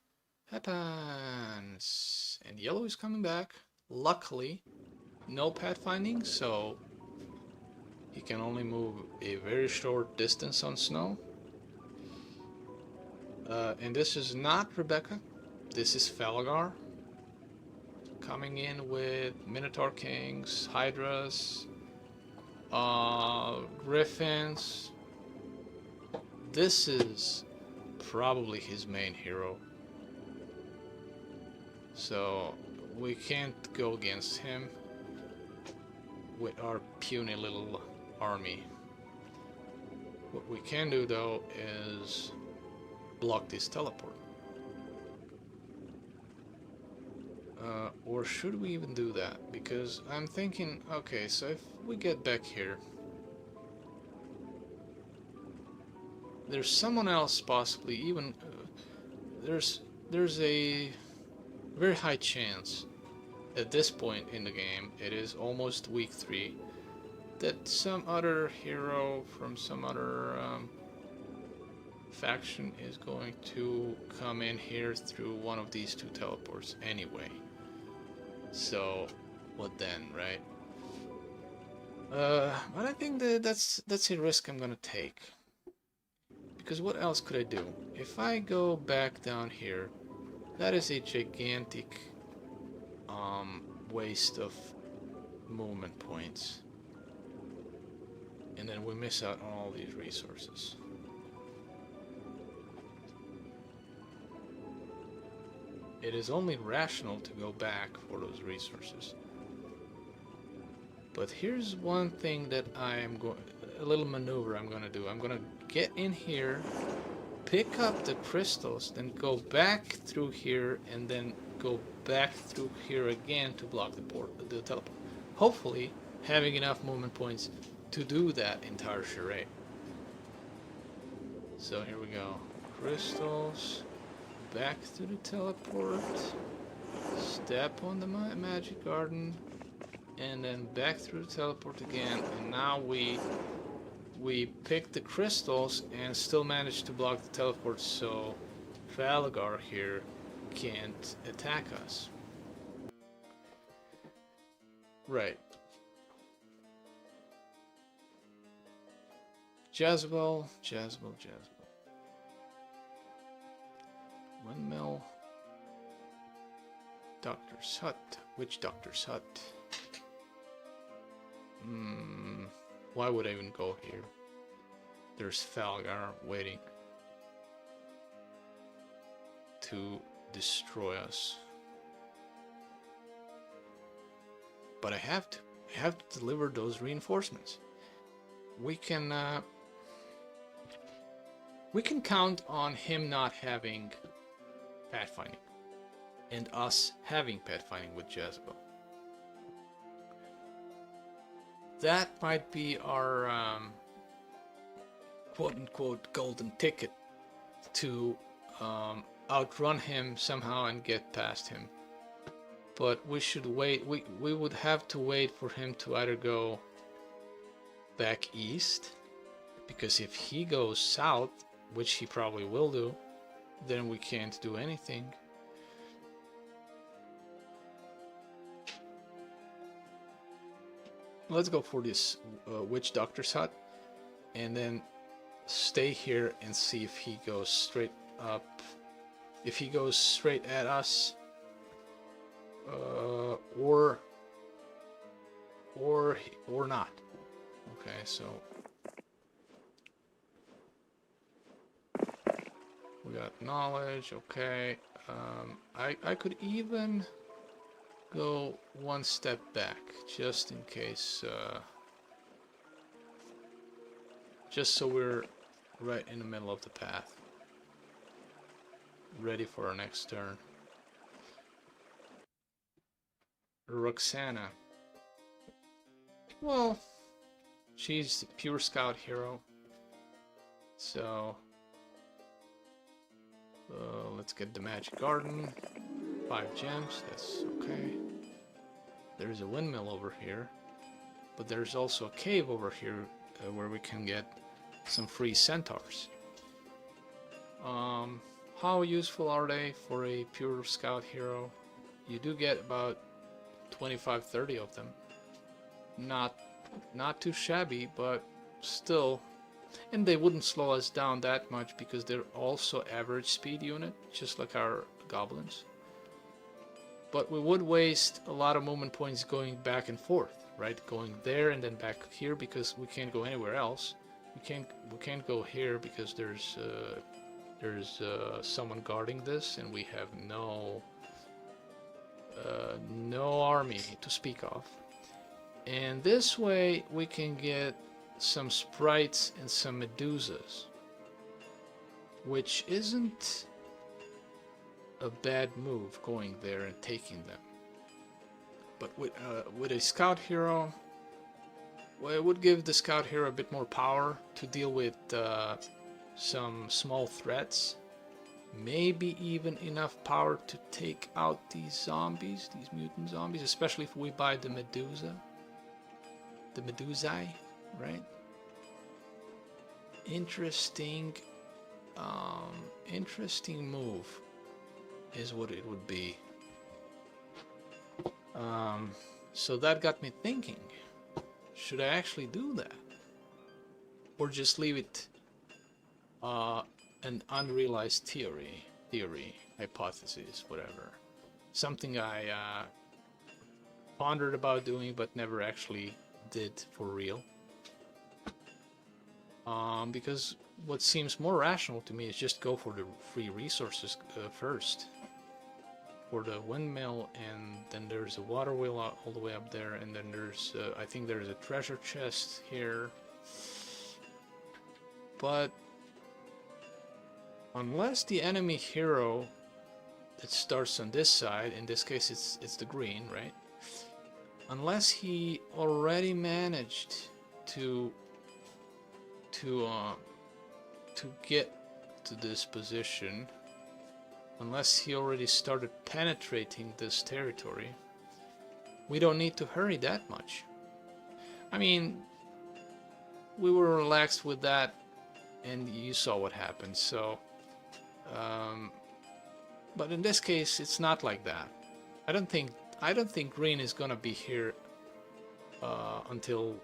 happens. And yellow is coming back. Luckily, no pathfinding, so he can only move a very short distance on snow. And this is not Rebecca. This is Felgar coming in with Minotaur Kings, Hydras, Griffins. This is probably his main hero, so we can't go against him with our puny little army. What we can do though is block this teleport. Or should we even do that? Because I'm thinking, okay, so if we get back here, there's someone else possibly, even there's a very high chance at this point in the game, it is almost week 3, that some other hero from some other faction is going to come in here through one of these 2 teleports anyway. So what then, right? But I think that's a risk I'm gonna take, because what else could I do? If I go back down here, that is a gigantic waste of movement points, and then we miss out on all these resources. It is only rational to go back for those resources. But here's one thing that I'm going, a little maneuver I'm gonna do. I'm gonna get in here, pick up the crystals, then go back through here, and then go back through here again to block the teleport. Hopefully having enough movement points to do that entire charade. So here we go. Crystals, back to the teleport, step on the magic garden, and then back through the teleport again. And now we picked the crystals and still managed to block the teleport, so Felgar here can't attack us. Right. Jezebel. Windmill. Doctor's Hut. Witch Doctor's Hut. Why would I even go here? There's Felgar waiting to destroy us. But I have to deliver those reinforcements. We can count on him not having pathfinding, and us having pathfinding with Jezebel. That might be our quote-unquote golden ticket to outrun him somehow and get past him. But we should wait. We would have to wait for him to either go back east, because if he goes south, which he probably will do, then we can't do anything. Let's go for this Witch Doctor's Hut, and then stay here and see if he goes straight up. If he goes straight at us, or not. Okay, so we got knowledge. Okay, I could even go one step back just in case, just so we're right in the middle of the path. ready for our next turn. Roxana. Well, she's a pure scout hero. So let's get the magic garden. 5 gems, that's okay. There's a windmill over here, but there's also a cave over here where we can get some free centaurs. How useful are they for a pure scout hero? You do get about 25-30 of them. Not too shabby, but still. And they wouldn't slow us down that much because they're also average speed unit, just like our goblins. But we would waste a lot of movement points going back and forth, right? Going there and then back here because we can't go anywhere else. We can't go here because there's someone guarding this, and we have no army to speak of. And this way we can get some sprites and some medusas, which isn't a bad move going there and taking them. But with a scout hero, well, it would give the scout hero a bit more power to deal with some small threats. Maybe even enough power to take out these zombies, these mutant zombies, especially if we buy the Medusa. The Medusae, right? Interesting move is what it would be. So that got me thinking, should I actually do that? Or just leave it an unrealized theory, hypothesis, whatever. Something I pondered about doing but never actually did for real. Because what seems more rational to me is just go for the free resources first. For the windmill, and then there's a water wheel all the way up there, and then there's I think there's a treasure chest here. But unless the enemy hero that starts on this side, in this case it's the green, right? Unless he already managed to get to this position, unless he already started penetrating this territory, we don't need to hurry that much. I mean, we were relaxed with that, and you saw what happened. So, but in this case, it's not like that. I don't think green is gonna be here until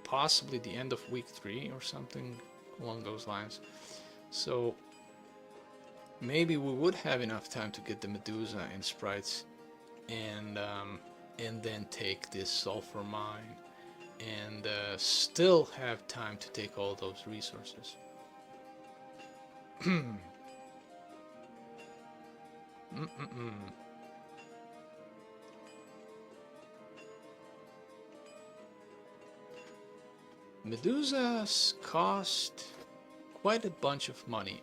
possibly the end of week 3 or something along those lines. So maybe we would have enough time to get the Medusa and sprites, and then take this sulfur mine, and still have time to take all those resources. Medusas cost quite a bunch of money.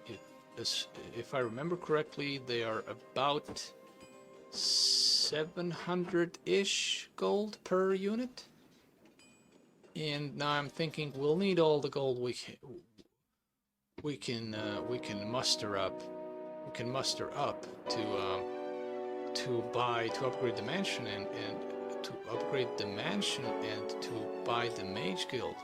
If I remember correctly, they are about 700-ish gold per unit. And now I'm thinking we'll need all the gold we can muster up. We can muster up to upgrade the mansion and to upgrade the mansion and to buy the Mage Guild.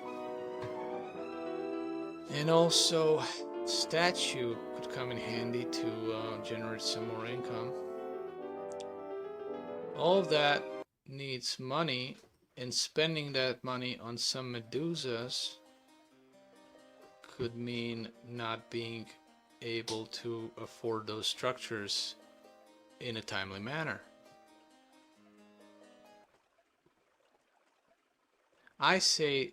And also, statue could come in handy to generate some more income. All of that needs money, and spending that money on some Medusas could mean not being able to afford those structures in a timely manner. I say